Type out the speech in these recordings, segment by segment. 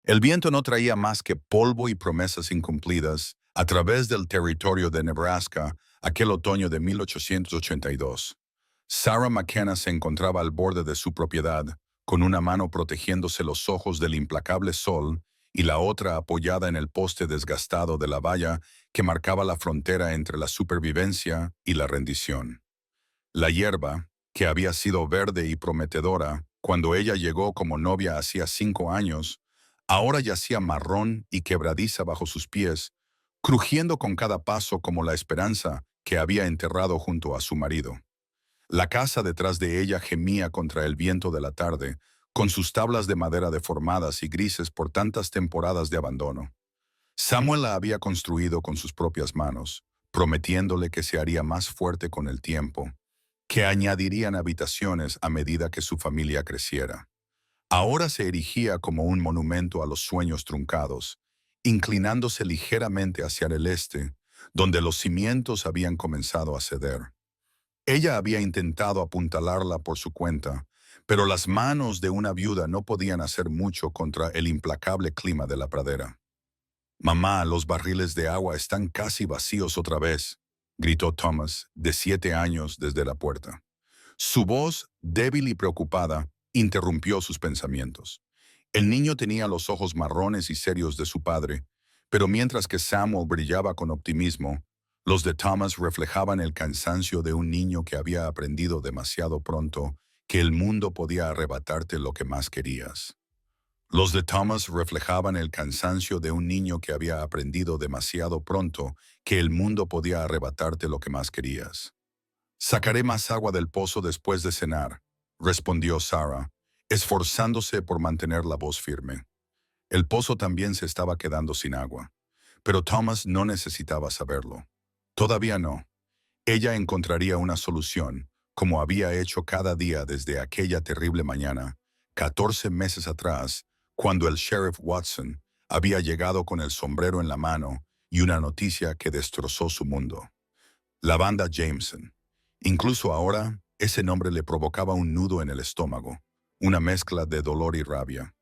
El viento no traía más que polvo y promesas incumplidas a través del territorio de Nebraska aquel otoño de 1882. Sarah McKenna se encontraba al borde de su propiedad, con una mano protegiéndose los ojos del implacable sol y la otra apoyada en el poste desgastado de la valla que marcaba la frontera entre la supervivencia y la rendición. La hierba, que había sido verde y prometedora cuando ella llegó como novia hacía 5 años, ahora yacía marrón y quebradiza bajo sus pies, crujiendo con cada paso como la esperanza que había enterrado junto a su marido. La casa detrás de ella gemía contra el viento de la tarde, con sus tablas de madera deformadas y grises por tantas temporadas de abandono. Samuel la había construido con sus propias manos, prometiéndole que se haría más fuerte con el tiempo, que añadirían habitaciones a medida que su familia creciera. Ahora se erigía como un monumento a los sueños truncados, inclinándose ligeramente hacia el este, donde los cimientos habían comenzado a ceder. Ella había intentado apuntalarla por su cuenta, pero las manos de una viuda no podían hacer mucho contra el implacable clima de la pradera. «Mamá, los barriles de agua están casi vacíos otra vez», gritó Thomas, de 7 años, desde la puerta. Su voz, débil y preocupada, interrumpió sus pensamientos. El niño tenía los ojos marrones y serios de su padre, pero mientras que Samuel brillaba con optimismo, los de Thomas reflejaban el cansancio de un niño que había aprendido demasiado pronto que el mundo podía arrebatarte lo que más querías. Los de Thomas reflejaban el cansancio de un niño que había aprendido demasiado pronto que el mundo podía arrebatarte lo que más querías. «Sacaré más agua del pozo después de cenar», respondió Sarah, esforzándose por mantener la voz firme. El pozo también se estaba quedando sin agua, pero Thomas no necesitaba saberlo. Todavía no. Ella encontraría una solución, como había hecho cada día desde aquella terrible mañana, 14 meses atrás, cuando el sheriff Watson había llegado con el sombrero en la mano y una noticia que destrozó su mundo. La banda Jameson. Incluso ahora, ese nombre le provocaba un nudo en el estómago, una mezcla de dolor y rabia.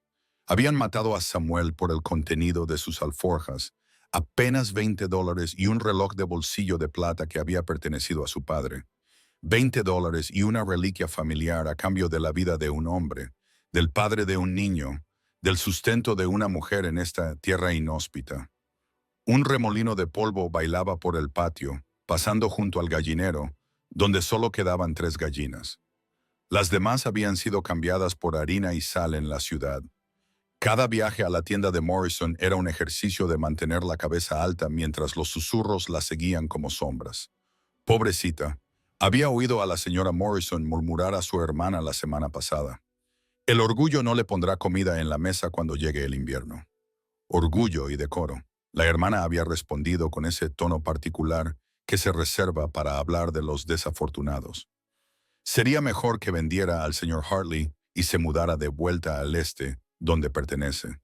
Habían matado a Samuel por el contenido de sus alforjas, apenas $20 y un reloj de bolsillo de plata que había pertenecido a su padre. $20 y una reliquia familiar a cambio de la vida de un hombre, del padre de un niño, del sustento de una mujer en esta tierra inhóspita. Un remolino de polvo bailaba por el patio, pasando junto al gallinero, donde solo quedaban 3 gallinas. Las demás habían sido cambiadas por harina y sal en la ciudad. Cada viaje a la tienda de Morrison era un ejercicio de mantener la cabeza alta mientras los susurros la seguían como sombras. Pobrecita, había oído a la señora Morrison murmurar a su hermana la semana pasada: «El orgullo no le pondrá comida en la mesa cuando llegue el invierno». Orgullo y decoro. La hermana había respondido con ese tono particular que se reserva para hablar de los desafortunados. Sería mejor que vendiera al señor Hartley y se mudara de vuelta al este, donde pertenece.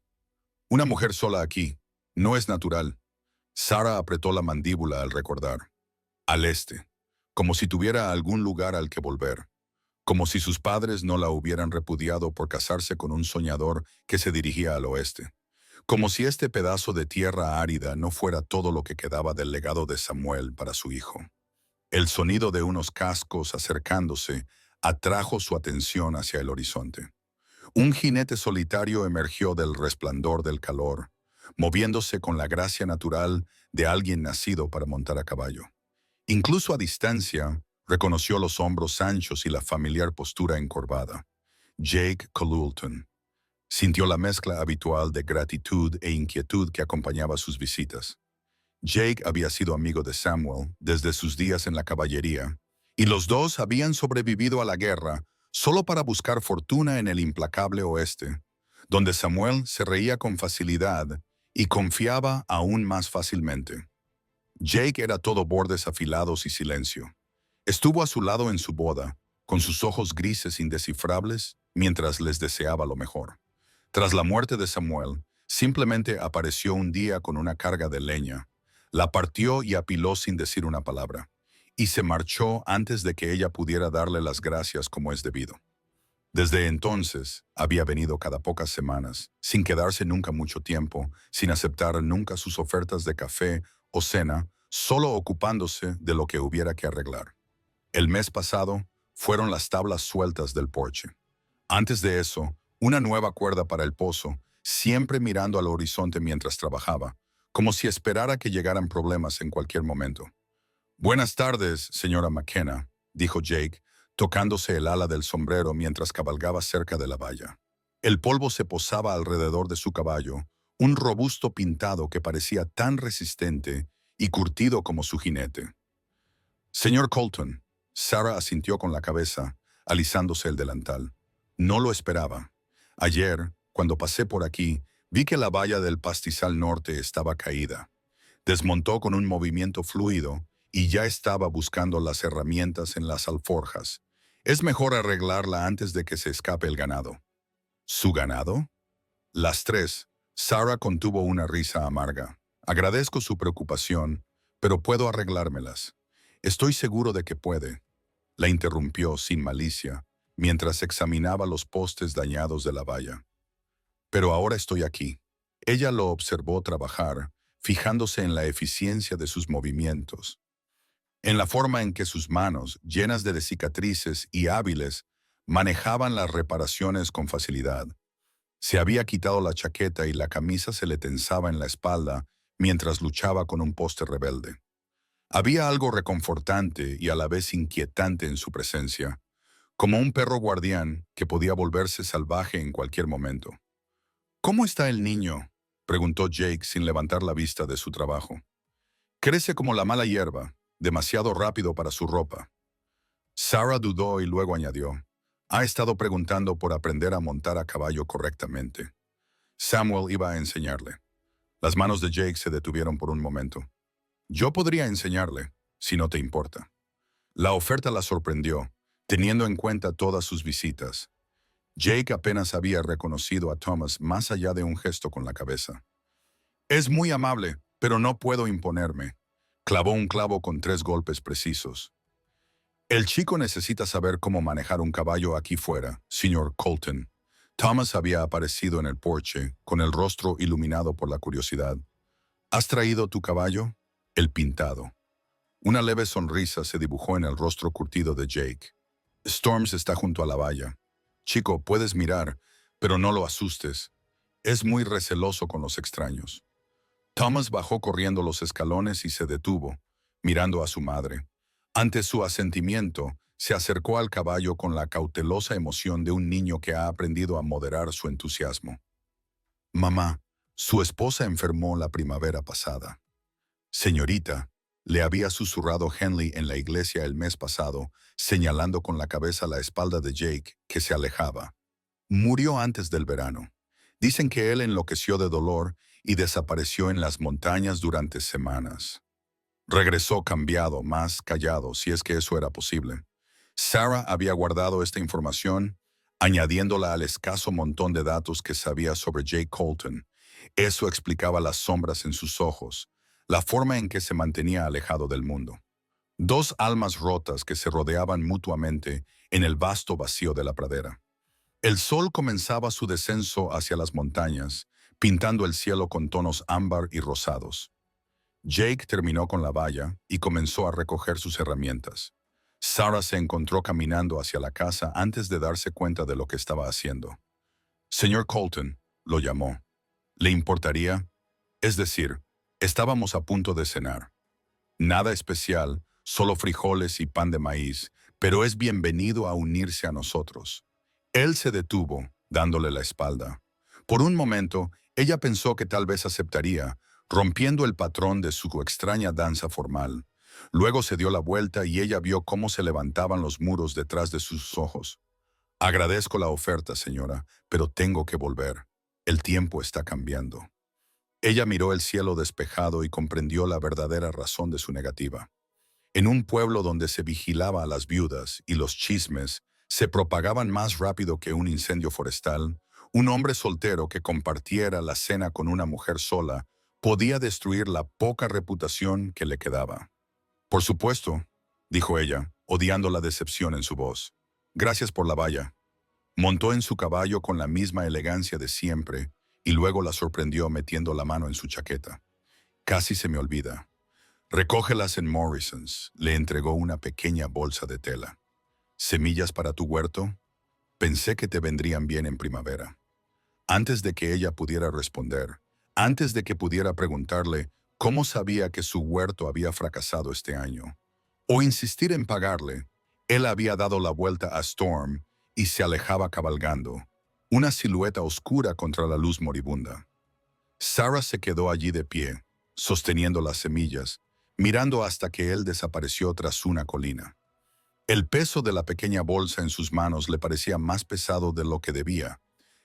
Una mujer sola aquí. No es natural. Sarah apretó la mandíbula al recordar. Al este. Como si tuviera algún lugar al que volver. Como si sus padres no la hubieran repudiado por casarse con un soñador que se dirigía al oeste. Como si este pedazo de tierra árida no fuera todo lo que quedaba del legado de Samuel para su hijo. El sonido de unos cascos acercándose atrajo su atención hacia el horizonte. Un jinete solitario emergió del resplandor del calor, moviéndose con la gracia natural de alguien nacido para montar a caballo. Incluso a distancia, reconoció los hombros anchos y la familiar postura encorvada. Jake Colulton. Sintió la mezcla habitual de gratitud e inquietud que acompañaba sus visitas. Jake había sido amigo de Samuel desde sus días en la caballería, y los dos habían sobrevivido a la guerra solo para buscar fortuna en el implacable oeste, donde Samuel se reía con facilidad y confiaba aún más fácilmente. Jake era todo bordes afilados y silencio. Estuvo a su lado en su boda, con sus ojos grises indescifrables, mientras les deseaba lo mejor. Tras la muerte de Samuel, simplemente apareció un día con una carga de leña, la partió y apiló sin decir una palabra, y se marchó antes de que ella pudiera darle las gracias como es debido. Desde entonces, había venido cada pocas semanas, sin quedarse nunca mucho tiempo, sin aceptar nunca sus ofertas de café o cena, solo ocupándose de lo que hubiera que arreglar. El mes pasado, fueron las tablas sueltas del porche. Antes de eso, una nueva cuerda para el pozo, siempre mirando al horizonte mientras trabajaba, como si esperara que llegaran problemas en cualquier momento. «Buenas tardes, señora McKenna», dijo Jake, tocándose el ala del sombrero mientras cabalgaba cerca de la valla. El polvo se posaba alrededor de su caballo, un robusto pintado que parecía tan resistente y curtido como su jinete. «Señor Colton», Sarah asintió con la cabeza, alisándose el delantal. «No lo esperaba. Ayer, cuando pasé por aquí, vi que la valla del pastizal norte estaba caída. Desmontó con un movimiento fluido y ya estaba buscando las herramientas en las alforjas. Es mejor arreglarla antes de que se escape el ganado». «¿Su ganado?». Las tres, Sarah contuvo una risa amarga. «Agradezco su preocupación, pero puedo arreglármelas». «Estoy seguro de que puede», la interrumpió sin malicia, mientras examinaba los postes dañados de la valla. «Pero ahora estoy aquí». Ella lo observó trabajar, fijándose en la eficiencia de sus movimientos, en la forma en que sus manos, llenas de cicatrices y hábiles, manejaban las reparaciones con facilidad. Se había quitado la chaqueta y la camisa se le tensaba en la espalda mientras luchaba con un poste rebelde. Había algo reconfortante y a la vez inquietante en su presencia, como un perro guardián que podía volverse salvaje en cualquier momento. «¿Cómo está el niño?», preguntó Jake sin levantar la vista de su trabajo. «Crece como la mala hierba, demasiado rápido para su ropa». Sarah dudó y luego añadió: «Ha estado preguntando por aprender a montar a caballo correctamente». Samuel iba a enseñarle. Las manos de Jake se detuvieron por un momento. «Yo podría enseñarle, si no te importa». La oferta la sorprendió, teniendo en cuenta todas sus visitas. Jake apenas había reconocido a Thomas más allá de un gesto con la cabeza. «Es muy amable, pero no puedo imponerme». Clavó un clavo con 3 golpes precisos. «El chico necesita saber cómo manejar un caballo aquí fuera, señor Colton». Thomas había aparecido en el porche, con el rostro iluminado por la curiosidad. «¿Has traído tu caballo?». «El pintado». Una leve sonrisa se dibujó en el rostro curtido de Jake. «Storms está junto a la valla. Chico, puedes mirar, pero no lo asustes. Es muy receloso con los extraños». Thomas bajó corriendo los escalones y se detuvo, mirando a su madre. Ante su asentimiento, se acercó al caballo con la cautelosa emoción de un niño que ha aprendido a moderar su entusiasmo. «Mamá, su esposa enfermó la primavera pasada». «Señorita», le había susurrado Henley en la iglesia el mes pasado, señalando con la cabeza la espalda de Jake, que se alejaba. «Murió antes del verano. Dicen que él enloqueció de dolor y desapareció en las montañas durante semanas. Regresó cambiado, más callado, si es que eso era posible». Sarah había guardado esta información, añadiéndola al escaso montón de datos que sabía sobre Jake Colton. Eso explicaba las sombras en sus ojos, la forma en que se mantenía alejado del mundo. 2 almas rotas que se rodeaban mutuamente en el vasto vacío de la pradera. El sol comenzaba su descenso hacia las montañas, pintando el cielo con tonos ámbar y rosados. Jake terminó con la valla y comenzó a recoger sus herramientas. Sarah se encontró caminando hacia la casa antes de darse cuenta de lo que estaba haciendo. «Señor Colton», lo llamó. «¿Le importaría?». Es decir, estábamos a punto de cenar. Nada especial, solo frijoles y pan de maíz, pero es bienvenido a unirse a nosotros». Él se detuvo, dándole la espalda. Por un momento, ella pensó que tal vez aceptaría, rompiendo el patrón de su extraña danza formal. Luego se dio la vuelta y ella vio cómo se levantaban los muros detrás de sus ojos. «Agradezco la oferta, señora, pero tengo que volver. El tiempo está cambiando». Ella miró el cielo despejado y comprendió la verdadera razón de su negativa. En un pueblo donde se vigilaba a las viudas y los chismes se propagaban más rápido que un incendio forestal, un hombre soltero que compartiera la cena con una mujer sola podía destruir la poca reputación que le quedaba. «Por supuesto», dijo ella, odiando la decepción en su voz. «Gracias por la valla». Montó en su caballo con la misma elegancia de siempre y luego la sorprendió metiendo la mano en su chaqueta. Casi se me olvida. Recógelas en Morrison's. Le entregó una pequeña bolsa de tela. ¿Semillas para tu huerto? Pensé que te vendrían bien en primavera. Antes de que ella pudiera responder, antes de que pudiera preguntarle cómo sabía que su huerto había fracasado este año, o insistir en pagarle, él había dado la vuelta a Storm y se alejaba cabalgando, una silueta oscura contra la luz moribunda. Sarah se quedó allí de pie, sosteniendo las semillas, mirando hasta que él desapareció tras una colina. El peso de la pequeña bolsa en sus manos le parecía más pesado de lo que debía,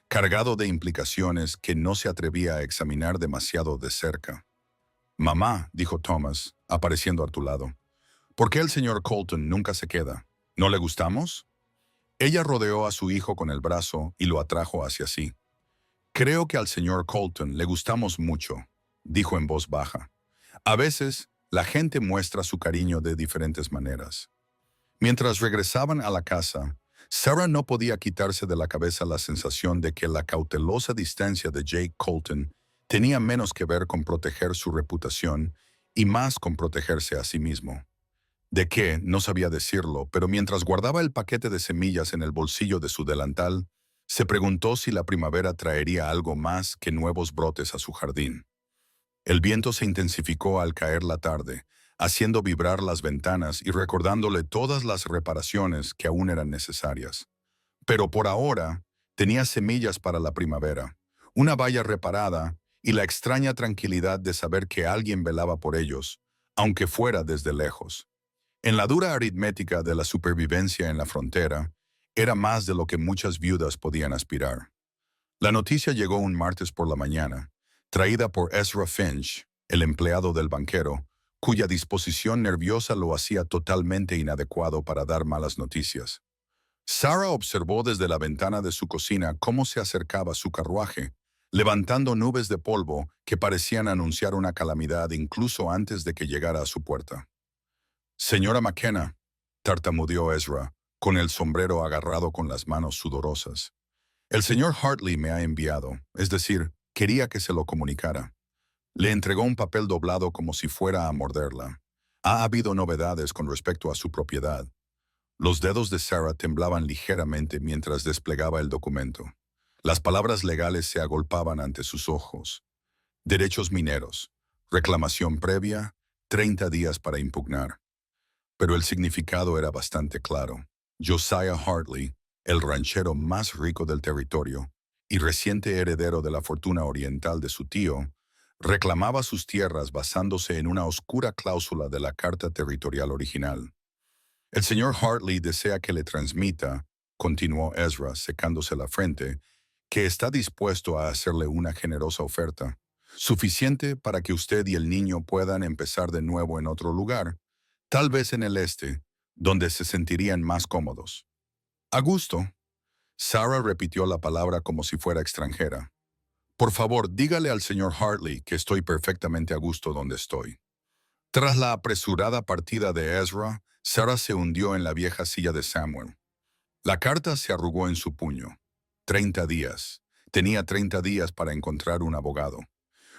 cargado de implicaciones que no se atrevía a examinar demasiado de cerca. «Mamá», dijo Thomas, apareciendo a tu lado, «¿por qué el señor Colton nunca se queda? ¿No le gustamos?» Ella rodeó a su hijo con el brazo y lo atrajo hacia sí. «Creo que al señor Colton le gustamos mucho», dijo en voz baja. «A veces, la gente muestra su cariño de diferentes maneras». Mientras regresaban a la casa, Sarah no podía quitarse de la cabeza la sensación de que la cautelosa distancia de Jake Colton tenía menos que ver con proteger su reputación y más con protegerse a sí mismo. De qué, no sabía decirlo, pero mientras guardaba el paquete de semillas en el bolsillo de su delantal, se preguntó si la primavera traería algo más que nuevos brotes a su jardín. El viento se intensificó al caer la tarde, haciendo vibrar las ventanas y recordándole todas las reparaciones que aún eran necesarias. Pero por ahora, tenía semillas para la primavera, una valla reparada y la extraña tranquilidad de saber que alguien velaba por ellos, aunque fuera desde lejos. En la dura aritmética de la supervivencia en la frontera, era más de lo que muchas viudas podían aspirar. La noticia llegó un martes por la mañana, traída por Ezra Finch, el empleado del banquero, cuya disposición nerviosa lo hacía totalmente inadecuado para dar malas noticias. Sarah observó desde la ventana de su cocina cómo se acercaba su carruaje, levantando nubes de polvo que parecían anunciar una calamidad incluso antes de que llegara a su puerta. «Señora McKenna», tartamudeó Ezra, con el sombrero agarrado con las manos sudorosas. «El señor Hartley me ha enviado, es decir, quería que se lo comunicara». Le entregó un papel doblado como si fuera a morderla. «Ha habido novedades con respecto a su propiedad». Los dedos de Sarah temblaban ligeramente mientras desplegaba el documento. Las palabras legales se agolpaban ante sus ojos. Derechos mineros. Reclamación previa. 30 días para impugnar. Pero el significado era bastante claro. Josiah Hartley, el ranchero más rico del territorio y reciente heredero de la fortuna oriental de su tío, reclamaba sus tierras basándose en una oscura cláusula de la Carta Territorial original. «El señor Hartley desea que le transmita», continuó Ezra secándose la frente, «que está dispuesto a hacerle una generosa oferta, suficiente para que usted y el niño puedan empezar de nuevo en otro lugar, tal vez en el este, donde se sentirían más cómodos». «A gusto». Sarah repitió la palabra como si fuera extranjera. «Por favor, dígale al señor Hartley que estoy perfectamente a gusto donde estoy». Tras la apresurada partida de Ezra, Sarah se hundió en la vieja silla de Samuel. La carta se arrugó en su puño. 30 días. Tenía 30 días para encontrar un abogado.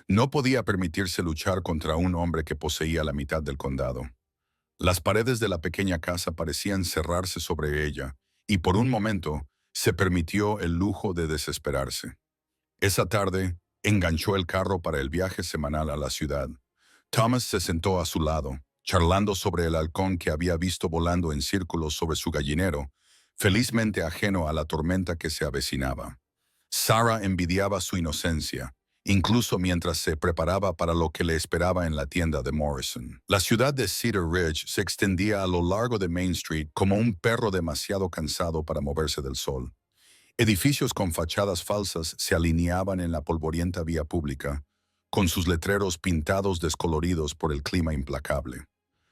No podía permitirse luchar contra un hombre que poseía la mitad del condado. Las paredes de la pequeña casa parecían cerrarse sobre ella, y por un momento se permitió el lujo de desesperarse. Esa tarde, enganchó el carro para el viaje semanal a la ciudad. Thomas se sentó a su lado, charlando sobre el halcón que había visto volando en círculos sobre su gallinero, felizmente ajeno a la tormenta que se avecinaba. Sarah envidiaba su inocencia, incluso mientras se preparaba para lo que le esperaba en la tienda de Morrison. La ciudad de Cedar Ridge se extendía a lo largo de Main Street como un perro demasiado cansado para moverse del sol. Edificios con fachadas falsas se alineaban en la polvorienta vía pública, con sus letreros pintados descoloridos por el clima implacable.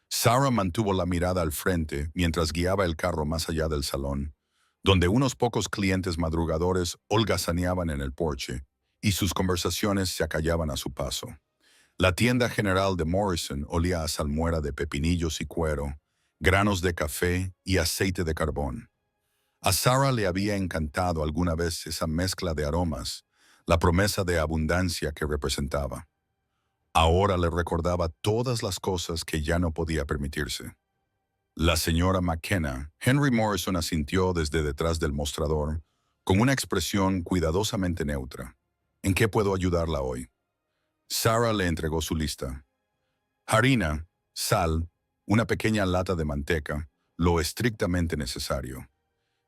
Sarah mantuvo la mirada al frente mientras guiaba el carro más allá del salón, donde unos pocos clientes madrugadores holgazaneaban en el porche, y sus conversaciones se acallaban a su paso. La tienda general de Morrison olía a salmuera de pepinillos y cuero, granos de café y aceite de carbón. A Sarah le había encantado alguna vez esa mezcla de aromas, la promesa de abundancia que representaba. Ahora le recordaba todas las cosas que ya no podía permitirse. La señora McKenna, Henry Morrison asintió desde detrás del mostrador, con una expresión cuidadosamente neutra. ¿En qué puedo ayudarla hoy? Sarah le entregó su lista. Harina, sal, una pequeña lata de manteca, lo estrictamente necesario.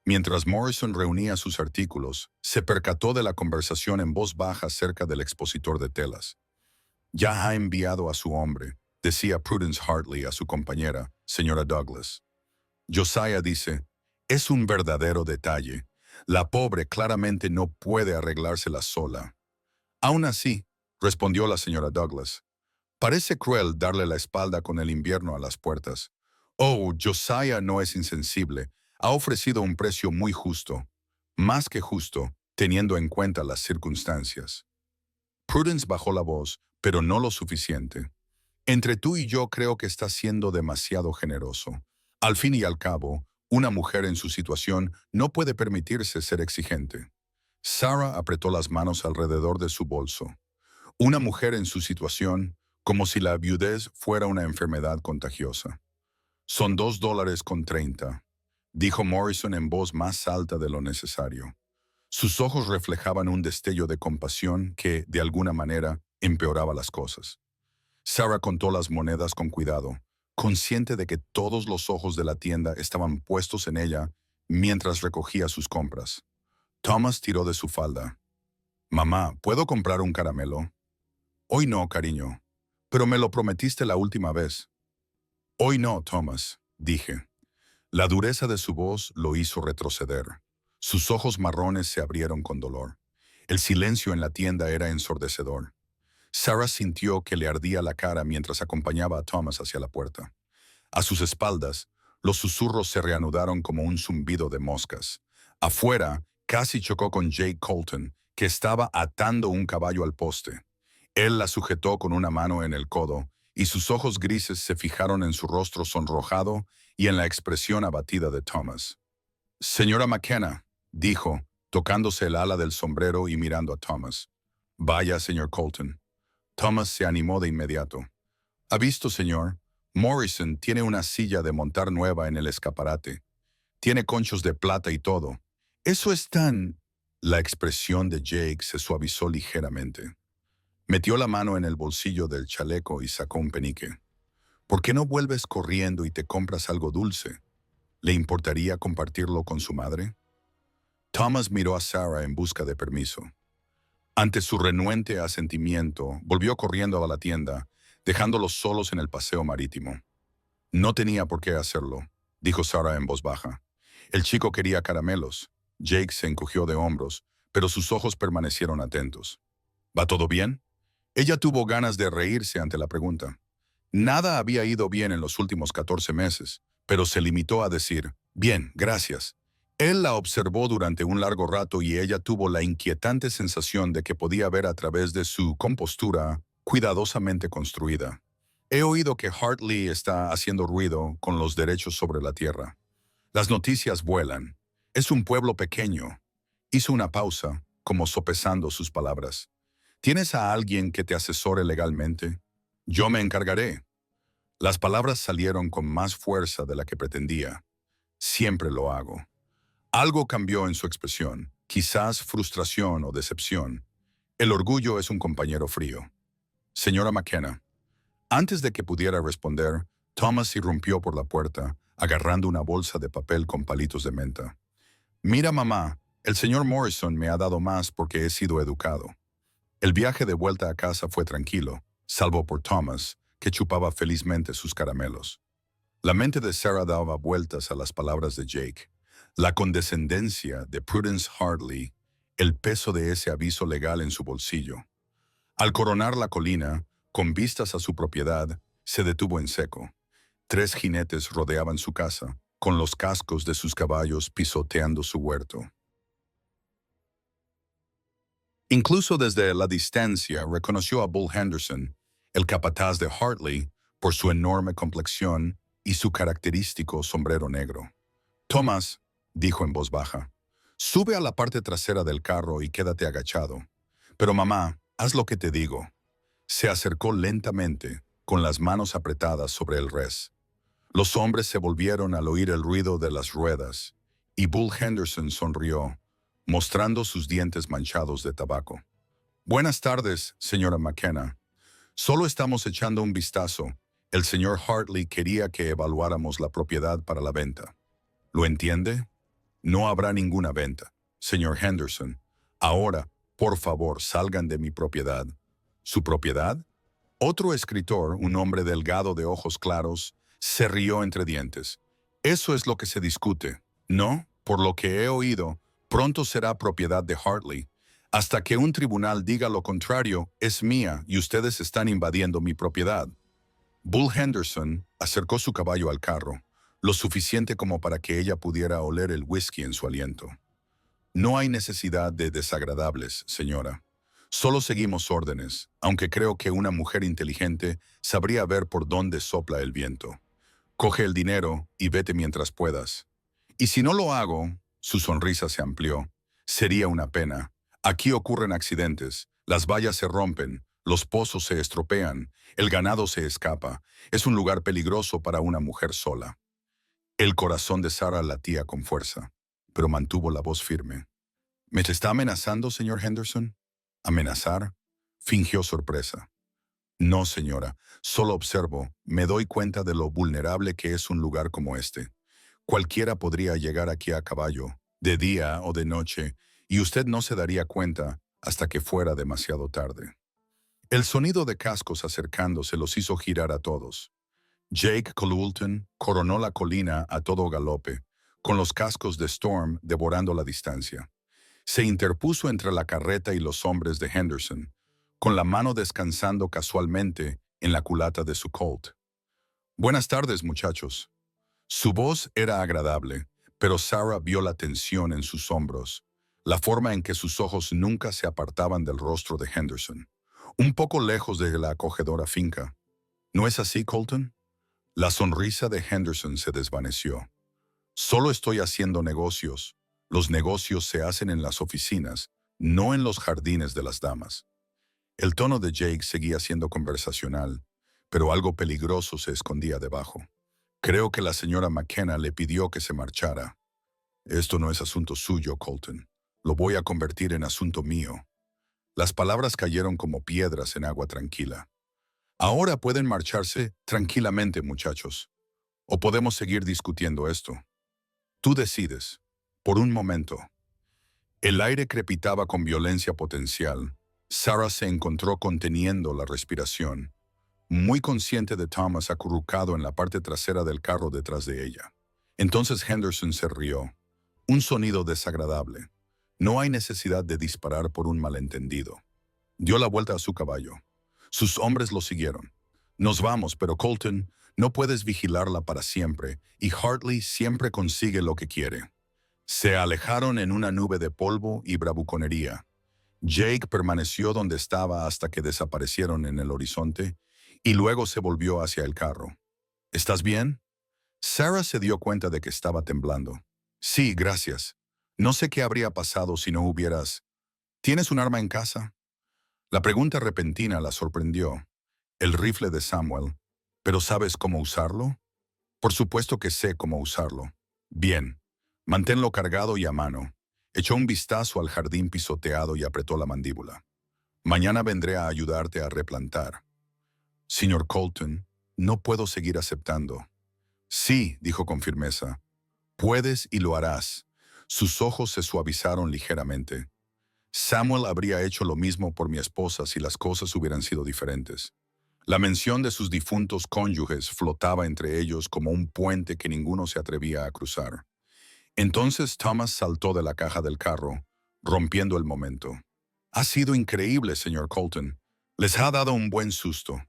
Mientras Morrison reunía sus artículos, se percató de la conversación en voz baja cerca del expositor de telas. Ya ha enviado a su hombre, decía Prudence Hartley a su compañera, señora Douglas. Josiah dice, es un verdadero detalle. La pobre claramente no puede arreglársela sola. Aún así, respondió la señora Douglas, parece cruel darle la espalda con el invierno a las puertas. Oh, Josiah no es insensible. Ha ofrecido un precio muy justo. Más que justo, teniendo en cuenta las circunstancias. Prudence bajó la voz, pero no lo suficiente. Entre tú y yo creo que estás siendo demasiado generoso. Al fin y al cabo, una mujer en su situación no puede permitirse ser exigente. Sarah apretó las manos alrededor de su bolso. Una mujer en su situación, como si la viudez fuera una enfermedad contagiosa. Son $2.30, dijo Morrison en voz más alta de lo necesario. Sus ojos reflejaban un destello de compasión que, de alguna manera, empeoraba las cosas. Sarah contó las monedas con cuidado, consciente de que todos los ojos de la tienda estaban puestos en ella mientras recogía sus compras. Thomas tiró de su falda. «Mamá, ¿puedo comprar un caramelo?» «Hoy no, cariño. Pero me lo prometiste la última vez». «Hoy no, Thomas», dije. La dureza de su voz lo hizo retroceder. Sus ojos marrones se abrieron con dolor. El silencio en la tienda era ensordecedor. Sarah sintió que le ardía la cara mientras acompañaba a Thomas hacia la puerta. A sus espaldas, los susurros se reanudaron como un zumbido de moscas. Afuera, casi chocó con Jake Colton, que estaba atando un caballo al poste. Él la sujetó con una mano en el codo, y sus ojos grises se fijaron en su rostro sonrojado y en la expresión abatida de Thomas. «Señora McKenna», dijo, tocándose el ala del sombrero y mirando a Thomas. «Vaya, señor Colton». Thomas se animó de inmediato. «¿Ha visto, señor? Morrison tiene una silla de montar nueva en el escaparate. Tiene conchos de plata y todo. Eso es tan...» La expresión de Jake se suavizó ligeramente. Metió la mano en el bolsillo del chaleco y sacó un penique. «¿Por qué no vuelves corriendo y te compras algo dulce? ¿Le importaría compartirlo con su madre?» Thomas miró a Sarah en busca de permiso. Ante su renuente asentimiento, volvió corriendo a la tienda, dejándolos solos en el paseo marítimo. «No tenía por qué hacerlo», dijo Sarah en voz baja. El chico quería caramelos. Jake se encogió de hombros, pero sus ojos permanecieron atentos. «¿Va todo bien?» Ella tuvo ganas de reírse ante la pregunta. Nada había ido bien en los últimos 14 meses, pero se limitó a decir, «Bien, gracias». Él la observó durante un largo rato y ella tuvo la inquietante sensación de que podía ver a través de su compostura cuidadosamente construida. «He oído que Hartley está haciendo ruido con los derechos sobre la tierra. Las noticias vuelan. Es un pueblo pequeño». Hizo una pausa, como sopesando sus palabras. «¿Tienes a alguien que te asesore legalmente?» «Yo me encargaré». Las palabras salieron con más fuerza de la que pretendía. «Siempre lo hago». Algo cambió en su expresión, quizás frustración o decepción. El orgullo es un compañero frío. «Señora McKenna». Antes de que pudiera responder, Thomas irrumpió por la puerta, agarrando una bolsa de papel con palitos de menta. «Mira, mamá, el señor Morrison me ha dado más porque he sido educado». El viaje de vuelta a casa fue tranquilo, salvo por Thomas, que chupaba felizmente sus caramelos. La mente de Sarah daba vueltas a las palabras de Jake. La condescendencia de Prudence Hartley, el peso de ese aviso legal en su bolsillo. Al coronar la colina, con vistas a su propiedad, se detuvo en seco. 3 jinetes rodeaban su casa, con los cascos de sus caballos pisoteando su huerto. Incluso desde la distancia reconoció a Bull Henderson, el capataz de Hartley, por su enorme complexión y su característico sombrero negro. «Thomas», dijo en voz baja. Sube a la parte trasera del carro y quédate agachado. Pero mamá, haz lo que te digo. Se acercó lentamente, con las manos apretadas sobre el res. Los hombres se volvieron al oír el ruido de las ruedas, y Bull Henderson sonrió, mostrando sus dientes manchados de tabaco. Buenas tardes, señora McKenna. Solo estamos echando un vistazo. El señor Hartley quería que evaluáramos la propiedad para la venta. ¿Lo entiende? No habrá ninguna venta, señor Henderson. Ahora, por favor, salgan de mi propiedad. ¿Su propiedad? Otro escritor, un hombre delgado de ojos claros, se rió entre dientes. Eso es lo que se discute. No, por lo que he oído, pronto será propiedad de Hartley. Hasta que un tribunal diga lo contrario, es mía y ustedes están invadiendo mi propiedad. Bull Henderson acercó su caballo al carro, lo suficiente como para que ella pudiera oler el whisky en su aliento. No hay necesidad de desagradables, señora. Solo seguimos órdenes, aunque creo que una mujer inteligente sabría ver por dónde sopla el viento. Coge el dinero y vete mientras puedas. Y si no lo hago, su sonrisa se amplió. Sería una pena. Aquí ocurren accidentes, las vallas se rompen, los pozos se estropean, el ganado se escapa. Es un lugar peligroso para una mujer sola. El corazón de Sarah latía con fuerza, pero mantuvo la voz firme. ¿Me está amenazando, señor Henderson? ¿Amenazar? Fingió sorpresa. No, señora, solo observo, me doy cuenta de lo vulnerable que es un lugar como este. Cualquiera podría llegar aquí a caballo, de día o de noche, y usted no se daría cuenta hasta que fuera demasiado tarde. El sonido de cascos acercándose los hizo girar a todos. Jake Colulton coronó la colina a todo galope, con los cascos de Storm devorando la distancia. Se interpuso entre la carreta y los hombres de Henderson, con la mano descansando casualmente en la culata de su Colt. Buenas tardes, muchachos. Su voz era agradable, pero Sarah vio la tensión en sus hombros, la forma en que sus ojos nunca se apartaban del rostro de Henderson, un poco lejos de la acogedora finca. ¿No es así, Colton? La sonrisa de Henderson se desvaneció. Solo estoy haciendo negocios. Los negocios se hacen en las oficinas, no en los jardines de las damas. El tono de Jake seguía siendo conversacional, pero algo peligroso se escondía debajo. Creo que la señora McKenna le pidió que se marchara. Esto no es asunto suyo, Colton. Lo voy a convertir en asunto mío. Las palabras cayeron como piedras en agua tranquila. Ahora pueden marcharse tranquilamente, muchachos. O podemos seguir discutiendo esto. Tú decides. Por un momento. El aire crepitaba con violencia potencial. Sarah se encontró conteniendo la respiración, muy consciente de Thomas acurrucado en la parte trasera del carro detrás de ella. Entonces Henderson se rió. Un sonido desagradable. No hay necesidad de disparar por un malentendido. Dio la vuelta a su caballo. Sus hombres lo siguieron. Nos vamos, pero Colton, no puedes vigilarla para siempre, y Hartley siempre consigue lo que quiere. Se alejaron en una nube de polvo y bravuconería. Jake permaneció donde estaba hasta que desaparecieron en el horizonte, y luego se volvió hacia el carro. ¿Estás bien? Sarah se dio cuenta de que estaba temblando. Sí, gracias. No sé qué habría pasado si no hubieras... ¿Tienes un arma en casa? La pregunta repentina la sorprendió. El rifle de Samuel. ¿Pero sabes cómo usarlo? Por supuesto que sé cómo usarlo. Bien. Manténlo cargado y a mano. Echó un vistazo al jardín pisoteado y apretó la mandíbula. Mañana vendré a ayudarte a replantar. Señor Colton, no puedo seguir aceptando. Sí, dijo con firmeza. Puedes y lo harás. Sus ojos se suavizaron ligeramente. Samuel habría hecho lo mismo por mi esposa si las cosas hubieran sido diferentes. La mención de sus difuntos cónyuges flotaba entre ellos como un puente que ninguno se atrevía a cruzar. Entonces Thomas saltó de la caja del carro, rompiendo el momento. Ha sido increíble, señor Colton. Les ha dado un buen susto.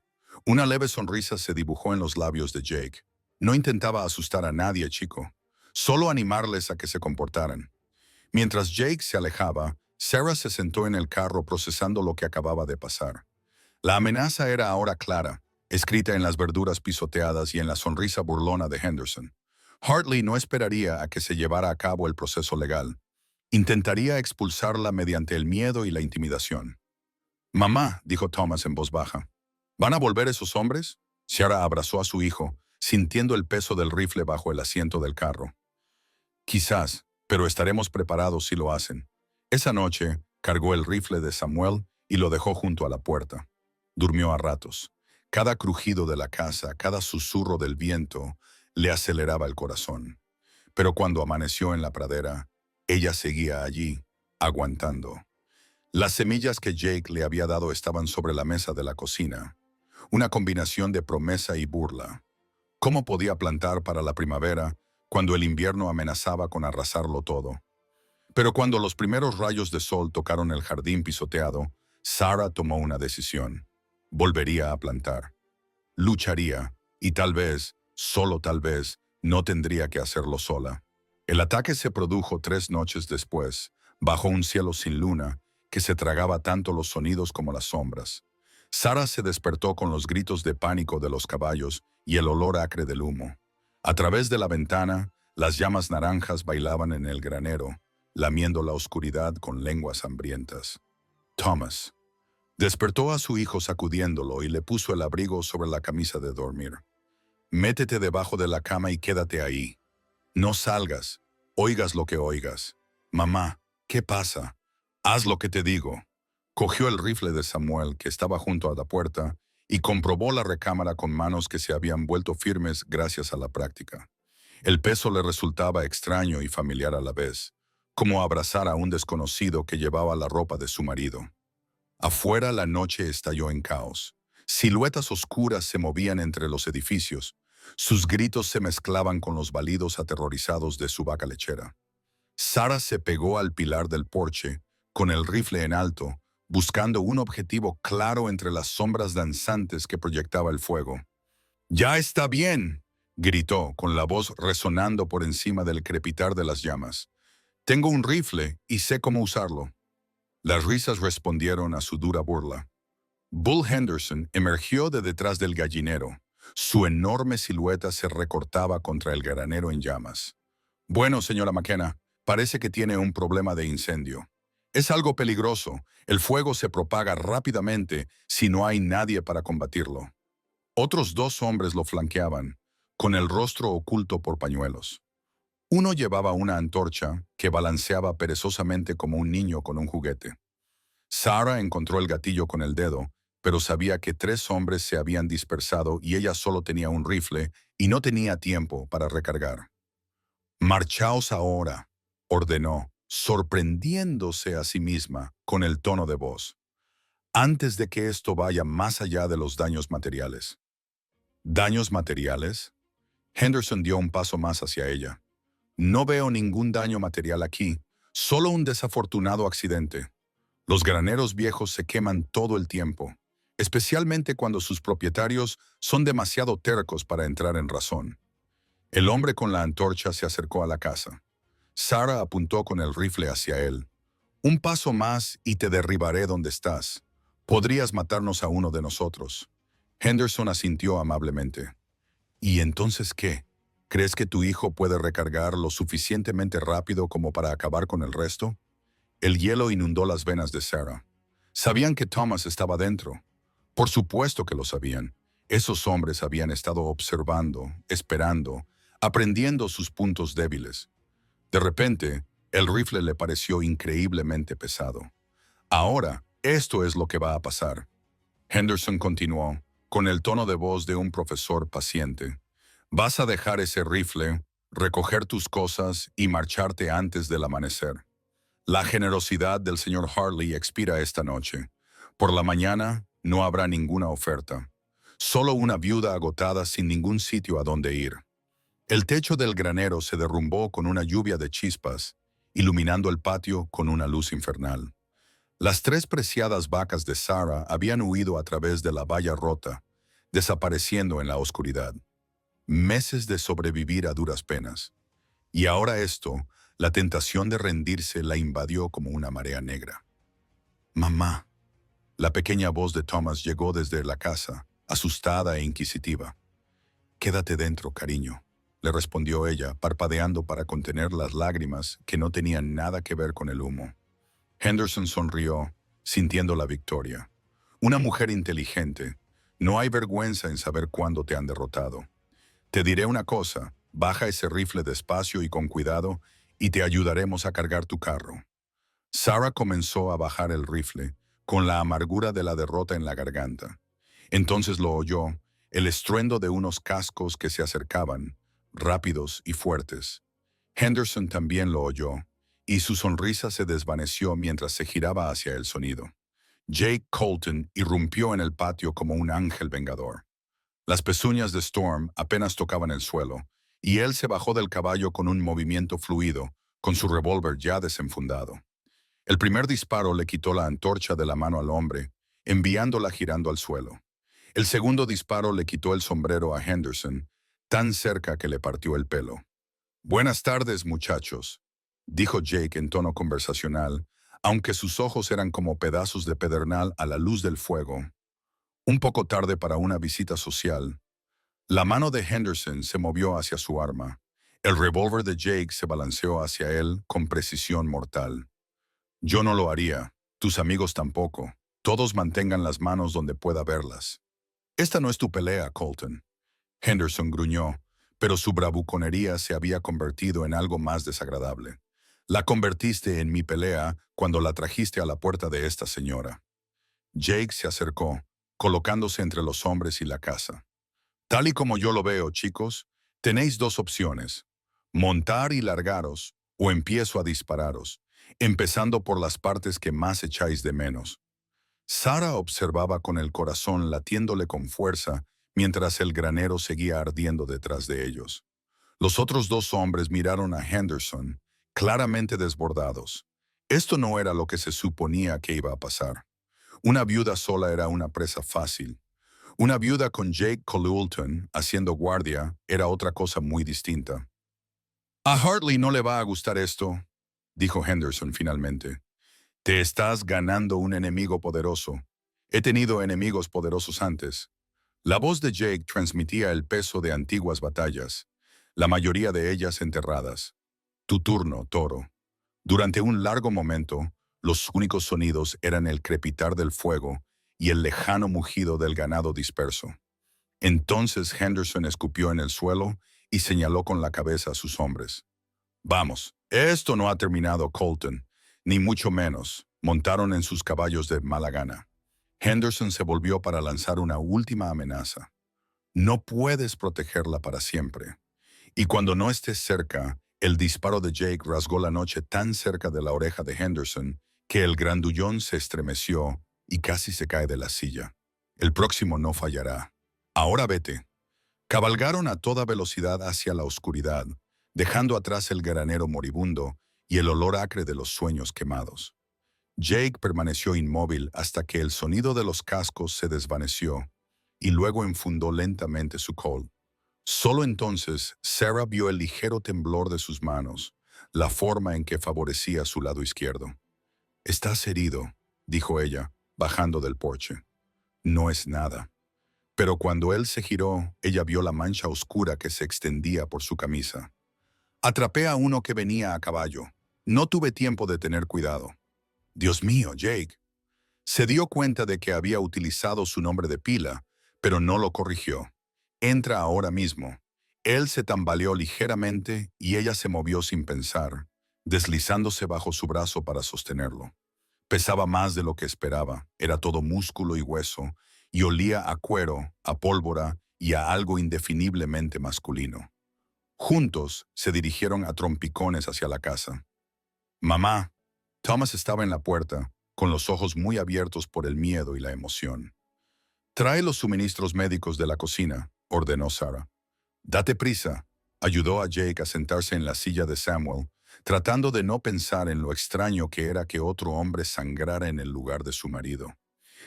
Una leve sonrisa se dibujó en los labios de Jake. No intentaba asustar a nadie, chico. Solo animarles a que se comportaran. Mientras Jake se alejaba, Sarah se sentó en el carro procesando lo que acababa de pasar. La amenaza era ahora clara, escrita en las verduras pisoteadas y en la sonrisa burlona de Henderson. Hartley no esperaría a que se llevara a cabo el proceso legal. Intentaría expulsarla mediante el miedo y la intimidación. «Mamá», dijo Thomas en voz baja, «¿van a volver esos hombres?» Sarah abrazó a su hijo, sintiendo el peso del rifle bajo el asiento del carro. «Quizás, pero estaremos preparados si lo hacen». Esa noche, cargó el rifle de Samuel y lo dejó junto a la puerta. Durmió a ratos. Cada crujido de la casa, cada susurro del viento, le aceleraba el corazón. Pero cuando amaneció en la pradera, ella seguía allí, aguantando. Las semillas que Jake le había dado estaban sobre la mesa de la cocina. Una combinación de promesa y burla. ¿Cómo podía plantar para la primavera cuando el invierno amenazaba con arrasarlo todo? Pero cuando los primeros rayos de sol tocaron el jardín pisoteado, Sarah tomó una decisión. Volvería a plantar. Lucharía, y tal vez, solo tal vez, no tendría que hacerlo sola. El ataque se produjo 3 noches después, bajo un cielo sin luna, que se tragaba tanto los sonidos como las sombras. Sarah se despertó con los gritos de pánico de los caballos y el olor acre del humo. A través de la ventana, las llamas naranjas bailaban en el granero, lamiendo la oscuridad con lenguas hambrientas. Thomas despertó a su hijo sacudiéndolo y le puso el abrigo sobre la camisa de dormir. «Métete debajo de la cama y quédate ahí. No salgas, oigas lo que oigas. Mamá, ¿qué pasa? Haz lo que te digo». Cogió el rifle de Samuel, que estaba junto a la puerta, y comprobó la recámara con manos que se habían vuelto firmes gracias a la práctica. El peso le resultaba extraño y familiar a la vez, como abrazar a un desconocido que llevaba la ropa de su marido. Afuera la noche estalló en caos. Siluetas oscuras se movían entre los edificios. Sus gritos se mezclaban con los balidos aterrorizados de su vaca lechera. Sarah se pegó al pilar del porche, con el rifle en alto, buscando un objetivo claro entre las sombras danzantes que proyectaba el fuego. «¡Ya está bien!», gritó, con la voz resonando por encima del crepitar de las llamas. «Tengo un rifle y sé cómo usarlo». Las risas respondieron a su dura burla. Bull Henderson emergió de detrás del gallinero. Su enorme silueta se recortaba contra el granero en llamas. «Bueno, señora McKenna, parece que tiene un problema de incendio. Es algo peligroso. El fuego se propaga rápidamente si no hay nadie para combatirlo». Otros 2 hombres lo flanqueaban, con el rostro oculto por pañuelos. Uno llevaba una antorcha que balanceaba perezosamente como un niño con un juguete. Sarah encontró el gatillo con el dedo, pero sabía que 3 hombres se habían dispersado y ella solo tenía un rifle y no tenía tiempo para recargar. «Marchaos ahora», ordenó, sorprendiéndose a sí misma con el tono de voz, «antes de que esto vaya más allá de los daños materiales». «¿Daños materiales?». Henderson dio un paso más hacia ella. «No veo ningún daño material aquí, solo un desafortunado accidente. Los graneros viejos se queman todo el tiempo, especialmente cuando sus propietarios son demasiado tercos para entrar en razón». El hombre con la antorcha se acercó a la casa. Sarah apuntó con el rifle hacia él. «Un paso más y te derribaré donde estás. Podrías matarnos a uno de nosotros». Henderson asintió amablemente. «¿Y entonces qué? ¿Crees que tu hijo puede recargar lo suficientemente rápido como para acabar con el resto?». El hielo inundó las venas de Sarah. Sabían que Thomas estaba dentro. Por supuesto que lo sabían. Esos hombres habían estado observando, esperando, aprendiendo sus puntos débiles. De repente, el rifle le pareció increíblemente pesado. «Ahora, esto es lo que va a pasar». Henderson continuó, con el tono de voz de un profesor paciente. «Vas a dejar ese rifle, recoger tus cosas y marcharte antes del amanecer. La generosidad del señor Hartley expira esta noche. Por la mañana no habrá ninguna oferta. Solo una viuda agotada sin ningún sitio a donde ir». El techo del granero se derrumbó con una lluvia de chispas, iluminando el patio con una luz infernal. Las 3 preciadas vacas de Sarah habían huido a través de la valla rota, desapareciendo en la oscuridad. Meses de sobrevivir a duras penas. Y ahora esto, la tentación de rendirse la invadió como una marea negra. «Mamá». La pequeña voz de Thomas llegó desde la casa, asustada e inquisitiva. «Quédate dentro, cariño. le respondió ella, parpadeando para contener las lágrimas que no tenían nada que ver con el humo. Henderson sonrió, sintiendo la victoria. Una mujer inteligente. No hay vergüenza en saber cuándo te han derrotado. Te diré una cosa, baja ese rifle despacio y con cuidado, y te ayudaremos a cargar tu carro. Sarah comenzó a bajar el rifle, con la amargura de la derrota en la garganta. Entonces lo oyó, el estruendo de unos cascos que se acercaban, rápidos y fuertes. Henderson también lo oyó, y su sonrisa se desvaneció mientras se giraba hacia el sonido. Jake Colton irrumpió en el patio como un ángel vengador. Las pezuñas de Storm apenas tocaban el suelo, y él se bajó del caballo con un movimiento fluido, con su revólver ya desenfundado. El primer disparo le quitó la antorcha de la mano al hombre, enviándola girando al suelo. El segundo disparo le quitó el sombrero a Henderson, tan cerca que le partió el pelo. «Buenas tardes, muchachos», dijo Jake en tono conversacional, aunque sus ojos eran como pedazos de pedernal a la luz del fuego. Un poco tarde para una visita social. La mano de Henderson se movió hacia su arma. El revólver de Jake se balanceó hacia él con precisión mortal. «Yo no lo haría, tus amigos tampoco. Todos mantengan las manos donde pueda verlas». «Esta no es tu pelea, Colton», Henderson gruñó, pero su bravuconería se había convertido en algo más desagradable. «La convertiste en mi pelea cuando la trajiste a la puerta de esta señora». Jake se acercó, colocándose entre los hombres y la casa. «Tal y como yo lo veo, chicos, tenéis dos opciones. Montar y largaros, o empiezo a dispararos, empezando por las partes que más echáis de menos». Sarah observaba con el corazón latiéndole con fuerza mientras el granero seguía ardiendo detrás de ellos. Los otros dos hombres miraron a Henderson, claramente desbordados. Esto no era lo que se suponía que iba a pasar. Una viuda sola era una presa fácil. Una viuda con Jake Colton haciendo guardia era otra cosa muy distinta. «A Hartley no le va a gustar esto», dijo Henderson finalmente. «Te estás ganando un enemigo poderoso. He tenido enemigos poderosos antes». La voz de Jake transmitía el peso de antiguas batallas, la mayoría de ellas enterradas. «Tu turno, toro». Durante un largo momento, los únicos sonidos eran el crepitar del fuego y el lejano mugido del ganado disperso. Entonces Henderson escupió en el suelo y señaló con la cabeza a sus hombres. «Vamos, esto no ha terminado, Colton, ni mucho menos», montaron en sus caballos de mala gana. Henderson se volvió para lanzar una última amenaza. «No puedes protegerla para siempre. Y cuando no estés cerca», el disparo de Jake rasgó la noche tan cerca de la oreja de Henderson que el grandullón se estremeció y casi se cae de la silla. «El próximo no fallará. Ahora vete». Cabalgaron a toda velocidad hacia la oscuridad, dejando atrás el granero moribundo y el olor acre de los sueños quemados. Jake permaneció inmóvil hasta que el sonido de los cascos se desvaneció y luego enfundó lentamente su Colt. Solo entonces Sarah vio el ligero temblor de sus manos, la forma en que favorecía su lado izquierdo. «Estás herido», dijo ella, bajando del porche. «No es nada». Pero cuando él se giró, ella vio la mancha oscura que se extendía por su camisa. «Atrapé a uno que venía a caballo. No tuve tiempo de tener cuidado». «Dios mío, Jake». Se dio cuenta de que había utilizado su nombre de pila, pero no lo corrigió. «Entra ahora mismo». Él se tambaleó ligeramente y ella se movió sin pensar, deslizándose bajo su brazo para sostenerlo. Pesaba más de lo que esperaba, era todo músculo y hueso, y olía a cuero, a pólvora y a algo indefiniblemente masculino. Juntos se dirigieron a trompicones hacia la casa. «Mamá». Thomas estaba en la puerta, con los ojos muy abiertos por el miedo y la emoción. «Trae los suministros médicos de la cocina», ordenó Sarah. «Date prisa», ayudó a Jake a sentarse en la silla de Samuel, tratando de no pensar en lo extraño que era que otro hombre sangrara en el lugar de su marido.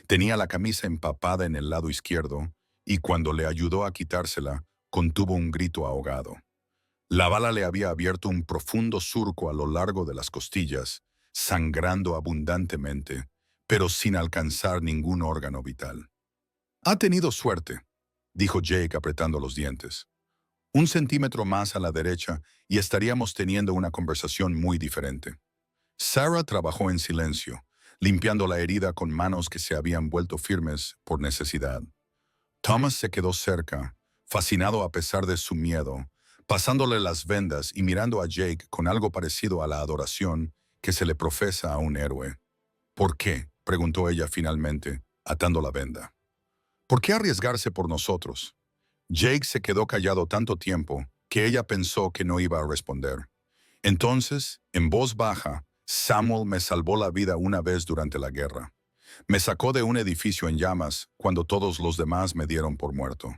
Tenía la camisa empapada en el lado izquierdo, y cuando le ayudó a quitársela, contuvo un grito ahogado. La bala le había abierto un profundo surco a lo largo de las costillas, sangrando abundantemente, pero sin alcanzar ningún órgano vital. «Ha tenido suerte», dijo Jake apretando los dientes. Un centímetro más a la derecha y estaríamos teniendo una conversación muy diferente. Sarah trabajó en silencio, limpiando la herida con manos que se habían vuelto firmes por necesidad. Thomas se quedó cerca, fascinado a pesar de su miedo, pasándole las vendas y mirando a Jake con algo parecido a la adoración que se le profesa a un héroe. ¿Por qué?, preguntó ella finalmente, atando la venda. ¿Por qué arriesgarse por nosotros? Jake se quedó callado tanto tiempo que ella pensó que no iba a responder. Entonces, en voz baja, Samuel me salvó la vida una vez durante la guerra. Me sacó de un edificio en llamas cuando todos los demás me dieron por muerto.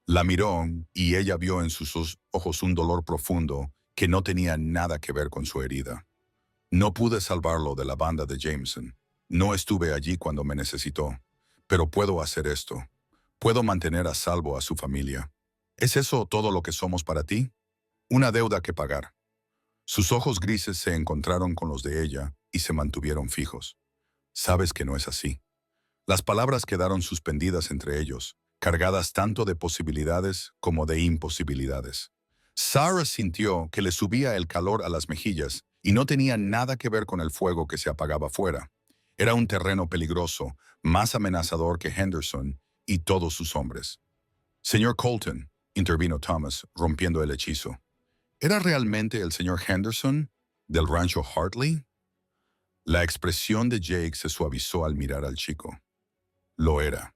La miró y ella vio en sus ojos un dolor profundo que no tenía nada que ver con su herida. No pude salvarlo de la banda de Jameson. No estuve allí cuando me necesitó. Pero puedo hacer esto. Puedo mantener a salvo a su familia. ¿Es eso todo lo que somos para ti? Una deuda que pagar. Sus ojos grises se encontraron con los de ella y se mantuvieron fijos. Sabes que no es así. Las palabras quedaron suspendidas entre ellos, cargadas tanto de posibilidades como de imposibilidades. Sarah sintió que le subía el calor a las mejillas y no tenía nada que ver con el fuego que se apagaba afuera. Era un terreno peligroso, más amenazador que Henderson y todos sus hombres. Señor Colton, intervino Thomas, rompiendo el hechizo. ¿Era realmente el señor Henderson, del rancho Hartley? La expresión de Jake se suavizó al mirar al chico. Lo era.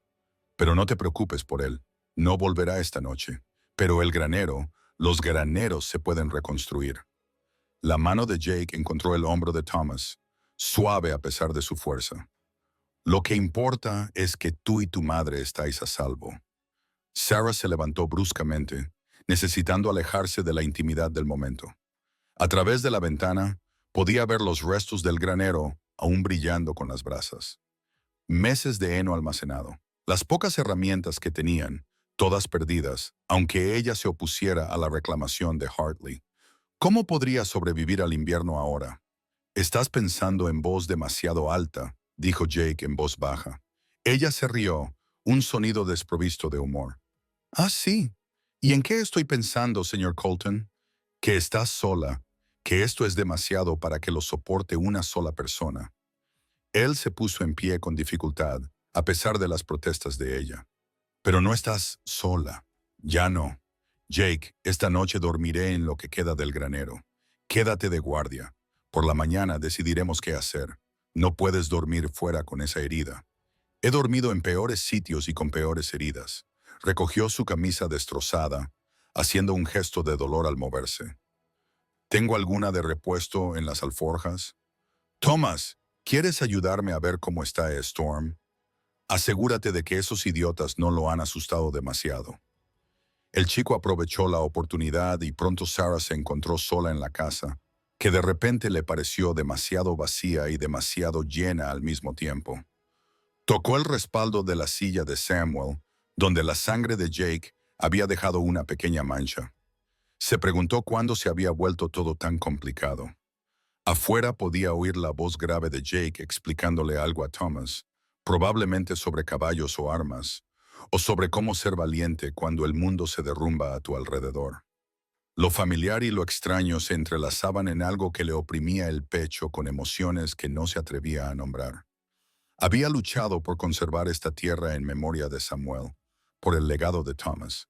Pero no te preocupes por él. No volverá esta noche. Pero el granero, los graneros se pueden reconstruir. La mano de Jake encontró el hombro de Thomas, suave a pesar de su fuerza. Lo que importa es que tú y tu madre estáis a salvo. Sarah se levantó bruscamente, necesitando alejarse de la intimidad del momento. A través de la ventana, podía ver los restos del granero aún brillando con las brasas. Meses de heno almacenado. Las pocas herramientas que tenían, todas perdidas, aunque ella se opusiera a la reclamación de Hartley. ¿Cómo podría sobrevivir al invierno ahora? Estás pensando en voz demasiado alta, dijo Jake en voz baja. Ella se rió, un sonido desprovisto de humor. Ah, sí. ¿Y en qué estoy pensando, señor Colton? Que estás sola, que esto es demasiado para que lo soporte una sola persona. Él se puso en pie con dificultad, a pesar de las protestas de ella. Pero no estás sola. Ya no. Jake, esta noche dormiré en lo que queda del granero. Quédate de guardia. Por la mañana decidiremos qué hacer. No puedes dormir fuera con esa herida. He dormido en peores sitios y con peores heridas. Recogió su camisa destrozada, haciendo un gesto de dolor al moverse. ¿Tengo alguna de repuesto en las alforjas? Thomas, ¿quieres ayudarme a ver cómo está Storm? Asegúrate de que esos idiotas no lo han asustado demasiado. El chico aprovechó la oportunidad y pronto Sarah se encontró sola en la casa, que de repente le pareció demasiado vacía y demasiado llena al mismo tiempo. Tocó el respaldo de la silla de Samuel, donde la sangre de Jake había dejado una pequeña mancha. Se preguntó cuándo se había vuelto todo tan complicado. Afuera podía oír la voz grave de Jake explicándole algo a Thomas, probablemente sobre caballos o armas, o sobre cómo ser valiente cuando el mundo se derrumba a tu alrededor. Lo familiar y lo extraño se entrelazaban en algo que le oprimía el pecho con emociones que no se atrevía a nombrar. Había luchado por conservar esta tierra en memoria de Samuel, por el legado de Thomas.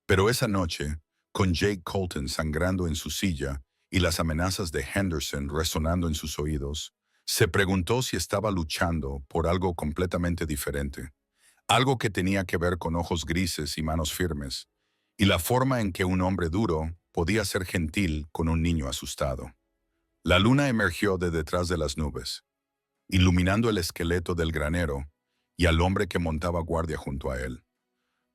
Pero esa noche, con Jake Colton sangrando en su silla y las amenazas de Henderson resonando en sus oídos, se preguntó si estaba luchando por algo completamente diferente, algo que tenía que ver con ojos grises y manos firmes, y la forma en que un hombre duro podía ser gentil con un niño asustado. La luna emergió de detrás de las nubes, iluminando el esqueleto del granero y al hombre que montaba guardia junto a él.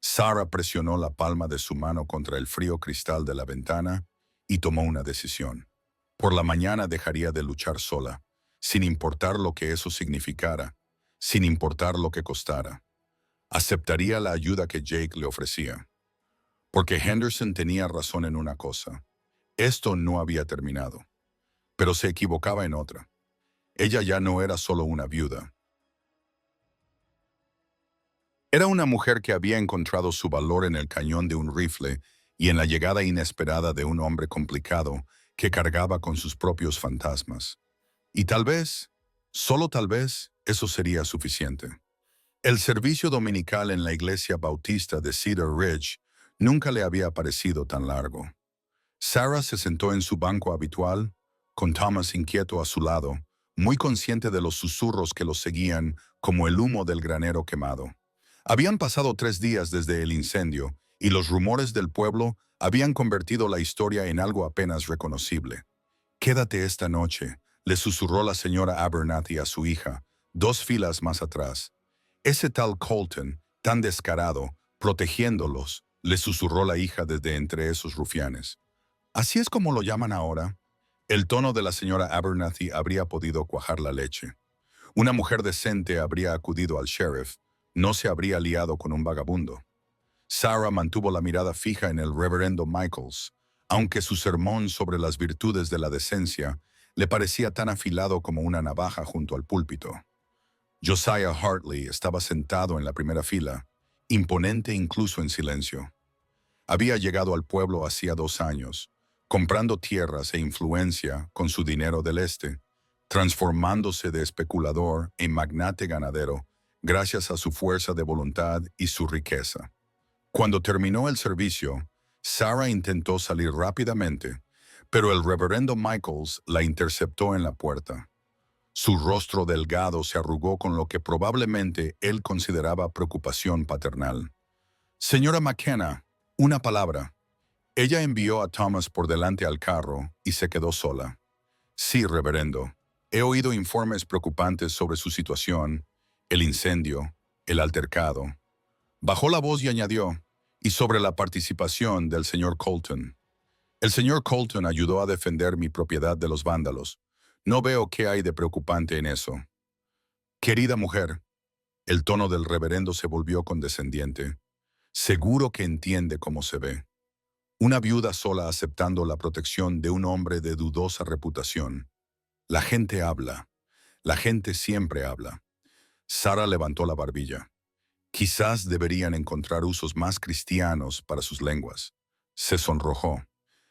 Sarah presionó la palma de su mano contra el frío cristal de la ventana y tomó una decisión. Por la mañana dejaría de luchar sola, sin importar lo que eso significara, sin importar lo que costara. Aceptaría la ayuda que Jake le ofrecía. Porque Henderson tenía razón en una cosa. Esto no había terminado. Pero se equivocaba en otra. Ella ya no era solo una viuda. Era una mujer que había encontrado su valor en el cañón de un rifle y en la llegada inesperada de un hombre complicado que cargaba con sus propios fantasmas. Y tal vez, solo tal vez, eso sería suficiente. El servicio dominical en la iglesia bautista de Cedar Ridge nunca le había parecido tan largo. Sarah se sentó en su banco habitual, con Thomas inquieto a su lado, muy consciente de los susurros que los seguían como el humo del granero quemado. Habían pasado 3 días desde el incendio, y los rumores del pueblo habían convertido la historia en algo apenas reconocible. «Quédate esta noche», le susurró la señora Abernathy a su hija, 2 filas más atrás. «Ese tal Colton, tan descarado, protegiéndolos», le susurró la hija desde entre esos rufianes. «¿Así es como lo llaman ahora?» El tono de la señora Abernathy habría podido cuajar la leche. Una mujer decente habría acudido al sheriff, no se habría liado con un vagabundo. Sarah mantuvo la mirada fija en el reverendo Michaels, aunque su sermón sobre las virtudes de la decencia le parecía tan afilado como una navaja junto al púlpito. Josiah Hartley estaba sentado en la primera fila, imponente incluso en silencio. Había llegado al pueblo hacía 2 años, comprando tierras e influencia con su dinero del este, transformándose de especulador en magnate ganadero gracias a su fuerza de voluntad y su riqueza. Cuando terminó el servicio, Sarah intentó salir rápidamente, pero el reverendo Michaels la interceptó en la puerta. Su rostro delgado se arrugó con lo que probablemente él consideraba preocupación paternal. «Señora McKenna, una palabra». Ella envió a Thomas por delante al carro y se quedó sola. «Sí, reverendo. He oído informes preocupantes sobre su situación, el incendio, el altercado». Bajó la voz y añadió, «y sobre la participación del señor Colton. El señor Colton ayudó a defender mi propiedad de los vándalos. No veo qué hay de preocupante en eso». «Querida mujer», el tono del reverendo se volvió condescendiente, «seguro que entiende cómo se ve. Una viuda sola aceptando la protección de un hombre de dudosa reputación. La gente habla. La gente siempre habla». Sarah levantó la barbilla. «Quizás deberían encontrar usos más cristianos para sus lenguas». Se sonrojó.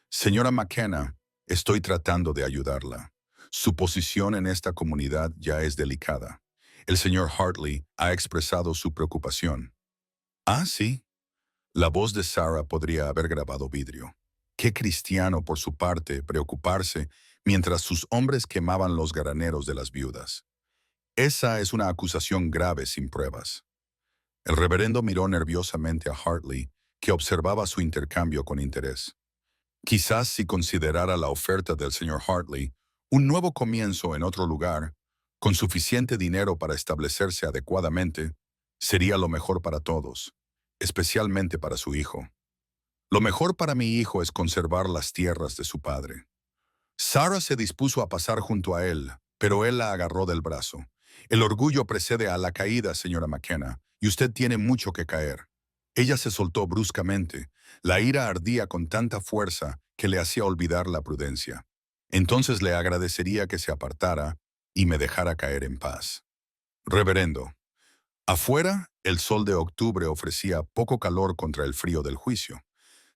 «Señora McKenna, estoy tratando de ayudarla. Su posición en esta comunidad ya es delicada. El señor Hartley ha expresado su preocupación». «Ah, sí». La voz de Sarah podría haber grabado vidrio. Qué cristiano por su parte preocuparse mientras sus hombres quemaban los graneros de las viudas. Esa es una acusación grave sin pruebas. El reverendo miró nerviosamente a Hartley, que observaba su intercambio con interés. Quizás si considerara la oferta del señor Hartley, un nuevo comienzo en otro lugar, con suficiente dinero para establecerse adecuadamente, sería lo mejor para todos, especialmente para su hijo. «Lo mejor para mi hijo es conservar las tierras de su padre». Sarah se dispuso a pasar junto a él, pero él la agarró del brazo. «El orgullo precede a la caída, señora McKenna, y usted tiene mucho que caer». Ella se soltó bruscamente. La ira ardía con tanta fuerza que le hacía olvidar la prudencia. «Entonces le agradecería que se apartara y me dejara caer en paz». «Reverendo». Afuera, el sol de octubre ofrecía poco calor contra el frío del juicio.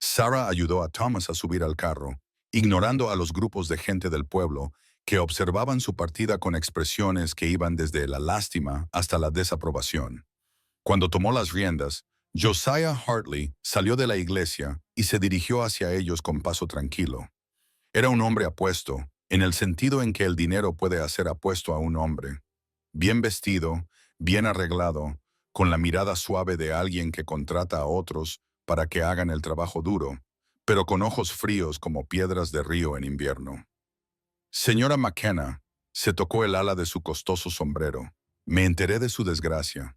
Sarah ayudó a Thomas a subir al carro, ignorando a los grupos de gente del pueblo que observaban su partida con expresiones que iban desde la lástima hasta la desaprobación. Cuando tomó las riendas, Josiah Hartley salió de la iglesia y se dirigió hacia ellos con paso tranquilo. Era un hombre apuesto, en el sentido en que el dinero puede hacer apuesto a un hombre. Bien vestido, bien arreglado, con la mirada suave de alguien que contrata a otros para que hagan el trabajo duro, pero con ojos fríos como piedras de río en invierno. «Señora McKenna», se tocó el ala de su costoso sombrero. «Me enteré de su desgracia.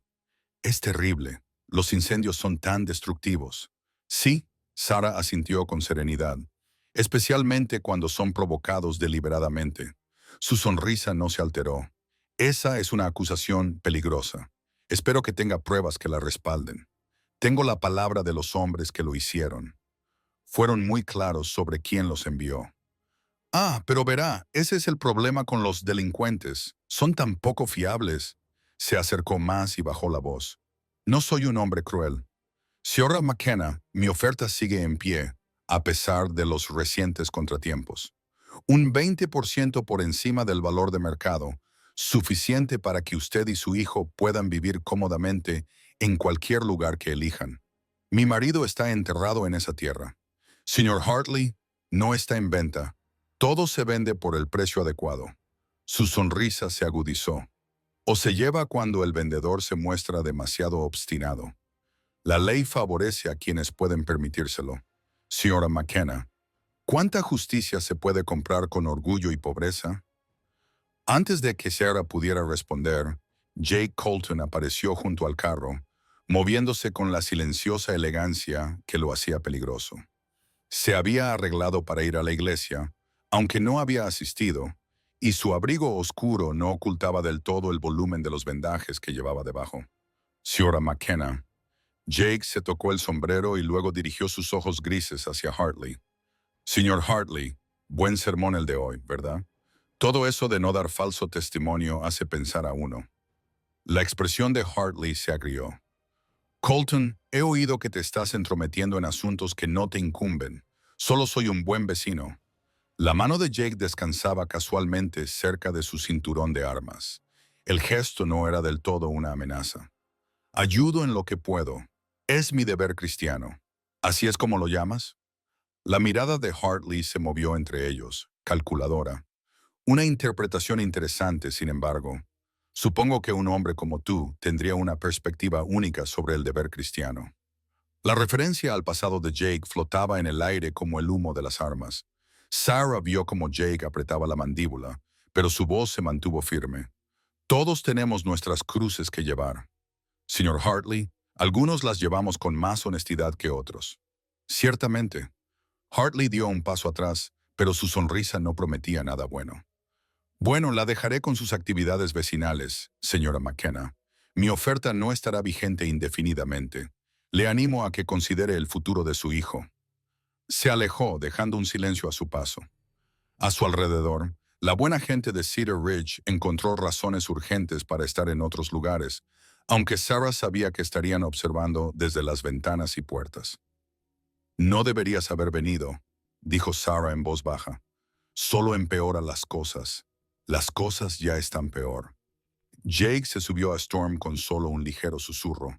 Es terrible. Los incendios son tan destructivos». «Sí», Sarah asintió con serenidad, «especialmente cuando son provocados deliberadamente». Su sonrisa no se alteró. «Esa es una acusación peligrosa. Espero que tenga pruebas que la respalden. Tengo la palabra de los hombres que lo hicieron. Fueron muy claros sobre quién los envió». «Ah, pero verá, ese es el problema con los delincuentes. Son tan poco fiables». Se acercó más y bajó la voz. «No soy un hombre cruel. Señora McKenna, mi oferta sigue en pie. a pesar de los recientes contratiempos. Un 20% por encima del valor de mercado, suficiente para que usted y su hijo puedan vivir cómodamente en cualquier lugar que elijan. Mi marido está enterrado en esa tierra. Señor Hartley, no está en venta. Todo se vende por el precio adecuado. Su sonrisa se agudizó. O se lleva cuando el vendedor se muestra demasiado obstinado. La ley favorece a quienes pueden permitírselo. Señora McKenna, ¿cuánta justicia se puede comprar con orgullo y pobreza? Antes de que Sarah pudiera responder, Jake Colton apareció junto al carro, moviéndose con la silenciosa elegancia que lo hacía peligroso. Se había arreglado para ir a la iglesia, aunque no había asistido, y su abrigo oscuro no ocultaba del todo el volumen de los vendajes que llevaba debajo. Señora McKenna. Jake se tocó el sombrero y luego dirigió sus ojos grises hacia Hartley. Señor Hartley, buen sermón el de hoy, ¿verdad? Todo eso de no dar falso testimonio hace pensar a uno. La expresión de Hartley se agrió. Colton, he oído que te estás entrometiendo en asuntos que no te incumben. Solo soy un buen vecino. La mano de Jake descansaba casualmente cerca de su cinturón de armas. El gesto no era del todo una amenaza. Ayudo en lo que puedo. Es mi deber cristiano. ¿Así es como lo llamas? La mirada de Hartley se movió entre ellos, calculadora. Una interpretación interesante, sin embargo. Supongo que un hombre como tú tendría una perspectiva única sobre el deber cristiano. La referencia al pasado de Jake flotaba en el aire como el humo de las armas. Sarah vio cómo Jake apretaba la mandíbula, pero su voz se mantuvo firme. Todos tenemos nuestras cruces que llevar. Señor Hartley, algunos las llevamos con más honestidad que otros. Ciertamente. Hartley dio un paso atrás, pero su sonrisa no prometía nada bueno. Bueno, la dejaré con sus actividades vecinales, señora McKenna. Mi oferta no estará vigente indefinidamente. Le animo a que considere el futuro de su hijo. Se alejó, dejando un silencio a su paso. A su alrededor, la buena gente de Cedar Ridge encontró razones urgentes para estar en otros lugares, aunque Sarah sabía que estarían observando desde las ventanas y puertas. No deberías haber venido, dijo Sarah en voz baja. Solo empeora las cosas. Las cosas ya están peor. Jake se subió a Storm con solo un ligero susurro.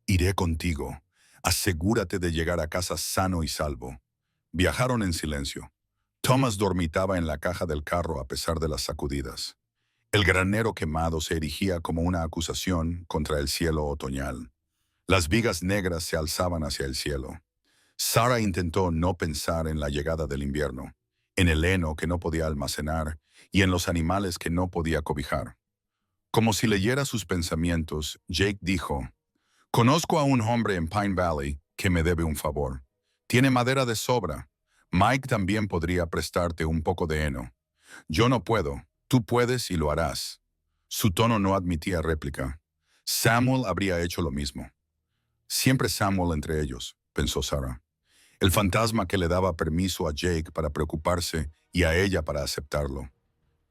Iré contigo. Asegúrate de llegar a casa sano y salvo. Viajaron en silencio. Thomas dormitaba en la caja del carro a pesar de las sacudidas. El granero quemado se erigía como una acusación contra el cielo otoñal. Las vigas negras se alzaban hacia el cielo. Sarah intentó no pensar en la llegada del invierno, en el heno que no podía almacenar y en los animales que no podía cobijar. Como si leyera sus pensamientos, Jake dijo, «Conozco a un hombre en Pine Valley que me debe un favor. Tiene madera de sobra. Mike también podría prestarte un poco de heno. Yo no puedo. Tú puedes y lo harás». Su tono no admitía réplica. Samuel habría hecho lo mismo. Siempre Samuel entre ellos, pensó Sarah. El fantasma que le daba permiso a Jake para preocuparse y a ella para aceptarlo.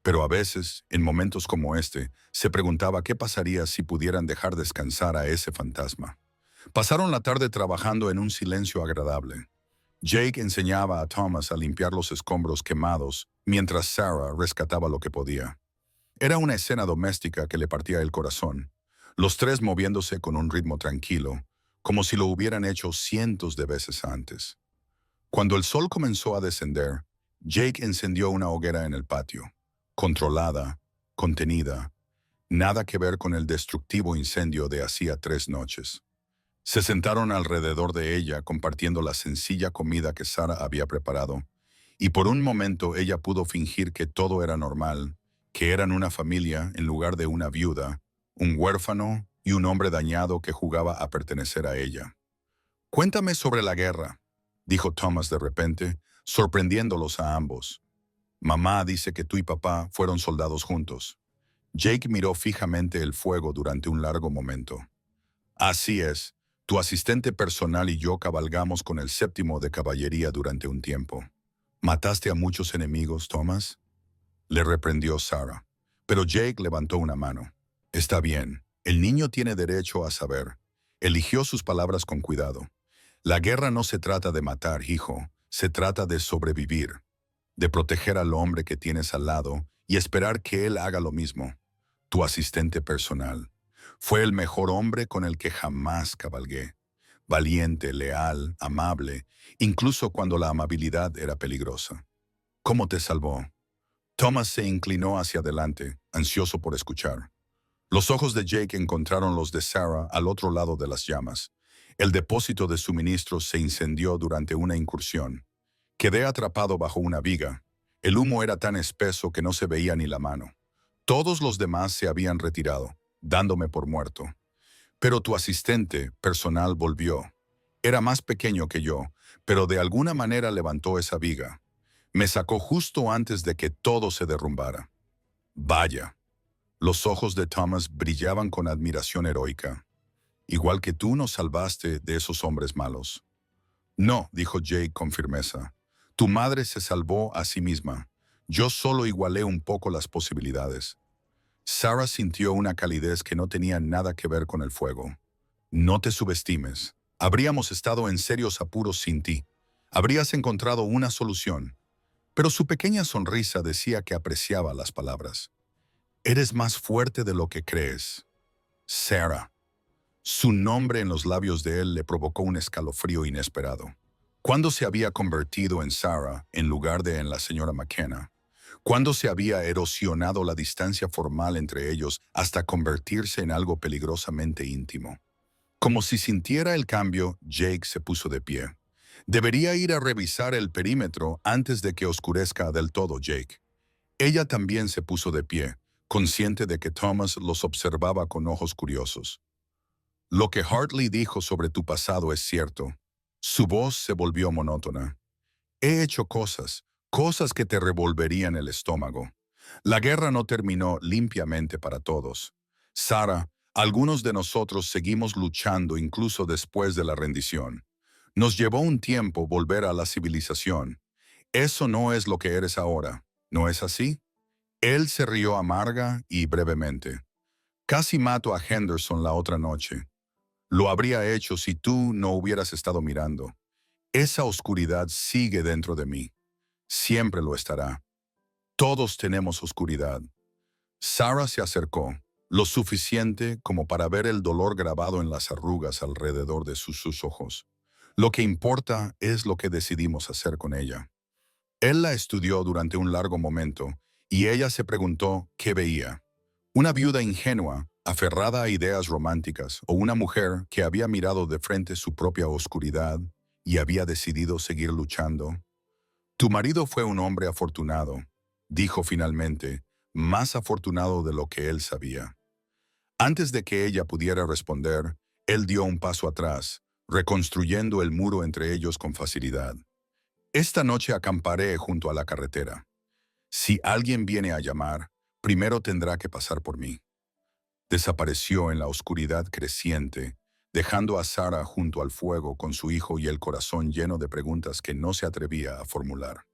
Pero a veces, en momentos como este, se preguntaba qué pasaría si pudieran dejar descansar a ese fantasma. Pasaron la tarde trabajando en un silencio agradable. Jake enseñaba a Thomas a limpiar los escombros quemados, mientras Sarah rescataba lo que podía. Era una escena doméstica que le partía el corazón, los tres moviéndose con un ritmo tranquilo, como si lo hubieran hecho cientos de veces antes. Cuando el sol comenzó a descender, Jake encendió una hoguera en el patio, controlada, contenida, nada que ver con el destructivo incendio de hacía 3 noches. Se sentaron alrededor de ella compartiendo la sencilla comida que Sarah había preparado, y por un momento ella pudo fingir que todo era normal, que eran una familia en lugar de una viuda, un huérfano y un hombre dañado que jugaba a pertenecer a ella. «Cuéntame sobre la guerra», dijo Thomas de repente, sorprendiéndolos a ambos. «Mamá dice que tú y papá fueron soldados juntos». Jake miró fijamente el fuego durante un largo momento. «Así es. Tu asistente personal y yo cabalgamos con el 7º de caballería durante un tiempo». «¿Mataste a muchos enemigos, Thomas?», le reprendió Sarah. Pero Jake levantó una mano. «Está bien. El niño tiene derecho a saber». Eligió sus palabras con cuidado. «La guerra no se trata de matar, hijo, Se trata de sobrevivir, de proteger al hombre que tienes al lado y esperar que él haga lo mismo. Tu asistente personal. Fue el mejor hombre con el que jamás cabalgué. Valiente, leal, amable, incluso cuando la amabilidad era peligrosa. ¿Cómo te salvó? Thomas se inclinó hacia adelante, ansioso por escuchar. Los ojos de Jake encontraron los de Sarah al otro lado de las llamas. El depósito de suministros se incendió durante una incursión. Quedé atrapado bajo una viga. El humo era tan espeso que no se veía ni la mano. Todos los demás se habían retirado, dándome por muerto. Pero tu asistente personal volvió. Era más pequeño que yo, pero de alguna manera levantó esa viga. Me sacó justo antes de que todo se derrumbara. Vaya. Los ojos de Thomas brillaban con admiración heroica. Igual que tú nos salvaste de esos hombres malos. No, dijo Jake con firmeza. Tu madre se salvó a sí misma. Yo solo igualé un poco las posibilidades. Sarah sintió una calidez que no tenía nada que ver con el fuego. No te subestimes. Habríamos estado en serios apuros sin ti. Habrías encontrado una solución. Pero su pequeña sonrisa decía que apreciaba las palabras. Eres más fuerte de lo que crees. Sarah. Su nombre en los labios de él le provocó un escalofrío inesperado. ¿Cuándo se había convertido en Sarah en lugar de en la señora McKenna? ¿Cuándo se había erosionado la distancia formal entre ellos hasta convertirse en algo peligrosamente íntimo? Como si sintiera el cambio, Jake se puso de pie. Debería ir a revisar el perímetro antes de que oscurezca del todo, Jake. Ella también se puso de pie, consciente de que Thomas los observaba con ojos curiosos. Lo que Hartley dijo sobre tu pasado es cierto. Su voz se volvió monótona. He hecho cosas que te revolverían el estómago. La guerra no terminó limpiamente para todos. Sarah, algunos de nosotros seguimos luchando incluso después de la rendición. Nos llevó un tiempo volver a la civilización. Eso no es lo que eres ahora, ¿no es así? Él se rió amarga y brevemente. Casi mato a Henderson la otra noche. Lo habría hecho si tú no hubieras estado mirando. Esa oscuridad sigue dentro de mí. Siempre lo estará. Todos tenemos oscuridad. Sarah se acercó, lo suficiente como para ver el dolor grabado en las arrugas alrededor de sus ojos. Lo que importa es lo que decidimos hacer con ella. Él la estudió durante un largo momento y ella se preguntó qué veía. Una viuda ingenua, aferrada a ideas románticas, o una mujer que había mirado de frente su propia oscuridad y había decidido seguir luchando. Tu marido fue un hombre afortunado, dijo finalmente, más afortunado de lo que él sabía. Antes de que ella pudiera responder, él dio un paso atrás, reconstruyendo el muro entre ellos con facilidad. Esta noche acamparé junto a la carretera. Si alguien viene a llamar, primero tendrá que pasar por mí. Desapareció en la oscuridad creciente, dejando a Sarah junto al fuego con su hijo y el corazón lleno de preguntas que no se atrevía a formular.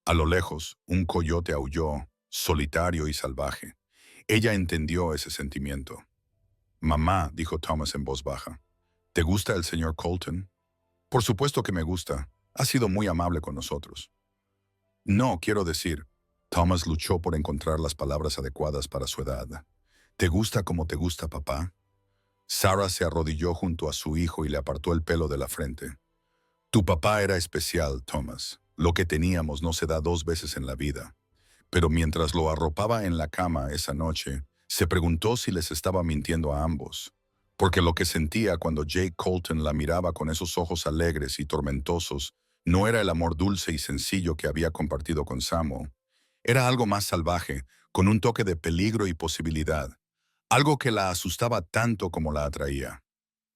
A lo lejos, un coyote aulló, solitario y salvaje. Ella entendió ese sentimiento. «Mamá», dijo Thomas en voz baja, «¿te gusta el señor Colton?» «Por supuesto que me gusta. Ha sido muy amable con nosotros». «No, quiero decir». Thomas luchó por encontrar las palabras adecuadas para su edad. «¿Te gusta como te gusta, papá?» Sarah se arrodilló junto a su hijo y le apartó el pelo de la frente. «Tu papá era especial, Thomas. Lo que teníamos no se da dos veces en la vida». Pero mientras lo arropaba en la cama esa noche, se preguntó si les estaba mintiendo a ambos. Porque lo que sentía cuando Jake Colton la miraba con esos ojos alegres y tormentosos no era el amor dulce y sencillo que había compartido con Samuel. Era algo más salvaje, con un toque de peligro y posibilidad. Algo que la asustaba tanto como la atraía.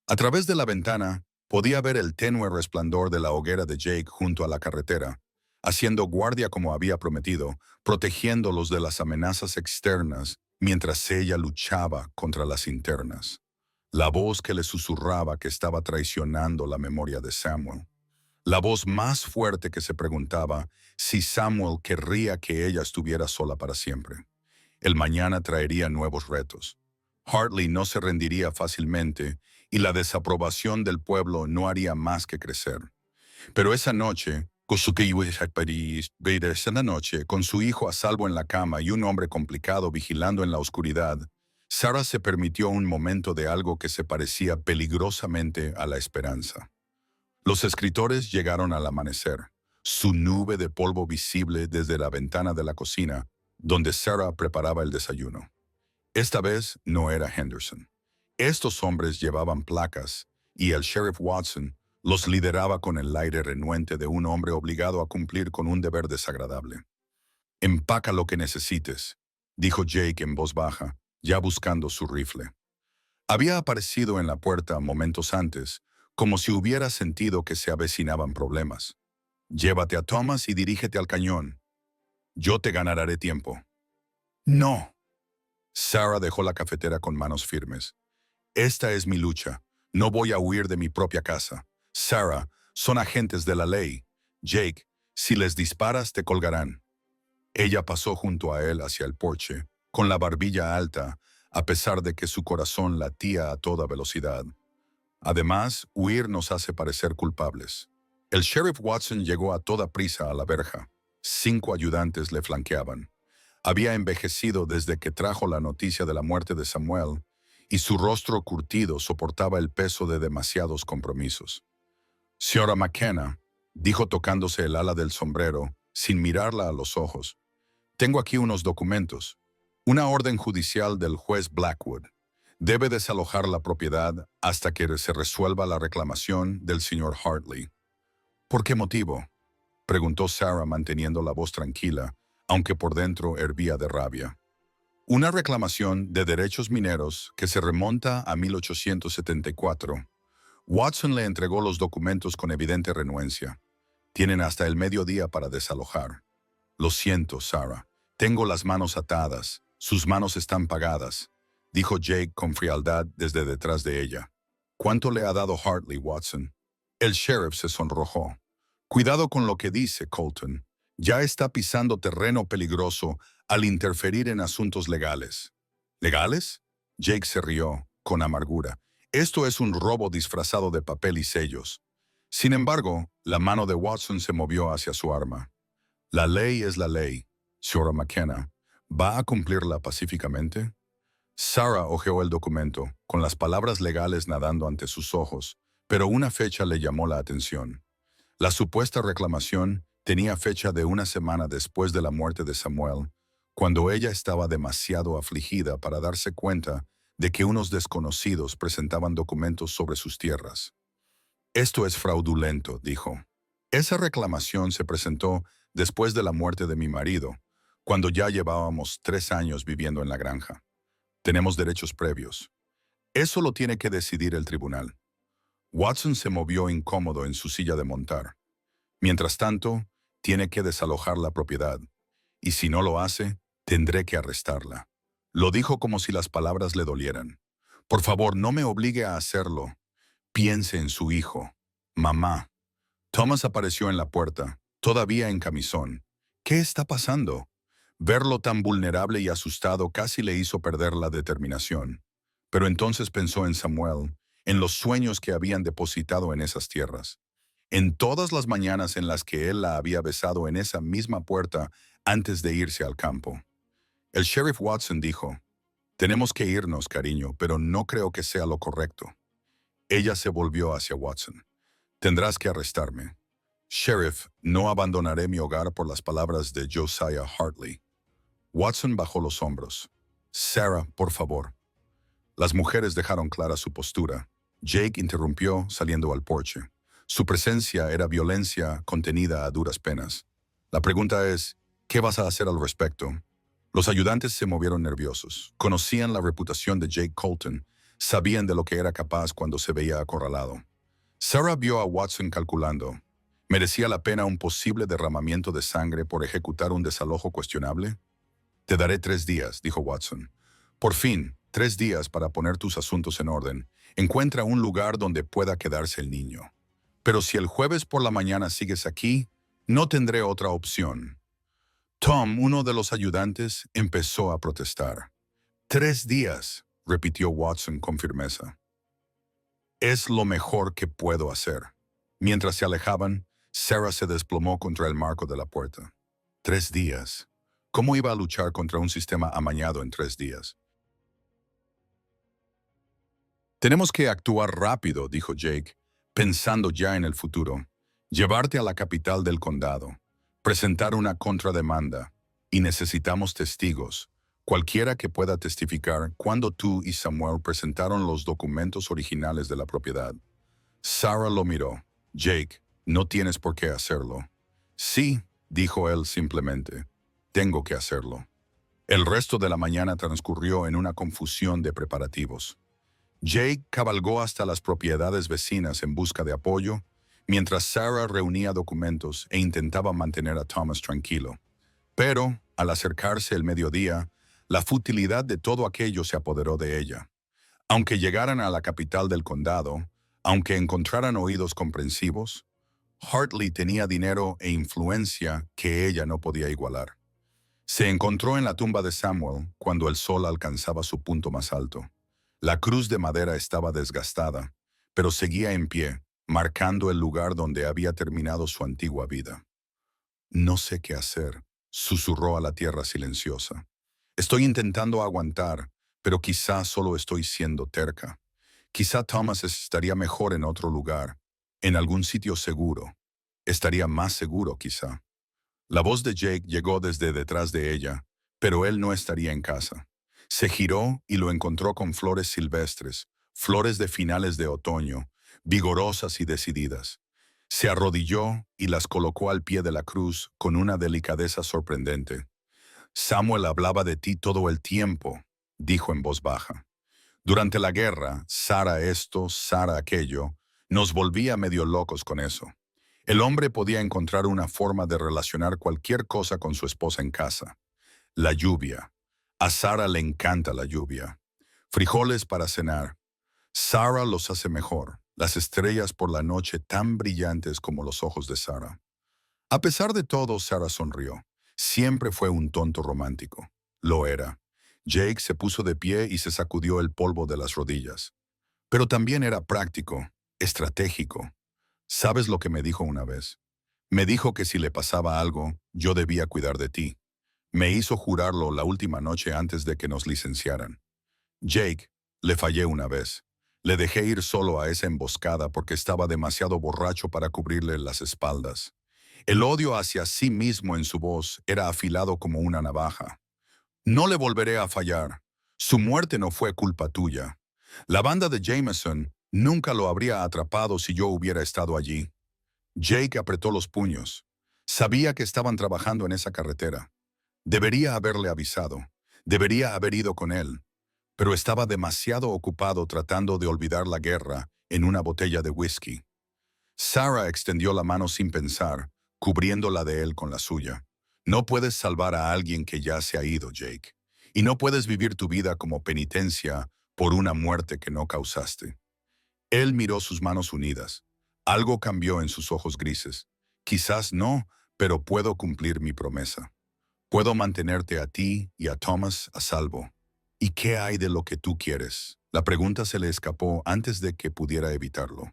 A través de la ventana, podía ver el tenue resplandor de la hoguera de Jake junto a la carretera, haciendo guardia como había prometido, protegiéndolos de las amenazas externas mientras ella luchaba contra las internas. La voz que le susurraba que estaba traicionando la memoria de Samuel. La voz más fuerte que se preguntaba si Samuel querría que ella estuviera sola para siempre. El mañana traería nuevos retos. Hartley no se rendiría fácilmente y la desaprobación del pueblo no haría más que crecer. Pero esa noche, Esa noche, con su hijo a salvo en la cama y un hombre complicado vigilando en la oscuridad, Sarah se permitió un momento de algo que se parecía peligrosamente a la esperanza. Los escritores llegaron al amanecer, su nube de polvo visible desde la ventana de la cocina, donde Sarah preparaba el desayuno. Esta vez no era Henderson. Estos hombres llevaban placas, y el sheriff Watson los lideraba con el aire renuente de un hombre obligado a cumplir con un deber desagradable. «Empaca lo que necesites», dijo Jake en voz baja, ya buscando su rifle. Había aparecido en la puerta momentos antes, como si hubiera sentido que se avecinaban problemas. «Llévate a Thomas y dirígete al cañón. Yo te ganaré tiempo». «No». Sarah dejó la cafetera con manos firmes. «Esta es mi lucha. No voy a huir de mi propia casa. Sarah, son agentes de la ley. Jake, si les disparas te colgarán». Ella pasó junto a él hacia el porche, con la barbilla alta, a pesar de que su corazón latía a toda velocidad. Además, huir nos hace parecer culpables. El sheriff Watson llegó a toda prisa a la verja. 5 ayudantes le flanqueaban. Había envejecido desde que trajo la noticia de la muerte de Samuel, y su rostro curtido soportaba el peso de demasiados compromisos. «Señora McKenna», dijo tocándose el ala del sombrero, sin mirarla a los ojos, «tengo aquí unos documentos. Una orden judicial del juez Blackwood. Debe desalojar la propiedad hasta que se resuelva la reclamación del señor Hartley». «¿Por qué motivo?», preguntó Sarah manteniendo la voz tranquila, aunque por dentro hervía de rabia. «Una reclamación de derechos mineros que se remonta a 1874. Watson le entregó los documentos con evidente renuencia. Tienen hasta el mediodía para desalojar». «Lo siento, Sarah. Tengo las manos atadas. Sus manos están pagadas», dijo Jake con frialdad desde detrás de ella. «¿Cuánto le ha dado Hartley, Watson?». El sheriff se sonrojó. «Cuidado con lo que dice, Colton. Ya está pisando terreno peligroso al interferir en asuntos legales». «¿Legales?». Jake se rió, con amargura. «Esto es un robo disfrazado de papel y sellos». Sin embargo, la mano de Watson se movió hacia su arma. «La ley es la ley, señora McKenna. ¿Va a cumplirla pacíficamente?». Sarah hojeó el documento, con las palabras legales nadando ante sus ojos, pero una fecha le llamó la atención. La supuesta reclamación tenía fecha de una semana después de la muerte de Samuel, cuando ella estaba demasiado afligida para darse cuenta de que unos desconocidos presentaban documentos sobre sus tierras. «Esto es fraudulento», dijo. «Esa reclamación se presentó después de la muerte de mi marido, cuando ya llevábamos 3 años viviendo en la granja. Tenemos derechos previos. Eso lo tiene que decidir el tribunal». Watson se movió incómodo en su silla de montar. «Mientras tanto, tiene que desalojar la propiedad, y si no lo hace, tendré que arrestarla». Lo dijo como si las palabras le dolieran. «Por favor, no me obligue a hacerlo. Piense en su hijo. Mamá». Thomas apareció en la puerta, todavía en camisón. «¿Qué está pasando?». Verlo tan vulnerable y asustado casi le hizo perder la determinación. Pero entonces pensó en Samuel, en los sueños que habían depositado en esas tierras, en todas las mañanas en las que él la había besado en esa misma puerta antes de irse al campo. El sheriff Watson dijo: «Tenemos que irnos, cariño, pero no creo que sea lo correcto». Ella se volvió hacia Watson. «Tendrás que arrestarme. Sheriff, no abandonaré mi hogar por las palabras de Josiah Hartley». Watson bajó los hombros. «Sarah, por favor». Las mujeres dejaron clara su postura. Jake interrumpió saliendo al porche. Su presencia era violencia contenida a duras penas. «La pregunta es, ¿qué vas a hacer al respecto?». Los ayudantes se movieron nerviosos. Conocían la reputación de Jake Colton. Sabían de lo que era capaz cuando se veía acorralado. Sarah vio a Watson calculando. ¿Merecía la pena un posible derramamiento de sangre por ejecutar un desalojo cuestionable? «Te daré 3 días», dijo Watson. «Por fin, 3 días para poner tus asuntos en orden. Encuentra un lugar donde pueda quedarse el niño. Pero si el jueves por la mañana sigues aquí, no tendré otra opción». Tom, uno de los ayudantes, empezó a protestar. «3 días», repitió Watson con firmeza. «Es lo mejor que puedo hacer». Mientras se alejaban, Sarah se desplomó contra el marco de la puerta. 3 días. ¿Cómo iba a luchar contra un sistema amañado en 3 días? Tenemos que actuar rápido, dijo Jake, pensando ya en el futuro. Llevarte a la capital del condado, presentar una contrademanda, y necesitamos testigos, cualquiera que pueda testificar cuando tú y Samuel presentaron los documentos originales de la propiedad. Sarah lo miró. Jake, no tienes por qué hacerlo. Sí, dijo él simplemente. Tengo que hacerlo. El resto de la mañana transcurrió en una confusión de preparativos. Jake cabalgó hasta las propiedades vecinas en busca de apoyo, mientras Sarah reunía documentos e intentaba mantener a Thomas tranquilo. Pero, al acercarse el mediodía, la futilidad de todo aquello se apoderó de ella. Aunque llegaran a la capital del condado, aunque encontraran oídos comprensivos, Hartley tenía dinero e influencia que ella no podía igualar. Se encontró en la tumba de Samuel cuando el sol alcanzaba su punto más alto. La cruz de madera estaba desgastada, pero seguía en pie, marcando el lugar donde había terminado su antigua vida. No sé qué hacer, susurró a la tierra silenciosa. Estoy intentando aguantar, pero quizá solo estoy siendo terca. Quizá Thomas estaría mejor en otro lugar, en algún sitio seguro. Estaría más seguro, quizá. La voz de Jake llegó desde detrás de ella, pero él no estaría en casa. Se giró y lo encontró con flores silvestres, flores de finales de otoño, vigorosas y decididas. Se arrodilló y las colocó al pie de la cruz con una delicadeza sorprendente. Samuel hablaba de ti todo el tiempo, dijo en voz baja. Durante la guerra, Sara esto, Sara aquello, nos volvía medio locos con eso. El hombre podía encontrar una forma de relacionar cualquier cosa con su esposa en casa. La lluvia. A Sara le encanta la lluvia. Frijoles para cenar. Sara los hace mejor. Las estrellas por la noche tan brillantes como los ojos de Sara. A pesar de todo, Sara sonrió. Siempre fue un tonto romántico. Lo era. Jake se puso de pie y se sacudió el polvo de las rodillas. Pero también era práctico, estratégico. ¿Sabes lo que me dijo una vez? Me dijo que si le pasaba algo, yo debía cuidar de ti. Me hizo jurarlo la última noche antes de que nos licenciaran. Jake, le fallé una vez. Le dejé ir solo a esa emboscada porque estaba demasiado borracho para cubrirle las espaldas. El odio hacia sí mismo en su voz era afilado como una navaja. No le volveré a fallar. Su muerte no fue culpa tuya. La banda de Jameson nunca lo habría atrapado si yo hubiera estado allí. Jake apretó los puños. Sabía que estaban trabajando en esa carretera. Debería haberle avisado. Debería haber ido con él. Pero estaba demasiado ocupado tratando de olvidar la guerra en una botella de whisky. Sarah extendió la mano sin pensar, cubriéndola de él con la suya. No puedes salvar a alguien que ya se ha ido, Jake. Y no puedes vivir tu vida como penitencia por una muerte que no causaste. Él miró sus manos unidas. Algo cambió en sus ojos grises. Quizás no, pero puedo cumplir mi promesa. Puedo mantenerte a ti y a Thomas a salvo. ¿Y qué hay de lo que tú quieres? La pregunta se le escapó antes de que pudiera evitarlo.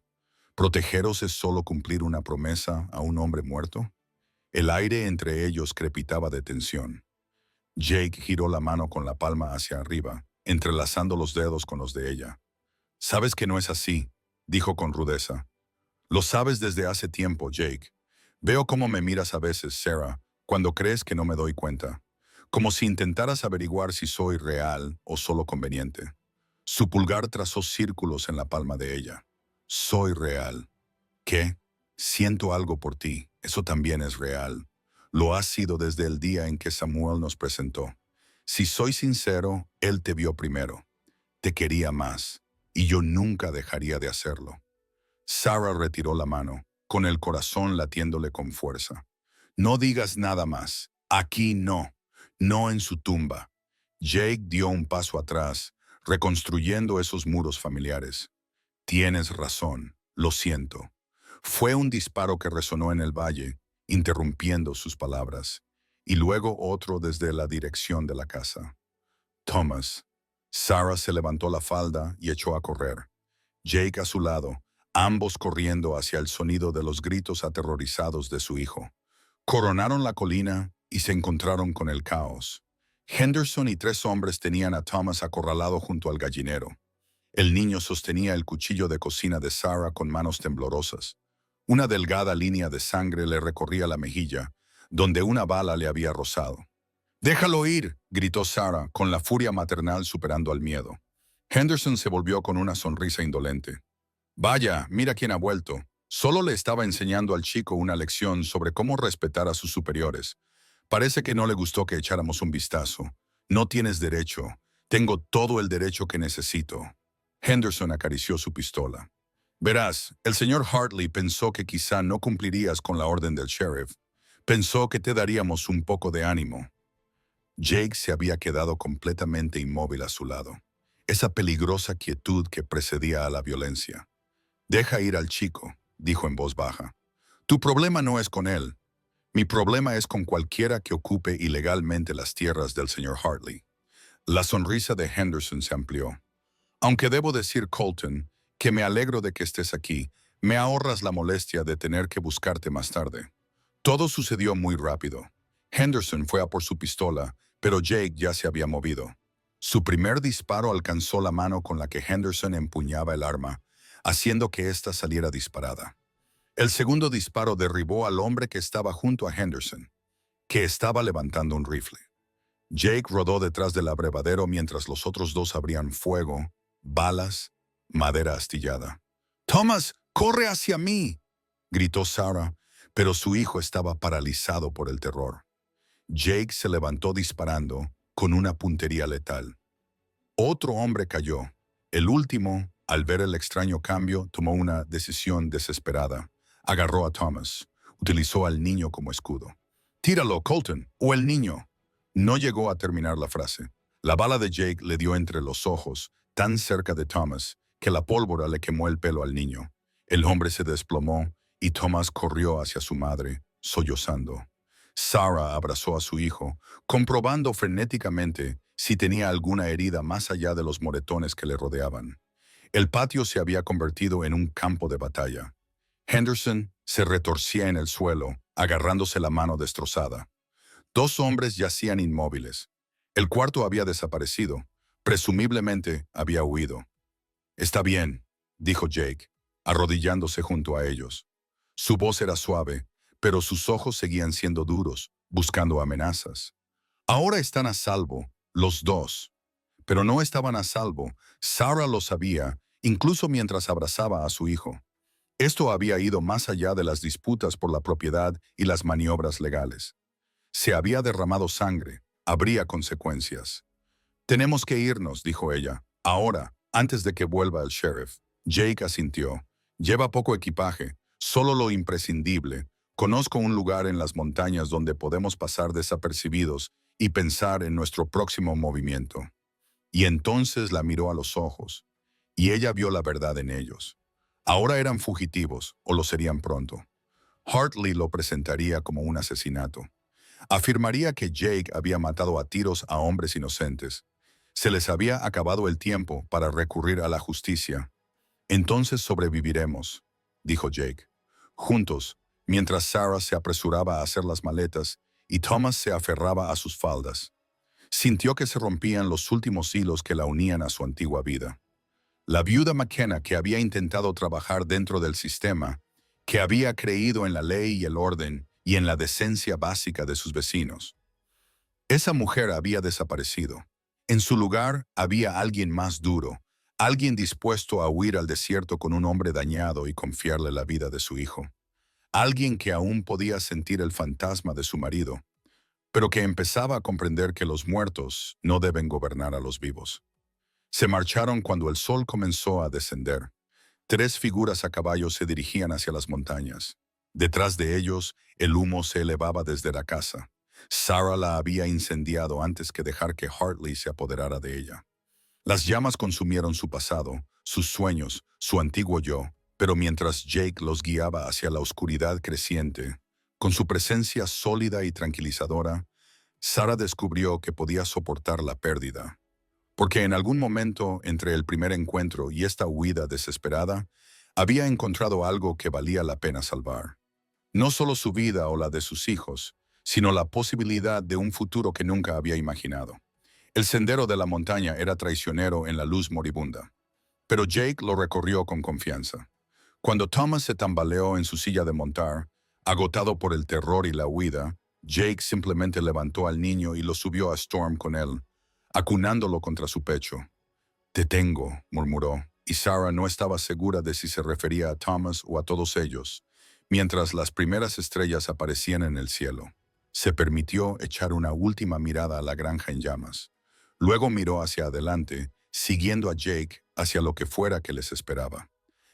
¿Protegeros es solo cumplir una promesa a un hombre muerto? El aire entre ellos crepitaba de tensión. Jake giró la mano con la palma hacia arriba, entrelazando los dedos con los de ella. «Sabes que no es así», dijo con rudeza. «Lo sabes desde hace tiempo, Jake. Veo cómo me miras a veces, Sarah, cuando crees que no me doy cuenta. Como si intentaras averiguar si soy real o solo conveniente». Su pulgar trazó círculos en la palma de ella. «Soy real». «¿Qué? Siento algo por ti. Eso también es real. Lo ha sido desde el día en que Samuel nos presentó. Si soy sincero, él te vio primero. Te quería más, y yo nunca dejaría de hacerlo». Sarah retiró la mano, con el corazón latiéndole con fuerza. «No digas nada más. Aquí no. No en su tumba». Jake dio un paso atrás, reconstruyendo esos muros familiares. «Tienes razón. Lo siento». Fue un disparo que resonó en el valle, interrumpiendo sus palabras, y luego otro desde la dirección de la casa. «Thomas». Sarah se levantó la falda y echó a correr. Jake a su lado, ambos corriendo hacia el sonido de los gritos aterrorizados de su hijo. Coronaron la colina y se encontraron con el caos. Henderson y 3 hombres tenían a Thomas acorralado junto al gallinero. El niño sostenía el cuchillo de cocina de Sarah con manos temblorosas. Una delgada línea de sangre le recorría la mejilla, donde una bala le había rozado. «¡Déjalo ir!», gritó Sarah, con la furia maternal superando al miedo. Henderson se volvió con una sonrisa indolente. «Vaya, mira quién ha vuelto. Solo le estaba enseñando al chico una lección sobre cómo respetar a sus superiores. Parece que no le gustó que echáramos un vistazo. No tienes derecho. Tengo todo el derecho que necesito». Henderson acarició su pistola. «Verás, el señor Hartley pensó que quizá no cumplirías con la orden del sheriff. Pensó que te daríamos un poco de ánimo». Jake se había quedado completamente inmóvil a su lado. Esa peligrosa quietud que precedía a la violencia. «Deja ir al chico», dijo en voz baja. «Tu problema no es con él. Mi problema es con cualquiera que ocupe ilegalmente las tierras del señor Hartley». La sonrisa de Henderson se amplió. «Aunque debo decir, Colton, que me alegro de que estés aquí, me ahorras la molestia de tener que buscarte más tarde». Todo sucedió muy rápido. Henderson fue a por su pistola, pero Jake ya se había movido. Su primer disparo alcanzó la mano con la que Henderson empuñaba el arma, haciendo que ésta saliera disparada. El segundo disparo derribó al hombre que estaba junto a Henderson, que estaba levantando un rifle. Jake rodó detrás del abrevadero mientras los otros 2 abrían fuego, balas, madera astillada. «¡Thomas, corre hacia mí!», gritó Sarah, pero su hijo estaba paralizado por el terror. Jake se levantó disparando con una puntería letal. Otro hombre cayó. El último, al ver el extraño cambio, tomó una decisión desesperada. Agarró a Thomas. Utilizó al niño como escudo. «Tíralo, Colton, o el niño». No llegó a terminar la frase. La bala de Jake le dio entre los ojos, tan cerca de Thomas, que la pólvora le quemó el pelo al niño. El hombre se desplomó y Thomas corrió hacia su madre, sollozando. Sarah abrazó a su hijo, comprobando frenéticamente si tenía alguna herida más allá de los moretones que le rodeaban. El patio se había convertido en un campo de batalla. Henderson se retorcía en el suelo, agarrándose la mano destrozada. 2 hombres yacían inmóviles. El cuarto había desaparecido. Presumiblemente había huido. «Está bien», dijo Jake, arrodillándose junto a ellos. Su voz era suave, pero sus ojos seguían siendo duros, buscando amenazas. «Ahora están a salvo, los 2. Pero no estaban a salvo. Sarah lo sabía, incluso mientras abrazaba a su hijo. Esto había ido más allá de las disputas por la propiedad y las maniobras legales. Se había derramado sangre. Habría consecuencias. «Tenemos que irnos», dijo ella. «Ahora, antes de que vuelva el sheriff». Jake asintió. «Lleva poco equipaje, solo lo imprescindible. Conozco un lugar en las montañas donde podemos pasar desapercibidos y pensar en nuestro próximo movimiento». Y entonces la miró a los ojos, y ella vio la verdad en ellos. Ahora eran fugitivos, o lo serían pronto. Hartley lo presentaría como un asesinato. Afirmaría que Jake había matado a tiros a hombres inocentes. Se les había acabado el tiempo para recurrir a la justicia. «Entonces sobreviviremos», dijo Jake. Juntos, mientras Sarah se apresuraba a hacer las maletas y Thomas se aferraba a sus faldas. Sintió que se rompían los últimos hilos que la unían a su antigua vida. La viuda McKenna, que había intentado trabajar dentro del sistema, que había creído en la ley y el orden y en la decencia básica de sus vecinos. Esa mujer había desaparecido. En su lugar había alguien más duro, alguien dispuesto a huir al desierto con un hombre dañado y confiarle la vida de su hijo. Alguien que aún podía sentir el fantasma de su marido, pero que empezaba a comprender que los muertos no deben gobernar a los vivos. Se marcharon cuando el sol comenzó a descender. 3 figuras a caballo se dirigían hacia las montañas. Detrás de ellos, el humo se elevaba desde la casa. Sarah la había incendiado antes que dejar que Hartley se apoderara de ella. Las llamas consumieron su pasado, sus sueños, su antiguo yo, pero mientras Jake los guiaba hacia la oscuridad creciente, con su presencia sólida y tranquilizadora, Sarah descubrió que podía soportar la pérdida. Porque en algún momento entre el primer encuentro y esta huida desesperada, Había encontrado algo que valía la pena salvar. No solo su vida o la de sus hijos, sino la posibilidad de un futuro que nunca había imaginado. El sendero de la montaña era traicionero en la luz moribunda, pero Jake lo recorrió con confianza. Cuando Thomas se tambaleó en su silla de montar, agotado por el terror y la huida, Jake simplemente levantó al niño y lo subió a Storm con él, acunándolo contra su pecho. «Te tengo», murmuró, y Sarah no estaba segura de si se refería a Thomas o a todos ellos, mientras las primeras estrellas aparecían en el cielo. Se permitió echar una última mirada a la granja en llamas. Luego miró hacia adelante, siguiendo a Jake hacia lo que fuera que les esperaba.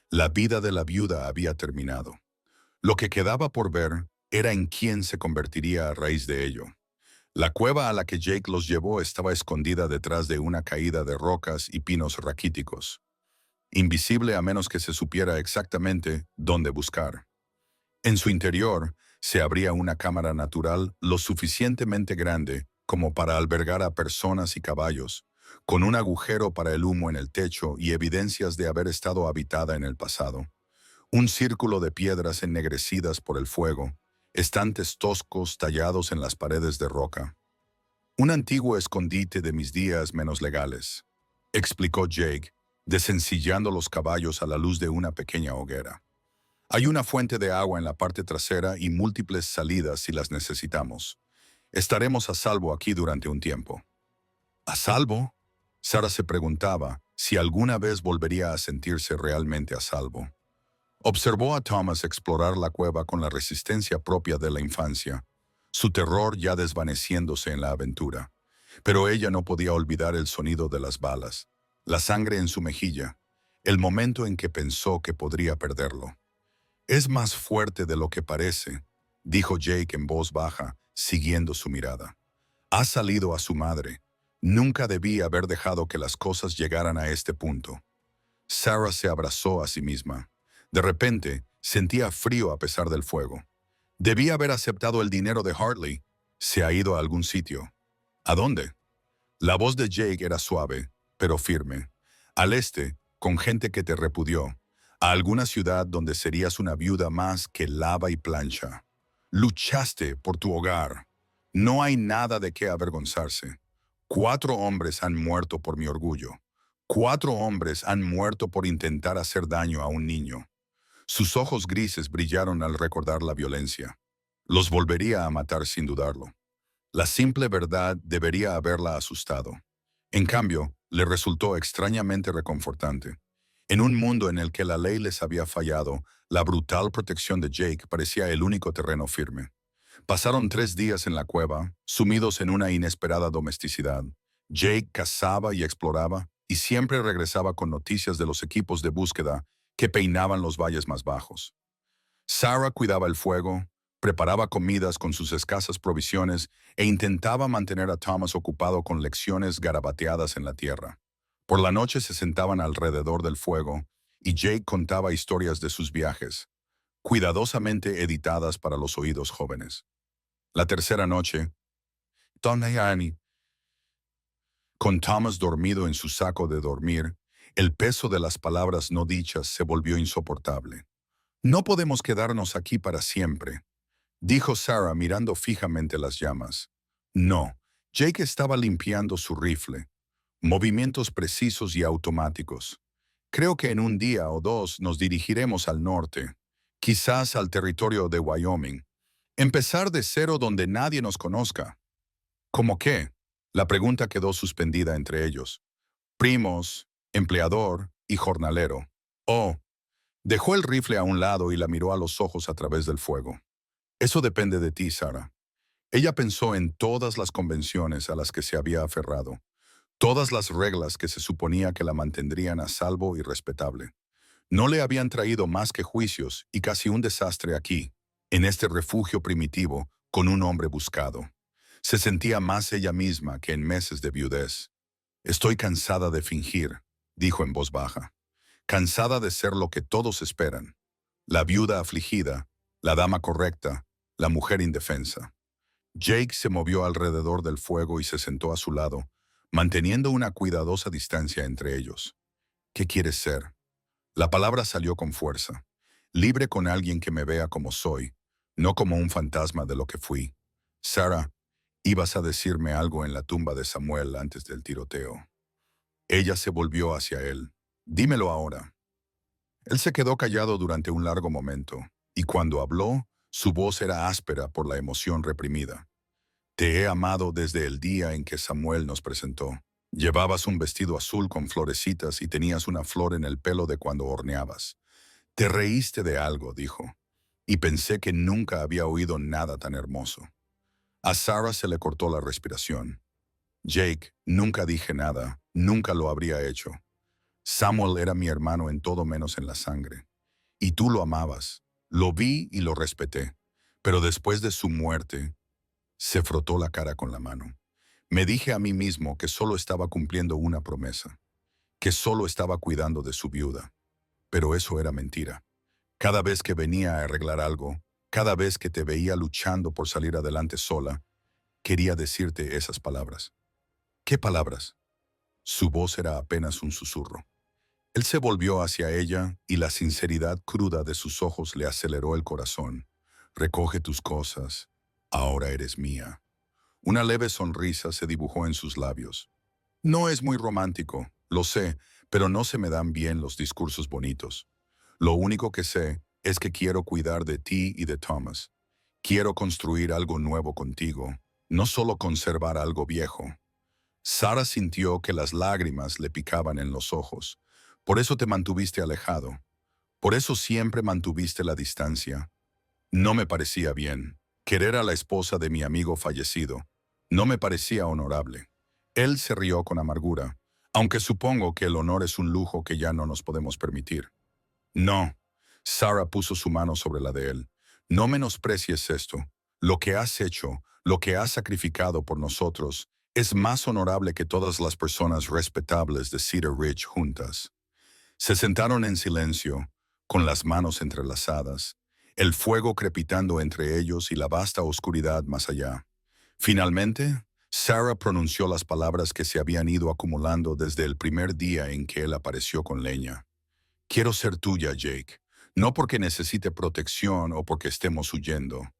La vida de la viuda había terminado. Lo que quedaba por ver era en quién se convertiría a raíz de ello. La cueva a la que Jake los llevó estaba escondida detrás de una caída de rocas y pinos raquíticos, invisible a menos que se supiera exactamente dónde buscar. En su interior se abría una cámara natural lo suficientemente grande como para albergar a personas y caballos, con un agujero para el humo en el techo y evidencias de haber estado habitada en el pasado. Un círculo de piedras ennegrecidas por el fuego, estantes toscos tallados en las paredes de roca. «Un antiguo escondite de mis días menos legales», explicó Jake, desencillando los caballos a la luz de una pequeña hoguera. «Hay una fuente de agua en la parte trasera y múltiples salidas si las necesitamos. Estaremos a salvo aquí durante un tiempo». ¿A salvo? Sarah se preguntaba si alguna vez volvería a sentirse realmente a salvo. Observó a Thomas explorar la cueva con la resistencia propia de la infancia, su terror ya desvaneciéndose en la aventura. Pero ella no podía olvidar el sonido de las balas, la sangre en su mejilla, el momento en que pensó que podría perderlo. «Es más fuerte de lo que parece», dijo Jake en voz baja, siguiendo su mirada. «Ha salido a su madre. Nunca debí haber dejado que las cosas llegaran a este punto». Sarah se abrazó a sí misma. De repente, sentía frío a pesar del fuego. Debía haber aceptado el dinero de Hartley. Se ha ido a algún sitio. ¿A dónde? La voz de Jake era suave, pero firme. Al este, con gente que te repudió. A alguna ciudad donde serías una viuda más que lava y plancha. Luchaste por tu hogar. No hay nada de qué avergonzarse. 4 hombres han muerto por mi orgullo. 4 hombres han muerto por intentar hacer daño a un niño. Sus ojos grises brillaron al recordar la violencia. Los volvería a matar sin dudarlo. La simple verdad debería haberla asustado. En cambio, le resultó extrañamente reconfortante. En un mundo en el que la ley les había fallado, la brutal protección de Jake parecía el único terreno firme. Pasaron 3 días en la cueva, sumidos en una inesperada domesticidad. Jake cazaba y exploraba, y siempre regresaba con noticias de los equipos de búsqueda que peinaban los valles más bajos. Sarah cuidaba el fuego, preparaba comidas con sus escasas provisiones e intentaba mantener a Thomas ocupado con lecciones garabateadas en la tierra. Por la noche se sentaban alrededor del fuego y Jake contaba historias de sus viajes, cuidadosamente editadas para los oídos jóvenes. La tercera noche, con Thomas dormido en su saco de dormir, el peso de las palabras no dichas se volvió insoportable. «No podemos quedarnos aquí para siempre», dijo Sarah mirando fijamente las llamas. No, Jake estaba limpiando su rifle. Movimientos precisos y automáticos. «Creo que en un día o 2 nos dirigiremos al norte, quizás al territorio de Wyoming. Empezar de cero donde nadie nos conozca». «¿Cómo qué?». La pregunta quedó suspendida entre ellos. Primos, empleador y jornalero. Oh, dejó el rifle a un lado y la miró a los ojos a través del fuego. «Eso depende de ti, Sarah». Ella pensó en todas las convenciones a las que se había aferrado, todas las reglas que se suponía que la mantendrían a salvo y respetable. No le habían traído más que juicios y casi un desastre aquí, en este refugio primitivo, con un hombre buscado. Se sentía más ella misma que en meses de viudez. «Estoy cansada de fingir», dijo en voz baja. «Cansada de ser lo que todos esperan. La viuda afligida, la dama correcta, la mujer indefensa». Jake se movió alrededor del fuego y se sentó a su lado, manteniendo una cuidadosa distancia entre ellos. «¿Qué quieres ser?». La palabra salió con fuerza. Libre con alguien que me vea como soy, no como un fantasma de lo que fui. Sarah, ibas a decirme algo en la tumba de Samuel antes del tiroteo. Ella se volvió hacia él. Dímelo ahora. Él se quedó callado durante un largo momento, y cuando habló, su voz era áspera por la emoción reprimida. Te he amado desde el día en que Samuel nos presentó. Llevabas un vestido azul con florecitas y tenías una flor en el pelo de cuando horneabas. Te reíste de algo, dijo, y pensé que nunca había oído nada tan hermoso. A Sarah se le cortó la respiración. Jake, nunca dije nada, nunca lo habría hecho. Samuel era mi hermano en todo menos en la sangre. Y tú lo amabas. Lo vi y lo respeté. Pero después de su muerte, se frotó la cara con la mano. Me dije a mí mismo que solo estaba cumpliendo una promesa, que solo estaba cuidando de su viuda. Pero eso era mentira. Cada vez que venía a arreglar algo, cada vez que te veía luchando por salir adelante sola, quería decirte esas palabras. ¿Qué palabras? Su voz era apenas un susurro. Él se volvió hacia ella y la sinceridad cruda de sus ojos le aceleró el corazón. Recoge tus cosas. Ahora eres mía. Una leve sonrisa se dibujó en sus labios. No es muy romántico, lo sé, pero no se me dan bien los discursos bonitos. Lo único que sé es que quiero cuidar de ti y de Thomas. Quiero construir algo nuevo contigo, no solo conservar algo viejo. Sarah sintió que las lágrimas le picaban en los ojos. Por eso te mantuviste alejado. Por eso siempre mantuviste la distancia. No me parecía bien. Querer a la esposa de mi amigo fallecido. No me parecía honorable. Él se rió con amargura, aunque supongo que el honor es un lujo que ya no nos podemos permitir. No. Sarah puso su mano sobre la de él. No menosprecies esto. Lo que has hecho, lo que has sacrificado por nosotros, es más honorable que todas las personas respetables de Cedar Ridge juntas. Se sentaron en silencio, con las manos entrelazadas, el fuego crepitando entre ellos y la vasta oscuridad más allá. Finalmente, Sarah pronunció las palabras que se habían ido acumulando desde el primer día en que él apareció con leña. Quiero ser tuya, Jake, no porque necesite protección o porque estemos huyendo,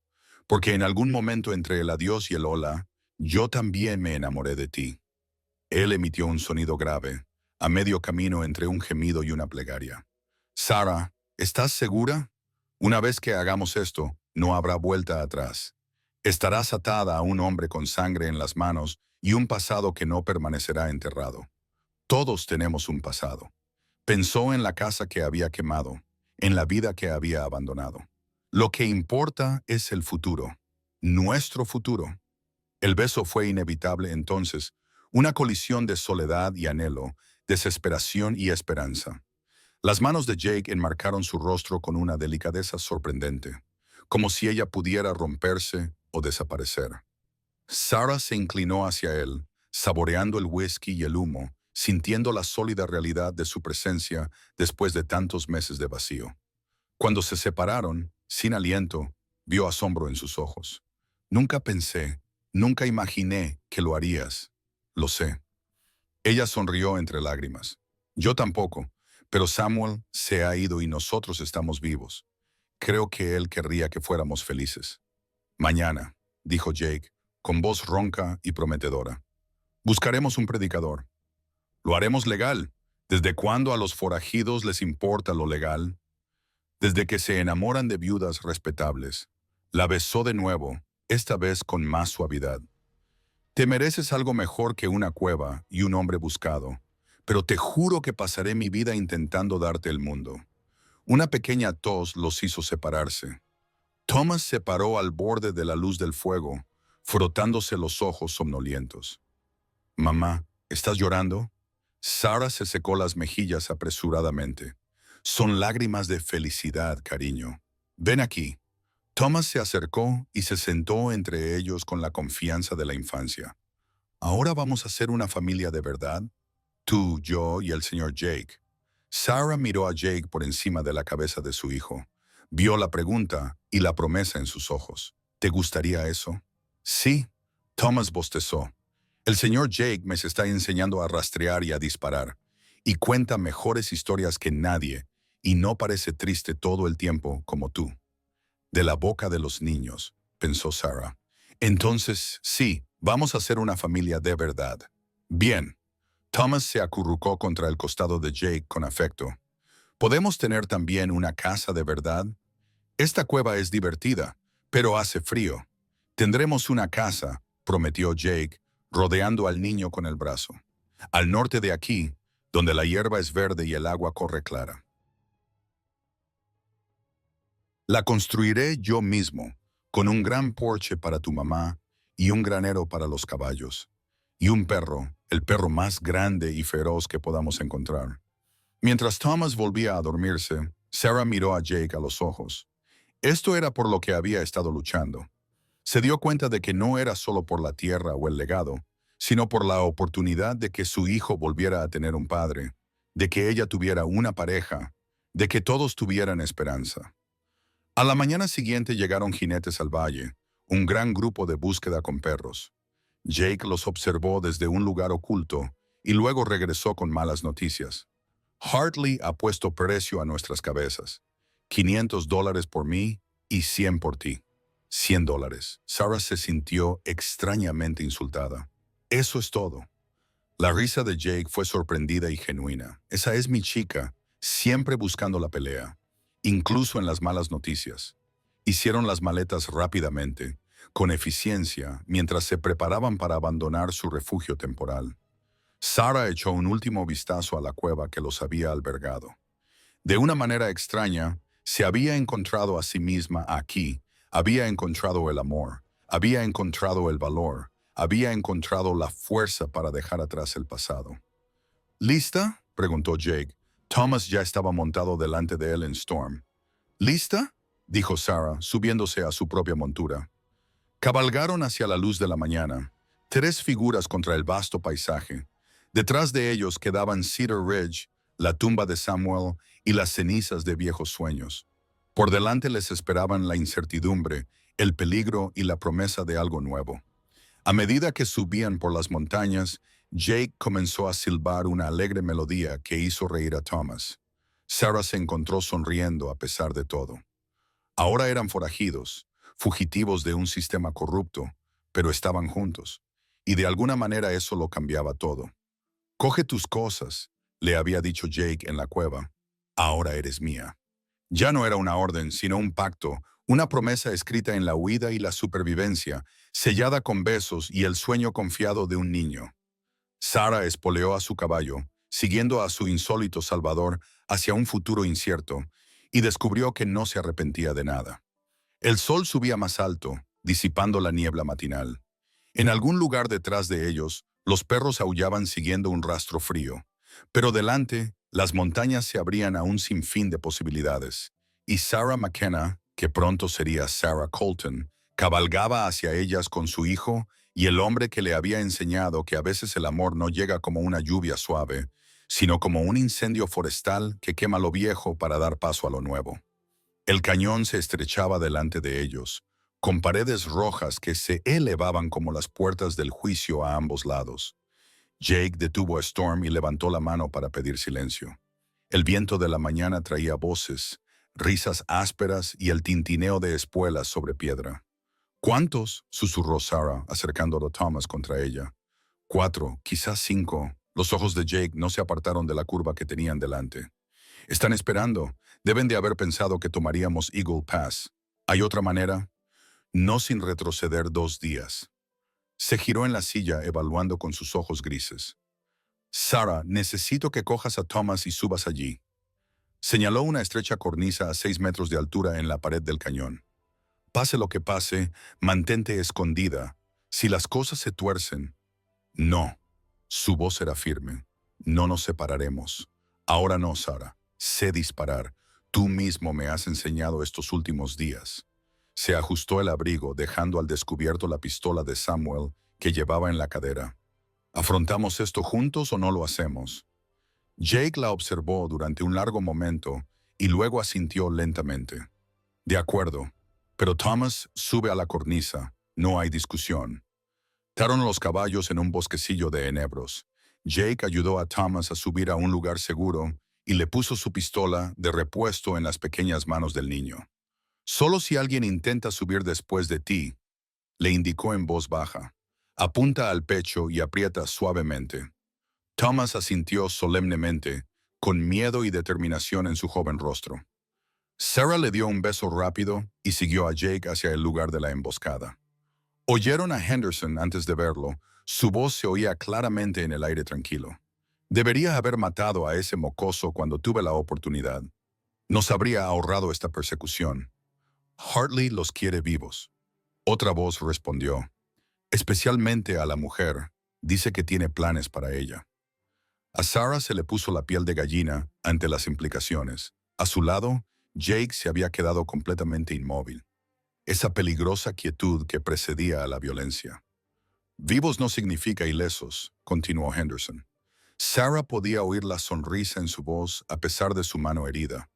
porque en algún momento entre el adiós y el hola, yo también me enamoré de ti. Él emitió un sonido grave, a medio camino entre un gemido y una plegaria. Sarah, ¿estás segura? Una vez que hagamos esto, no habrá vuelta atrás. Estarás atada a un hombre con sangre en las manos y un pasado que no permanecerá enterrado. Todos tenemos un pasado. Pensó en la casa que había quemado, en la vida que había abandonado. Lo que importa es el futuro, nuestro futuro. El beso fue inevitable entonces, una colisión de soledad y anhelo, desesperación y esperanza. Las manos de Jake enmarcaron su rostro con una delicadeza sorprendente, como si ella pudiera romperse o desaparecer. Sarah se inclinó hacia él, saboreando el whisky y el humo, sintiendo la sólida realidad de su presencia después de tantos meses de vacío. Cuando se separaron, sin aliento, vio asombro en sus ojos. Nunca pensé, nunca imaginé que lo harías. Lo sé. Ella sonrió entre lágrimas. Yo tampoco, pero Samuel se ha ido y nosotros estamos vivos. Creo que él querría que fuéramos felices. Mañana, dijo Jake, con voz ronca y prometedora. Buscaremos un predicador. Lo haremos legal. ¿Desde cuándo a los forajidos les importa lo legal? Desde que se enamoran de viudas respetables. La besó de nuevo, esta vez con más suavidad. Te mereces algo mejor que una cueva y un hombre buscado, pero te juro que pasaré mi vida intentando darte el mundo. Una pequeña tos los hizo separarse. Thomas se paró al borde de la luz del fuego, frotándose los ojos somnolientos. Mamá, ¿estás llorando? Sarah se secó las mejillas apresuradamente. Son lágrimas de felicidad, cariño. Ven aquí. Thomas se acercó y se sentó entre ellos con la confianza de la infancia. ¿Ahora vamos a ser una familia de verdad? Tú, yo y el señor Jake. Sarah miró a Jake por encima de la cabeza de su hijo. Vio la pregunta y la promesa en sus ojos. ¿Te gustaría eso? Sí. Thomas bostezó. El señor Jake me está enseñando a rastrear y a disparar, y cuenta mejores historias que nadie, y no parece triste todo el tiempo como tú. De la boca de los niños, pensó Sarah. Entonces, sí, vamos a ser una familia de verdad. Bien. Thomas se acurrucó contra el costado de Jake con afecto. ¿Podemos tener también una casa de verdad? Esta cueva es divertida, pero hace frío. Tendremos una casa, prometió Jake, rodeando al niño con el brazo. Al norte de aquí, donde la hierba es verde y el agua corre clara. La construiré yo mismo, con un gran porche para tu mamá y un granero para los caballos. Y un perro, el perro más grande y feroz que podamos encontrar. Mientras Thomas volvía a dormirse, Sarah miró a Jake a los ojos. Esto era por lo que había estado luchando. Se dio cuenta de que no era solo por la tierra o el legado, sino por la oportunidad de que su hijo volviera a tener un padre, de que ella tuviera una pareja, de que todos tuvieran esperanza. A la mañana siguiente llegaron jinetes al valle, un gran grupo de búsqueda con perros. Jake los observó desde un lugar oculto y luego regresó con malas noticias. Hartley ha puesto precio a nuestras cabezas. $500 por mí y 100 por ti. $100. Sarah se sintió extrañamente insultada. Eso es todo. La risa de Jake fue sorprendida y genuina. Esa es mi chica, siempre buscando la pelea, incluso en las malas noticias. Hicieron las maletas rápidamente, con eficiencia, mientras se preparaban para abandonar su refugio temporal. Sarah echó un último vistazo a la cueva que los había albergado. De una manera extraña, se había encontrado a sí misma aquí, había encontrado el amor, había encontrado el valor, había encontrado la fuerza para dejar atrás el pasado. ¿Lista?, preguntó Jake. Thomas ya estaba montado delante de él en Storm. ¿Lista?, dijo Sarah, subiéndose a su propia montura. Cabalgaron hacia la luz de la mañana, 3 figuras contra el vasto paisaje. Detrás de ellos quedaban Cedar Ridge, la tumba de Samuel y las cenizas de viejos sueños. Por delante les esperaban la incertidumbre, el peligro y la promesa de algo nuevo. A medida que subían por las montañas, Jake comenzó a silbar una alegre melodía que hizo reír a Thomas. Sarah se encontró sonriendo a pesar de todo. Ahora eran forajidos, fugitivos de un sistema corrupto, pero estaban juntos, y de alguna manera eso lo cambiaba todo. «Coge tus cosas», le había dicho Jake en la cueva. «Ahora eres mía». Ya no era una orden, sino un pacto, una promesa escrita en la huida y la supervivencia, sellada con besos y el sueño confiado de un niño. Sarah espoleó a su caballo, siguiendo a su insólito salvador hacia un futuro incierto, y descubrió que no se arrepentía de nada. El sol subía más alto, disipando la niebla matinal. En algún lugar detrás de ellos, los perros aullaban siguiendo un rastro frío. Pero delante, las montañas se abrían a un sinfín de posibilidades. Y Sarah McKenna, que pronto sería Sarah Colton, cabalgaba hacia ellas con su hijo y el hombre que le había enseñado que a veces el amor no llega como una lluvia suave, sino como un incendio forestal que quema lo viejo para dar paso a lo nuevo. El cañón se estrechaba delante de ellos, con paredes rojas que se elevaban como las puertas del juicio a ambos lados. Jake detuvo a Storm y levantó la mano para pedir silencio. El viento de la mañana traía voces, risas ásperas y el tintineo de espuelas sobre piedra. «¿Cuántos?», susurró Sarah, acercándolo a Thomas contra ella. 4, quizás 5. Los ojos de Jake no se apartaron de la curva que tenían delante. «Están esperando. Deben de haber pensado que tomaríamos Eagle Pass. ¿Hay otra manera?» «No sin retroceder 2 días». Se giró en la silla, evaluando con sus ojos grises. «Sarah, necesito que cojas a Thomas y subas allí». Señaló una estrecha cornisa a 6 metros de altura en la pared del cañón. «Pase lo que pase, mantente escondida. Si las cosas se tuercen...» «No». Su voz era firme. «No nos separaremos. Ahora no, Sarah. Sé disparar. Tú mismo me has enseñado estos últimos días». Se ajustó el abrigo, dejando al descubierto la pistola de Samuel que llevaba en la cadera. «¿Afrontamos esto juntos o no lo hacemos?» Jake la observó durante un largo momento y luego asintió lentamente. «De acuerdo. Pero Thomas, sube a la cornisa. No hay discusión». Ataron los caballos en un bosquecillo de enebros. Jake ayudó a Thomas a subir a un lugar seguro y le puso su pistola de repuesto en las pequeñas manos del niño. «Solo si alguien intenta subir después de ti», le indicó en voz baja. «Apunta al pecho y aprieta suavemente». Thomas asintió solemnemente, con miedo y determinación en su joven rostro. Sarah le dio un beso rápido y siguió a Jake hacia el lugar de la emboscada. Oyeron a Henderson antes de verlo. Su voz se oía claramente en el aire tranquilo. «Debería haber matado a ese mocoso cuando tuve la oportunidad. Nos habría ahorrado esta persecución. Hartley los quiere vivos». Otra voz respondió. «Especialmente a la mujer. Dice que tiene planes para ella». A Sarah se le puso la piel de gallina ante las implicaciones. A su lado, Jake se había quedado completamente inmóvil. Esa peligrosa quietud que precedía a la violencia. «Vivos no significa ilesos», continuó Henderson. Sarah podía oír la sonrisa en su voz a pesar de su mano herida.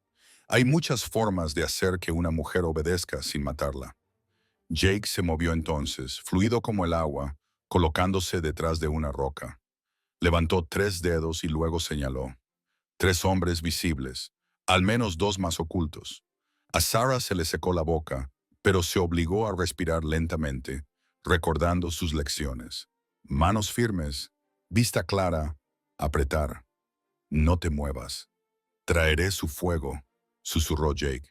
«Hay muchas formas de hacer que una mujer obedezca sin matarla». Jake se movió entonces, fluido como el agua, colocándose detrás de una roca. Levantó 3 dedos y luego señaló. 3 hombres visibles, al menos 2 más ocultos. A Sarah se le secó la boca, pero se obligó a respirar lentamente, recordando sus lecciones. Manos firmes, vista clara, apretar. «No te muevas. Traeré su fuego», susurró Jake.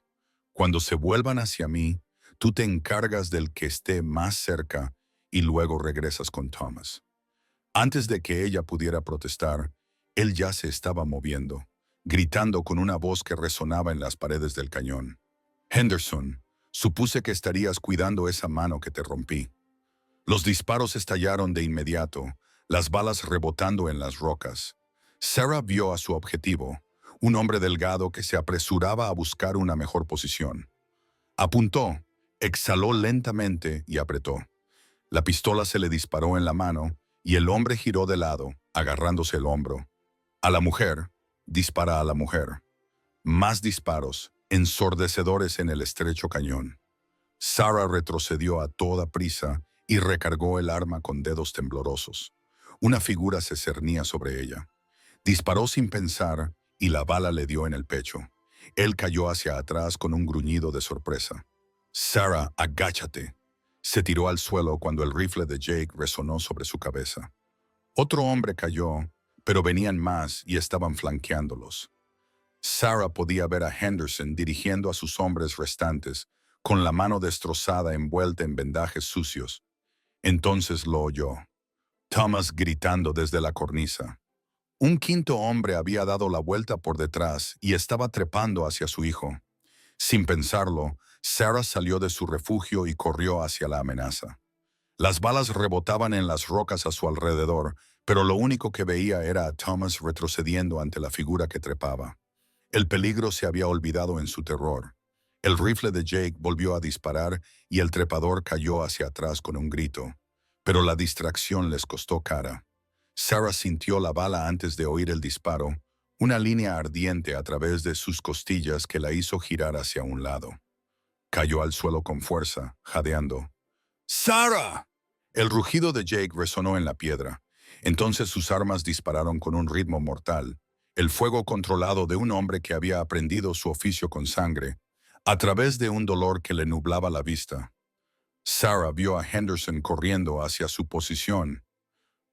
«Cuando se vuelvan hacia mí, tú te encargas del que esté más cerca y luego regresas con Thomas». Antes de que ella pudiera protestar, él ya se estaba moviendo, gritando con una voz que resonaba en las paredes del cañón. «Henderson, supuse que estarías cuidando esa mano que te rompí». Los disparos estallaron de inmediato, las balas rebotando en las rocas. Sarah vio a su objetivo, un hombre delgado que se apresuraba a buscar una mejor posición. Apuntó, exhaló lentamente y apretó. La pistola se le disparó en la mano y el hombre giró de lado, agarrándose el hombro. «A la mujer», dispara a la mujer. Más disparos, ensordecedores en el estrecho cañón. Sarah retrocedió a toda prisa y recargó el arma con dedos temblorosos. Una figura se cernía sobre ella. Disparó sin pensar y la bala le dio en el pecho. Él cayó hacia atrás con un gruñido de sorpresa. «Sarah, agáchate». Se tiró al suelo cuando el rifle de Jake resonó sobre su cabeza. Otro hombre cayó, pero venían más y estaban flanqueándolos. Sarah podía ver a Henderson dirigiendo a sus hombres restantes, con la mano destrozada envuelta en vendajes sucios. Entonces lo oyó. Thomas gritando desde la cornisa. Un quinto hombre había dado la vuelta por detrás y estaba trepando hacia su hijo. Sin pensarlo, Sarah salió de su refugio y corrió hacia la amenaza. Las balas rebotaban en las rocas a su alrededor, pero lo único que veía era a Thomas retrocediendo ante la figura que trepaba. El peligro se había olvidado en su terror. El rifle de Jake volvió a disparar y el trepador cayó hacia atrás con un grito. Pero la distracción les costó cara. Sarah sintió la bala antes de oír el disparo, una línea ardiente a través de sus costillas que la hizo girar hacia un lado. Cayó al suelo con fuerza, jadeando. «¡Sarah!». El rugido de Jake resonó en la piedra. Entonces sus armas dispararon con un ritmo mortal, el fuego controlado de un hombre que había aprendido su oficio con sangre, a través de un dolor que le nublaba la vista. Sarah vio a Henderson corriendo hacia su posición.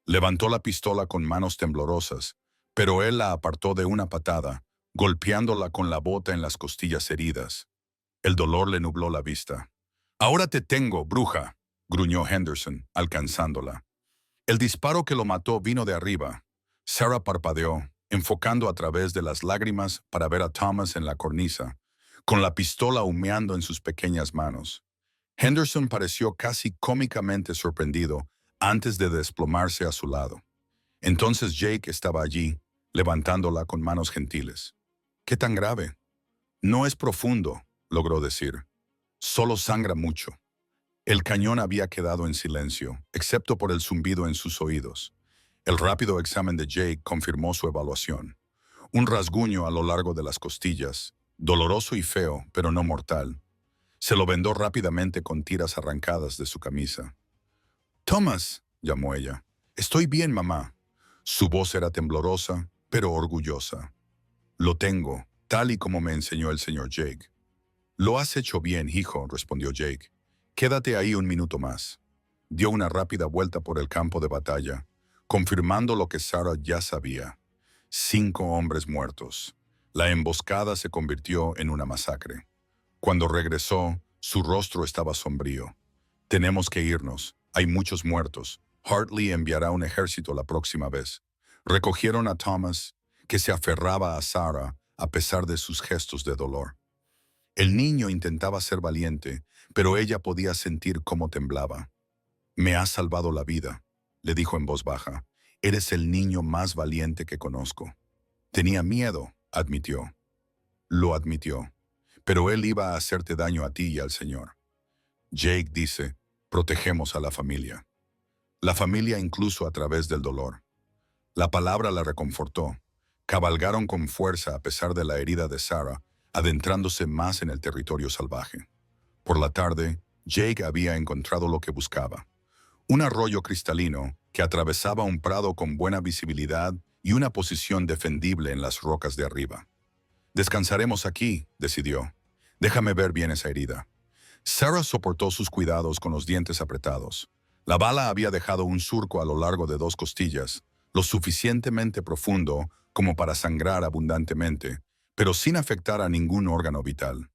Levantó la pistola con manos temblorosas, pero él la apartó de una patada, golpeándola con la bota en las costillas heridas. El dolor le nubló la vista. «Ahora te tengo, bruja», gruñó Henderson, alcanzándola. El disparo que lo mató vino de arriba. Sarah parpadeó, enfocando a través de las lágrimas para ver a Thomas en la cornisa, con la pistola humeando en sus pequeñas manos. Henderson pareció casi cómicamente sorprendido antes de desplomarse a su lado. Entonces Jake estaba allí, levantándola con manos gentiles. «¿Qué tan grave?». «No es profundo», logró decir. «Solo sangra mucho». El cañón había quedado en silencio, excepto por el zumbido en sus oídos. El rápido examen de Jake confirmó su evaluación. Un rasguño a lo largo de las costillas, doloroso y feo, pero no mortal. Se lo vendó rápidamente con tiras arrancadas de su camisa. «Thomas», llamó ella. «Estoy bien, mamá». Su voz era temblorosa, pero orgullosa. Lo tengo, tal y como me enseñó el señor Jake. Lo has hecho bien, hijo, respondió Jake. Quédate ahí un minuto más. Dio una rápida vuelta por el campo de batalla, confirmando lo que Sarah ya sabía. 5 hombres muertos. La emboscada se convirtió en una masacre. Cuando regresó, su rostro estaba sombrío. Tenemos que irnos. Hay muchos muertos. Hartley enviará un ejército la próxima vez. Recogieron a Thomas, que se aferraba a Sarah a pesar de sus gestos de dolor. El niño intentaba ser valiente, pero ella podía sentir cómo temblaba. «Me has salvado la vida», le dijo en voz baja. «Eres el niño más valiente que conozco». Tenía miedo, admitió. Lo admitió. Pero él iba a hacerte daño a ti y al Señor. Jake dice, protegemos a la familia. La familia incluso a través del dolor. La palabra la reconfortó. Cabalgaron con fuerza a pesar de la herida de Sarah, adentrándose más en el territorio salvaje. Por la tarde, Jake había encontrado lo que buscaba. Un arroyo cristalino que atravesaba un prado con buena visibilidad y una posición defendible en las rocas de arriba. «Descansaremos aquí», decidió. «Déjame ver bien esa herida». Sarah soportó sus cuidados con los dientes apretados. La bala había dejado un surco a lo largo de 2 costillas, lo suficientemente profundo como para sangrar abundantemente, pero sin afectar a ningún órgano vital.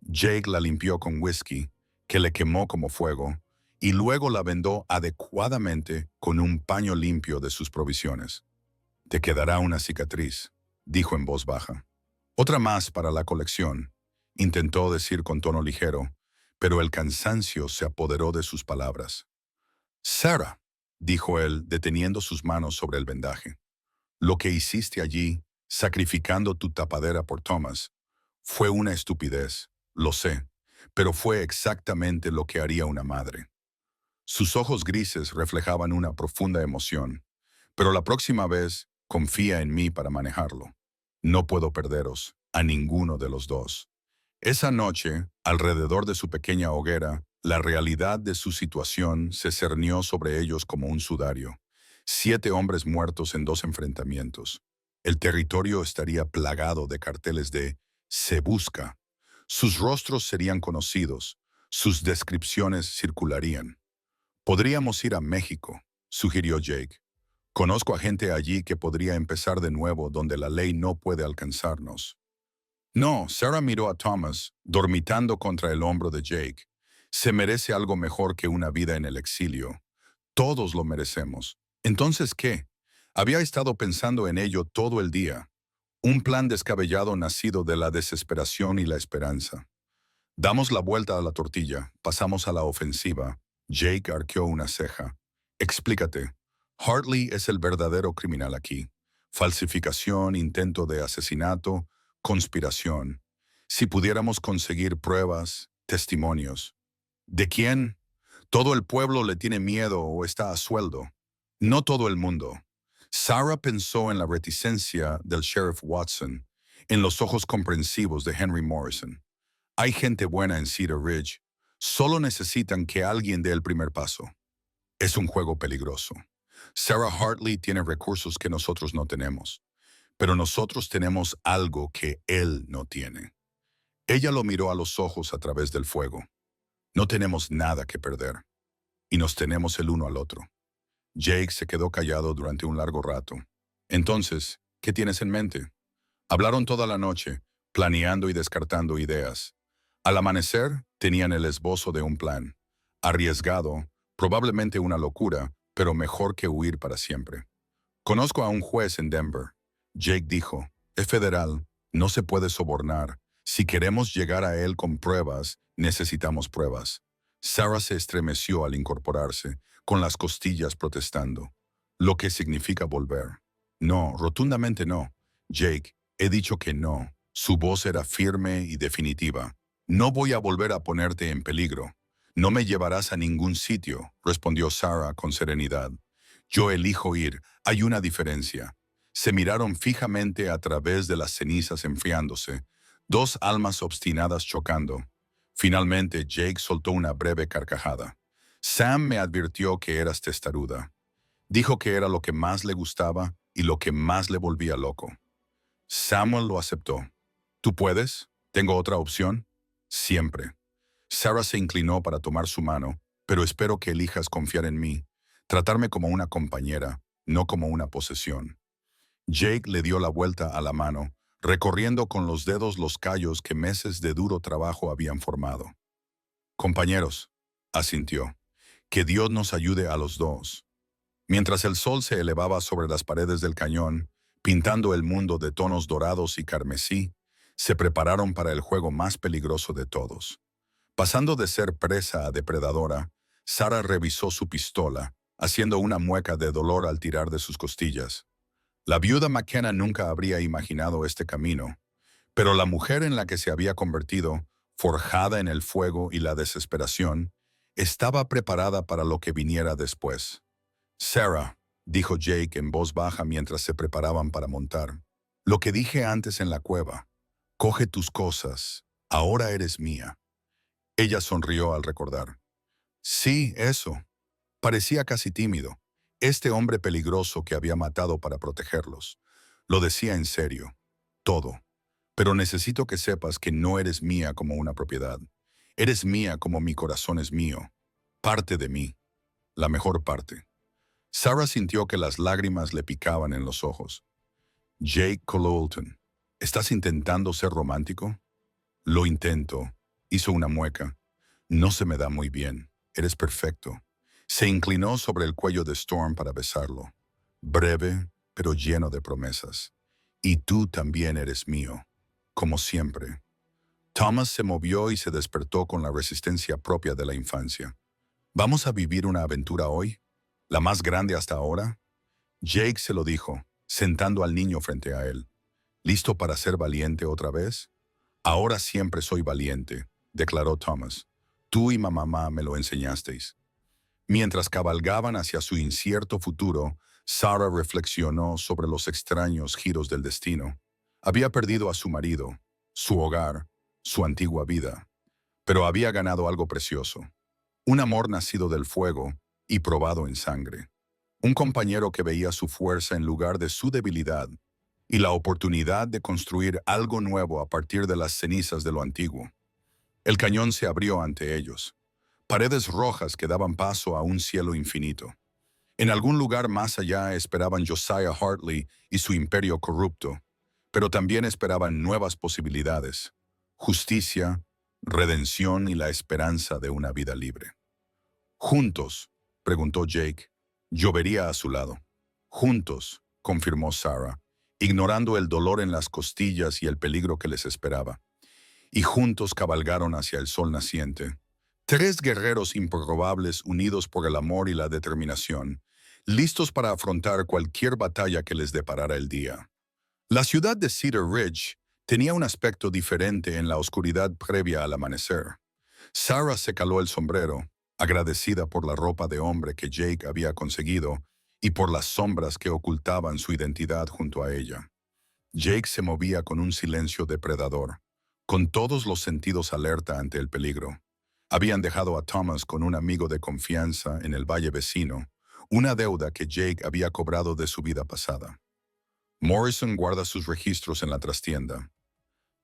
Jake la limpió con whisky, que le quemó como fuego, y luego la vendó adecuadamente con un paño limpio de sus provisiones. «Te quedará una cicatriz», dijo en voz baja. «Otra más para la colección», intentó decir con tono ligero, pero el cansancio se apoderó de sus palabras. «Sarah», dijo él, deteniendo sus manos sobre el vendaje, «lo que hiciste allí, sacrificando tu tapadera por Thomas, fue una estupidez, lo sé, pero fue exactamente lo que haría una madre». Sus ojos grises reflejaban una profunda emoción. «Pero la próxima vez, confía en mí para manejarlo. No puedo perderos, a ninguno de los dos». Esa noche, alrededor de su pequeña hoguera, la realidad de su situación se cernió sobre ellos como un sudario. 7 hombres muertos en 2 enfrentamientos. El territorio estaría plagado de carteles de «Se busca». Sus rostros serían conocidos, sus descripciones circularían. «Podríamos ir a México», sugirió Jake. «Conozco a gente allí que podría empezar de nuevo donde la ley no puede alcanzarnos». No, Sarah miró a Thomas, dormitando contra el hombro de Jake. «Se merece algo mejor que una vida en el exilio. Todos lo merecemos». «¿Entonces qué?» Había estado pensando en ello todo el día. Un plan descabellado nacido de la desesperación y la esperanza. Damos la vuelta a la tortilla, pasamos a la ofensiva. Jake arqueó una ceja. «Explícate. Hartley es el verdadero criminal aquí. Falsificación, intento de asesinato, conspiración. Si pudiéramos conseguir pruebas, testimonios». «¿De quién?» «Todo el pueblo le tiene miedo o está a sueldo». «No todo el mundo». Sarah pensó en la reticencia del sheriff Watson, en los ojos comprensivos de Henry Morrison. «Hay gente buena en Cedar Ridge. Solo necesitan que alguien dé el primer paso». Es un juego peligroso. Sarah Hartley tiene recursos que nosotros no tenemos, pero nosotros tenemos algo que él no tiene. Ella lo miró a los ojos a través del fuego. No tenemos nada que perder, y nos tenemos el uno al otro. Jake se quedó callado durante un largo rato. «Entonces, ¿qué tienes en mente?» Hablaron toda la noche, planeando y descartando ideas. Al amanecer, tenían el esbozo de un plan. Arriesgado, probablemente una locura, pero mejor que huir para siempre. «Conozco a un juez en Denver», Jake dijo. «Es federal, no se puede sobornar. Si queremos llegar a él con pruebas, necesitamos pruebas». Sarah se estremeció al incorporarse, con las costillas protestando. «Lo que significa volver». «No, rotundamente no. Jake, he dicho que no». Su voz era firme y definitiva. «No voy a volver a ponerte en peligro. No me llevarás a ningún sitio», respondió Sarah con serenidad. «Yo elijo ir. Hay una diferencia». Se miraron fijamente a través de las cenizas enfriándose, 2 almas obstinadas chocando. Finalmente Jake soltó una breve carcajada. «Sam me advirtió que eras testaruda. Dijo que era lo que más le gustaba y lo que más le volvía loco». Samuel lo aceptó. ¿Tú puedes? ¿Tengo otra opción? Siempre. Sarah se inclinó para tomar su mano, pero espero que elijas confiar en mí, tratarme como una compañera, no como una posesión. Jake le dio la vuelta a la mano, recorriendo con los dedos los callos que meses de duro trabajo habían formado. Compañeros, asintió, que Dios nos ayude a los dos. Mientras el sol se elevaba sobre las paredes del cañón, pintando el mundo de tonos dorados y carmesí, se prepararon para el juego más peligroso de todos. Pasando de ser presa a depredadora, Sarah revisó su pistola, haciendo una mueca de dolor al tirar de sus costillas. La viuda McKenna nunca habría imaginado este camino, pero la mujer en la que se había convertido, forjada en el fuego y la desesperación, estaba preparada para lo que viniera después. Sarah, dijo Jake en voz baja mientras se preparaban para montar, lo que dije antes en la cueva, coge tus cosas, ahora eres mía. Ella sonrió al recordar. Sí, eso. Parecía casi tímido. Este hombre peligroso que había matado para protegerlos. Lo decía en serio. Todo. Pero necesito que sepas que no eres mía como una propiedad. Eres mía como mi corazón es mío. Parte de mí. La mejor parte. Sarah sintió que las lágrimas le picaban en los ojos. Jake Cololton, ¿estás intentando ser romántico? Lo intento. Hizo una mueca. No se me da muy bien. Eres perfecto. Se inclinó sobre el cuello de Storm para besarlo. Breve, pero lleno de promesas. Y tú también eres mío. Como siempre. Thomas se movió y se despertó con la resistencia propia de la infancia. ¿Vamos a vivir una aventura hoy? ¿La más grande hasta ahora? Jake se lo dijo, sentando al niño frente a él. ¿Listo para ser valiente otra vez? Ahora siempre soy valiente, declaró Thomas. Tú y mamá me lo enseñasteis. Mientras cabalgaban hacia su incierto futuro, Sarah reflexionó sobre los extraños giros del destino. Había perdido a su marido, su hogar, su antigua vida, pero había ganado algo precioso. Un amor nacido del fuego y probado en sangre. Un compañero que veía su fuerza en lugar de su debilidad y la oportunidad de construir algo nuevo a partir de las cenizas de lo antiguo. El cañón se abrió ante ellos. Paredes rojas que daban paso a un cielo infinito. En algún lugar más allá esperaban Josiah Hartley y su imperio corrupto, pero también esperaban nuevas posibilidades, justicia, redención y la esperanza de una vida libre. «Juntos», preguntó Jake. «Yo vería a su lado». «Juntos», confirmó Sarah, ignorando el dolor en las costillas y el peligro que les esperaba. Y juntos cabalgaron hacia el sol naciente. Tres guerreros improbables unidos por el amor y la determinación, listos para afrontar cualquier batalla que les deparara el día. La ciudad de Cedar Ridge tenía un aspecto diferente en la oscuridad previa al amanecer. Sarah se caló el sombrero, agradecida por la ropa de hombre que Jake había conseguido y por las sombras que ocultaban su identidad junto a ella. Jake se movía con un silencio depredador, con todos los sentidos alerta ante el peligro. Habían dejado a Thomas con un amigo de confianza en el valle vecino, una deuda que Jake había cobrado de su vida pasada. Morrison guarda sus registros en la trastienda.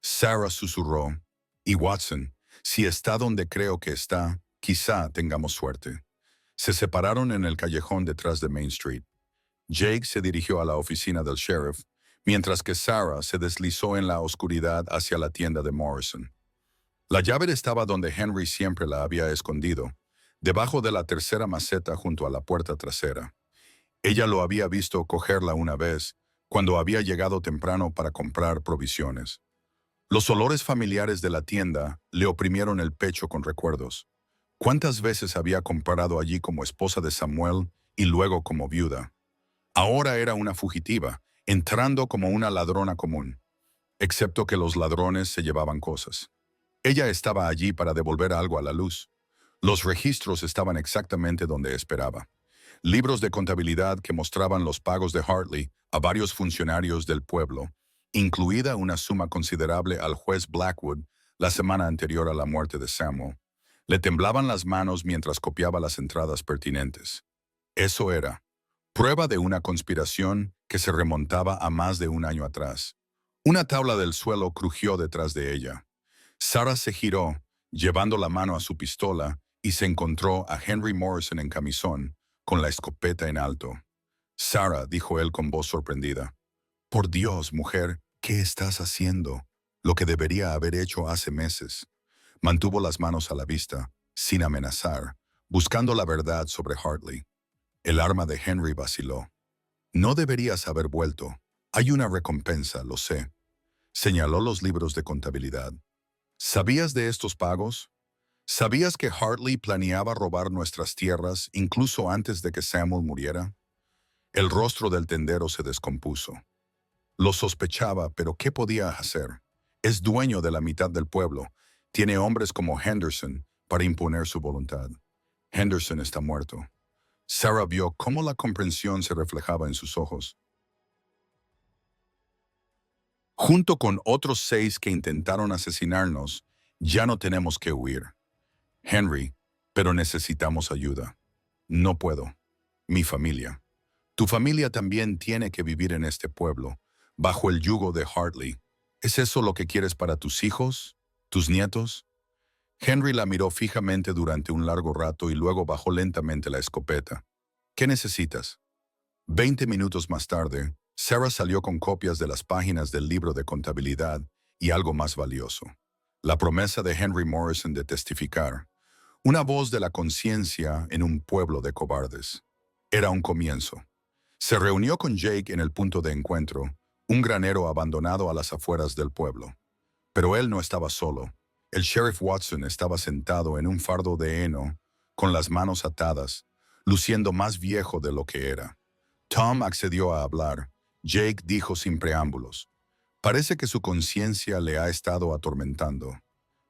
Sarah susurró, y Watson, si está donde creo que está, quizá tengamos suerte. Se separaron en el callejón detrás de Main Street. Jake se dirigió a la oficina del sheriff, mientras que Sarah se deslizó en la oscuridad hacia la tienda de Morrison. La llave estaba donde Henry siempre la había escondido, debajo de la tercera maceta junto a la puerta trasera. Ella lo había visto cogerla una vez, cuando había llegado temprano para comprar provisiones. Los olores familiares de la tienda le oprimieron el pecho con recuerdos. ¿Cuántas veces había comparado allí como esposa de Samuel y luego como viuda? Ahora era una fugitiva, entrando como una ladrona común, excepto que los ladrones se llevaban cosas. Ella estaba allí para devolver algo a la luz. Los registros estaban exactamente donde esperaba. Libros de contabilidad que mostraban los pagos de Hartley a varios funcionarios del pueblo, incluida una suma considerable al juez Blackwood la semana anterior a la muerte de Samuel. Le temblaban las manos mientras copiaba las entradas pertinentes. Eso era prueba de una conspiración que se remontaba a más de un año atrás. Una tabla del suelo crujió detrás de ella. Sarah se giró, llevando la mano a su pistola, y se encontró a Henry Morrison en camisón, con la escopeta en alto. Sarah, dijo él con voz sorprendida. Por Dios, mujer, ¿qué estás haciendo? Lo que debería haber hecho hace meses. Mantuvo las manos a la vista, sin amenazar, buscando la verdad sobre Hartley. El arma de Henry vaciló. No deberías haber vuelto. Hay una recompensa, lo sé. Señaló los libros de contabilidad. ¿Sabías de estos pagos? ¿Sabías que Hartley planeaba robar nuestras tierras incluso antes de que Samuel muriera? El rostro del tendero se descompuso. Lo sospechaba, pero ¿qué podía hacer? Es dueño de la mitad del pueblo. Tiene hombres como Henderson para imponer su voluntad. Henderson está muerto. Sarah vio cómo la comprensión se reflejaba en sus ojos. Junto con otros 6 que intentaron asesinarnos, ya no tenemos que huir. Henry, pero necesitamos ayuda. No puedo. Mi familia. Tu familia también tiene que vivir en este pueblo, bajo el yugo de Hartley. ¿Es eso lo que quieres para tus hijos? ¿Tus nietos? Henry la miró fijamente durante un largo rato y luego bajó lentamente la escopeta. ¿Qué necesitas? 20 minutos más tarde, Sarah salió con copias de las páginas del libro de contabilidad y algo más valioso. La promesa de Henry Morrison de testificar. Una voz de la conciencia en un pueblo de cobardes. Era un comienzo. Se reunió con Jake en el punto de encuentro, un granero abandonado a las afueras del pueblo. Pero él no estaba solo. El sheriff Watson estaba sentado en un fardo de heno, con las manos atadas, luciendo más viejo de lo que era. Tom accedió a hablar. Jake dijo sin preámbulos. Parece que su conciencia le ha estado atormentando.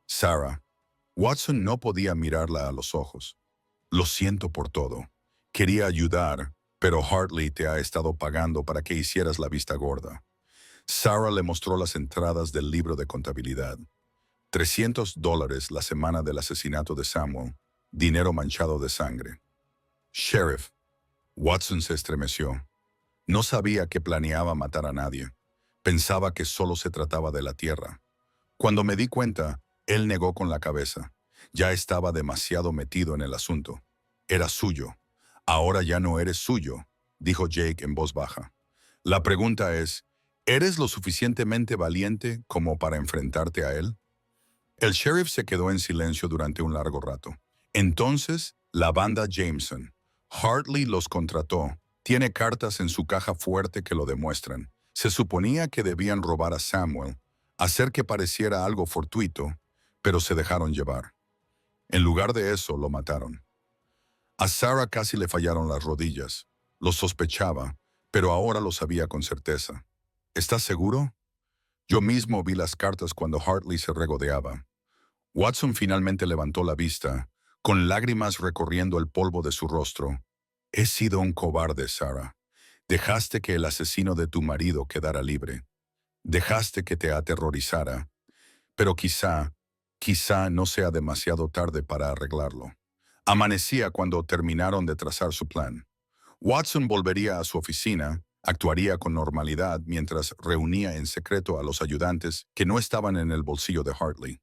Sarah. Watson no podía mirarla a los ojos. Lo siento por todo. Quería ayudar, pero Hartley te ha estado pagando para que hicieras la vista gorda. Sarah le mostró las entradas del libro de contabilidad. $300 la semana del asesinato de Samuel, dinero manchado de sangre. Sheriff. Watson se estremeció. No sabía que planeaba matar a nadie. Pensaba que solo se trataba de la tierra. Cuando me di cuenta, él negó con la cabeza. Ya estaba demasiado metido en el asunto. Era suyo. Ahora ya no eres suyo, dijo Jake en voz baja. La pregunta es, ¿eres lo suficientemente valiente como para enfrentarte a él? El sheriff se quedó en silencio durante un largo rato. Entonces, la banda Jameson. Hartley los contrató. Tiene cartas en su caja fuerte que lo demuestran. Se suponía que debían robar a Samuel, hacer que pareciera algo fortuito, pero se dejaron llevar. En lugar de eso, lo mataron. A Sarah casi le fallaron las rodillas. Lo sospechaba, pero ahora lo sabía con certeza. ¿Estás seguro? Yo mismo vi las cartas cuando Hartley se regodeaba. Watson finalmente levantó la vista, con lágrimas recorriendo el polvo de su rostro. He sido un cobarde, Sarah. Dejaste que el asesino de tu marido quedara libre. Dejaste que te aterrorizara. Pero quizá no sea demasiado tarde para arreglarlo. Amanecía cuando terminaron de trazar su plan. Watson volvería a su oficina, actuaría con normalidad mientras reunía en secreto a los ayudantes que no estaban en el bolsillo de Hartley.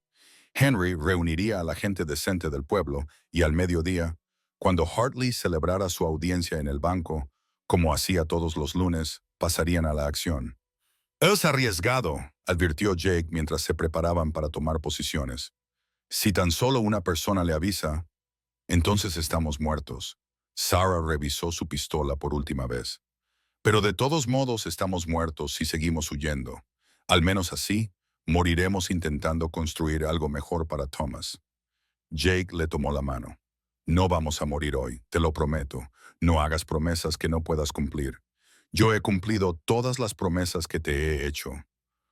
Henry reuniría a la gente decente del pueblo y al mediodía, cuando Hartley celebrara su audiencia en el banco, como hacía todos los lunes, pasarían a la acción. Es arriesgado, advirtió Jake mientras se preparaban para tomar posiciones. Si tan solo una persona le avisa, entonces estamos muertos. Sarah revisó su pistola por última vez. Pero de todos modos estamos muertos si seguimos huyendo. Al menos así, moriremos intentando construir algo mejor para Thomas. Jake le tomó la mano. No vamos a morir hoy, te lo prometo. No hagas promesas que no puedas cumplir. Yo he cumplido todas las promesas que te he hecho.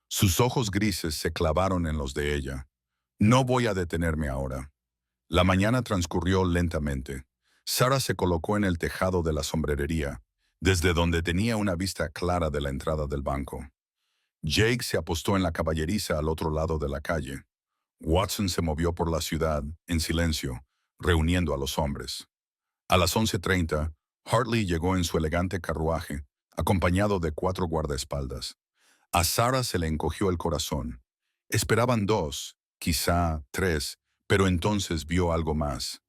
Sus ojos grises se clavaron en los de ella. No voy a detenerme ahora. La mañana transcurrió lentamente. Sarah se colocó en el tejado de la sombrerería, desde donde tenía una vista clara de la entrada del banco. Jake se apostó en la caballeriza al otro lado de la calle. Watson se movió por la ciudad, en silencio, reuniendo a los hombres. A las 11:30, Hartley llegó en su elegante carruaje, acompañado de 4 guardaespaldas. A Sarah se le encogió el corazón. Esperaban 2, quizá 3, pero entonces vio algo más.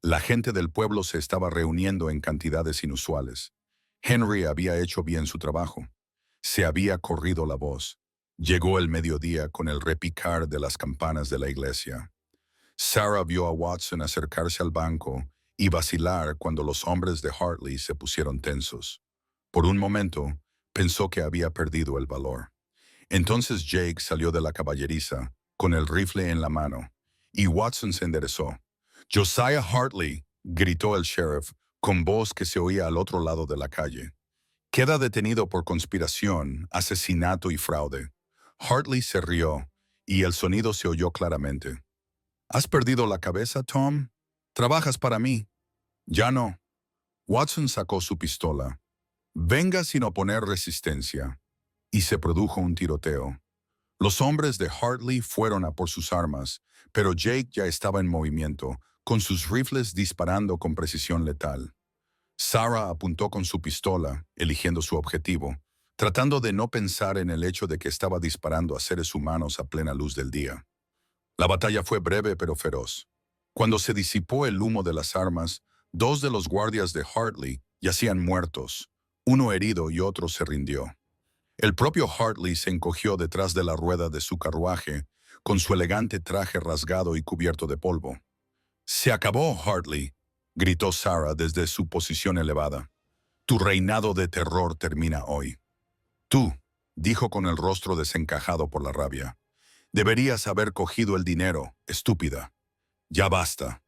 La gente del pueblo se estaba reuniendo en cantidades inusuales. Henry había hecho bien su trabajo. Se había corrido la voz. Llegó el mediodía con el repicar de las campanas de la iglesia. Sarah vio a Watson acercarse al banco y vacilar cuando los hombres de Hartley se pusieron tensos. Por un momento, pensó que había perdido el valor. Entonces Jake salió de la caballeriza, con el rifle en la mano, y Watson se enderezó. «Josiah Hartley», gritó el sheriff, con voz que se oía al otro lado de la calle. «Queda detenido por conspiración, asesinato y fraude». Hartley se rió, y el sonido se oyó claramente. «¿Has perdido la cabeza, Tom? Trabajas para mí». «Ya no». Watson sacó su pistola. «Venga sin oponer resistencia». Y se produjo un tiroteo. Los hombres de Hartley fueron a por sus armas, pero Jake ya estaba en movimiento, con sus rifles disparando con precisión letal. Sarah apuntó con su pistola, eligiendo su objetivo, tratando de no pensar en el hecho de que estaba disparando a seres humanos a plena luz del día. La batalla fue breve pero feroz. Cuando se disipó el humo de las armas, 2 de los guardias de Hartley yacían muertos, uno herido y otro se rindió. El propio Hartley se encogió detrás de la rueda de su carruaje, con su elegante traje rasgado y cubierto de polvo. «Se acabó, Hartley», gritó Sarah desde su posición elevada. «Tu reinado de terror termina hoy». «Tú», dijo con el rostro desencajado por la rabia, «deberías haber cogido el dinero, estúpida. Ya basta».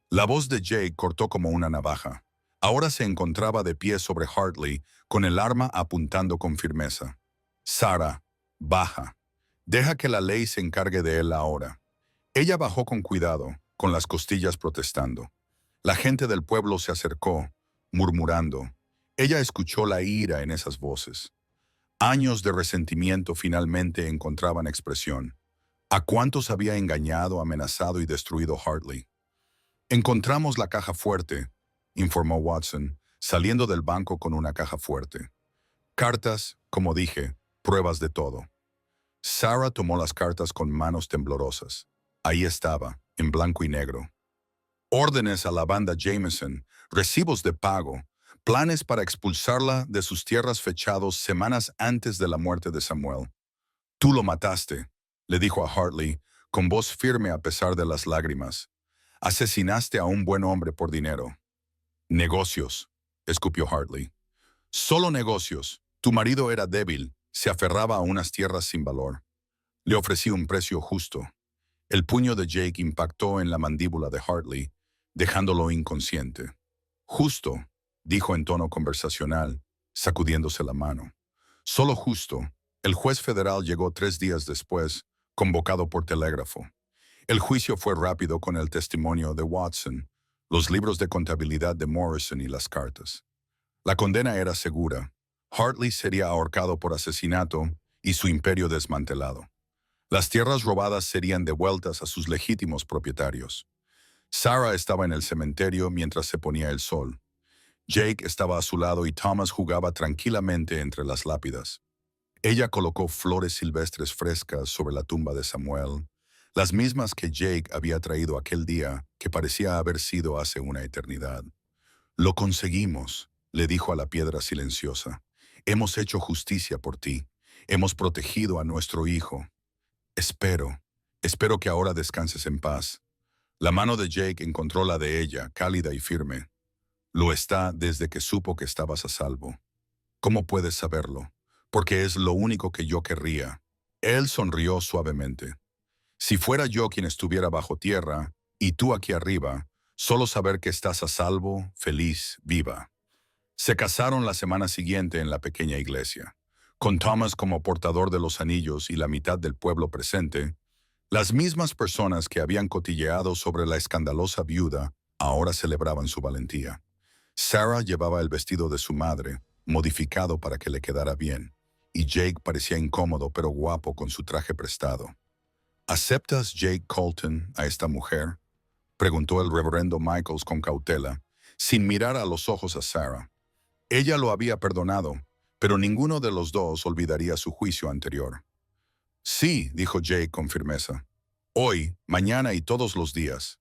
La voz de Jake cortó como una navaja. Ahora se encontraba de pie sobre Hartley, con el arma apuntando con firmeza. «Sarah, baja. Deja que la ley se encargue de él ahora». Ella bajó con cuidado, con las costillas protestando. La gente del pueblo se acercó, murmurando. Ella escuchó la ira en esas voces. Años de resentimiento finalmente encontraban expresión. ¿A cuántos había engañado, amenazado y destruido Hartley? «Encontramos la caja fuerte», informó Watson, saliendo del banco con una caja fuerte. «Cartas, como dije, pruebas de todo». Sarah tomó las cartas con manos temblorosas. Ahí estaba, en blanco y negro. Órdenes a la banda Jameson, recibos de pago, planes para expulsarla de sus tierras fechados semanas antes de la muerte de Samuel. «Tú lo mataste», le dijo a Hartley, con voz firme a pesar de las lágrimas. «Asesinaste a un buen hombre por dinero». «Negocios», escupió Hartley. «Solo negocios. Tu marido era débil, se aferraba a unas tierras sin valor. Le ofrecí un precio justo». El puño de Jake impactó en la mandíbula de Hartley, dejándolo inconsciente. «Justo», dijo en tono conversacional, sacudiéndose la mano. «Solo justo». El juez federal llegó 3 días después, convocado por telégrafo. El juicio fue rápido con el testimonio de Watson, los libros de contabilidad de Morrison y las cartas. La condena era segura. Hartley sería ahorcado por asesinato y su imperio desmantelado. Las tierras robadas serían devueltas a sus legítimos propietarios. Sarah estaba en el cementerio mientras se ponía el sol. Jake estaba a su lado y Thomas jugaba tranquilamente entre las lápidas. Ella colocó flores silvestres frescas sobre la tumba de Samuel, las mismas que Jake había traído aquel día que parecía haber sido hace una eternidad. «Lo conseguimos», le dijo a la piedra silenciosa. «Hemos hecho justicia por ti. Hemos protegido a nuestro hijo. Espero que ahora descanses en paz». La mano de Jake encontró la de ella, cálida y firme. «Lo está desde que supo que estabas a salvo». «¿Cómo puedes saberlo?» «Porque es lo único que yo querría». Él sonrió suavemente. «Si fuera yo quien estuviera bajo tierra, y tú aquí arriba, solo saber que estás a salvo, feliz, viva». Se casaron la semana siguiente en la pequeña iglesia. Con Thomas como portador de los anillos y la mitad del pueblo presente, las mismas personas que habían cotilleado sobre la escandalosa viuda ahora celebraban su valentía. Sarah llevaba el vestido de su madre, modificado para que le quedara bien, y Jake parecía incómodo pero guapo con su traje prestado. «¿Aceptas, Jake Colton, a esta mujer?», preguntó el reverendo Michaels con cautela, sin mirar a los ojos a Sarah. Ella lo había perdonado, pero ninguno de los dos olvidaría su juicio anterior. Sí, dijo Jake con firmeza. Hoy, mañana y todos los días.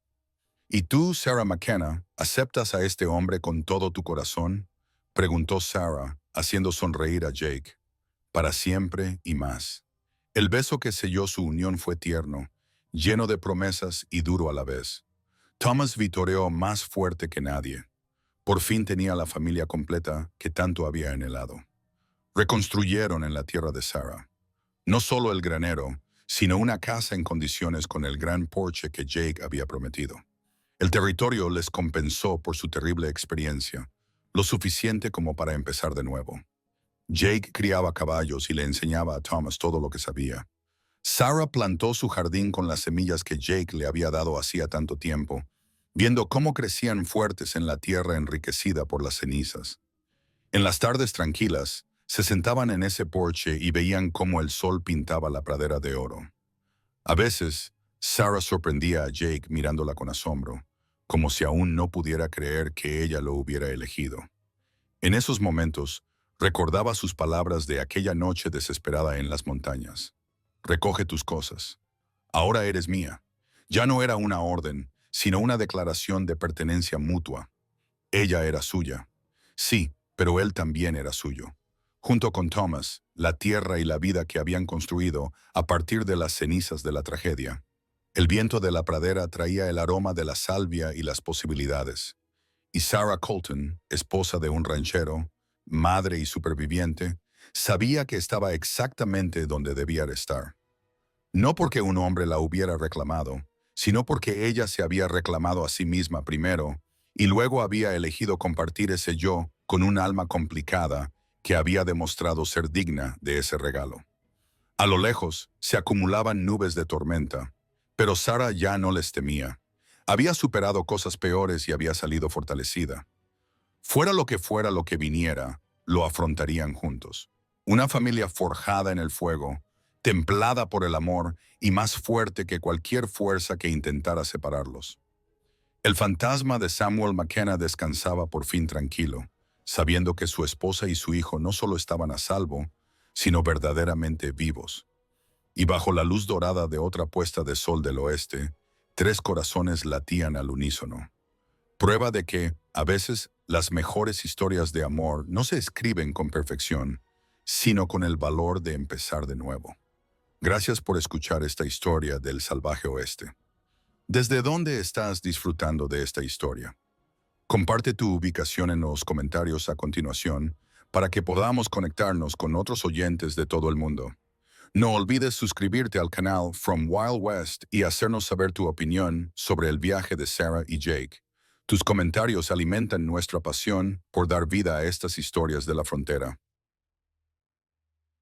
¿Y tú, Sarah McKenna, aceptas a este hombre con todo tu corazón? Preguntó Sarah, haciendo sonreír a Jake. Para siempre y más. El beso que selló su unión fue tierno, lleno de promesas y duro a la vez. Thomas vitoreó más fuerte que nadie. Por fin tenía la familia completa que tanto había anhelado. Reconstruyeron en la tierra de Sarah. No solo el granero, sino una casa en condiciones con el gran porche que Jake había prometido. El territorio les compensó por su terrible experiencia, lo suficiente como para empezar de nuevo. Jake criaba caballos y le enseñaba a Thomas todo lo que sabía. Sarah plantó su jardín con las semillas que Jake le había dado hacía tanto tiempo, viendo cómo crecían fuertes en la tierra enriquecida por las cenizas. En las tardes tranquilas, se sentaban en ese porche y veían cómo el sol pintaba la pradera de oro. A veces, Sarah sorprendía a Jake mirándola con asombro, como si aún no pudiera creer que ella lo hubiera elegido. En esos momentos, recordaba sus palabras de aquella noche desesperada en las montañas. Recoge tus cosas. Ahora eres mía. Ya no era una orden, sino una declaración de pertenencia mutua. Ella era suya. Sí, pero él también era suyo. Junto con Thomas, la tierra y la vida que habían construido a partir de las cenizas de la tragedia. El viento de la pradera traía el aroma de la salvia y las posibilidades. Y Sarah Colton, esposa de un ranchero, madre y superviviente, sabía que estaba exactamente donde debía estar. No porque un hombre la hubiera reclamado, sino porque ella se había reclamado a sí misma primero y luego había elegido compartir ese yo con un alma complicada que había demostrado ser digna de ese regalo. A lo lejos se acumulaban nubes de tormenta, pero Sarah ya no les temía. Había superado cosas peores y había salido fortalecida. Fuera lo que viniera, lo afrontarían juntos. Una familia forjada en el fuego, templada por el amor y más fuerte que cualquier fuerza que intentara separarlos. El fantasma de Samuel McKenna descansaba por fin tranquilo, sabiendo que su esposa y su hijo no solo estaban a salvo, sino verdaderamente vivos. Y bajo la luz dorada de otra puesta de sol del oeste, 3 corazones latían al unísono. Prueba de que, a veces, las mejores historias de amor no se escriben con perfección, sino con el valor de empezar de nuevo. Gracias por escuchar esta historia del salvaje oeste. ¿Desde dónde estás disfrutando de esta historia? Comparte tu ubicación en los comentarios a continuación para que podamos conectarnos con otros oyentes de todo el mundo. No olvides suscribirte al canal From Wild West y hacernos saber tu opinión sobre el viaje de Sarah y Jake. Tus comentarios alimentan nuestra pasión por dar vida a estas historias de la frontera.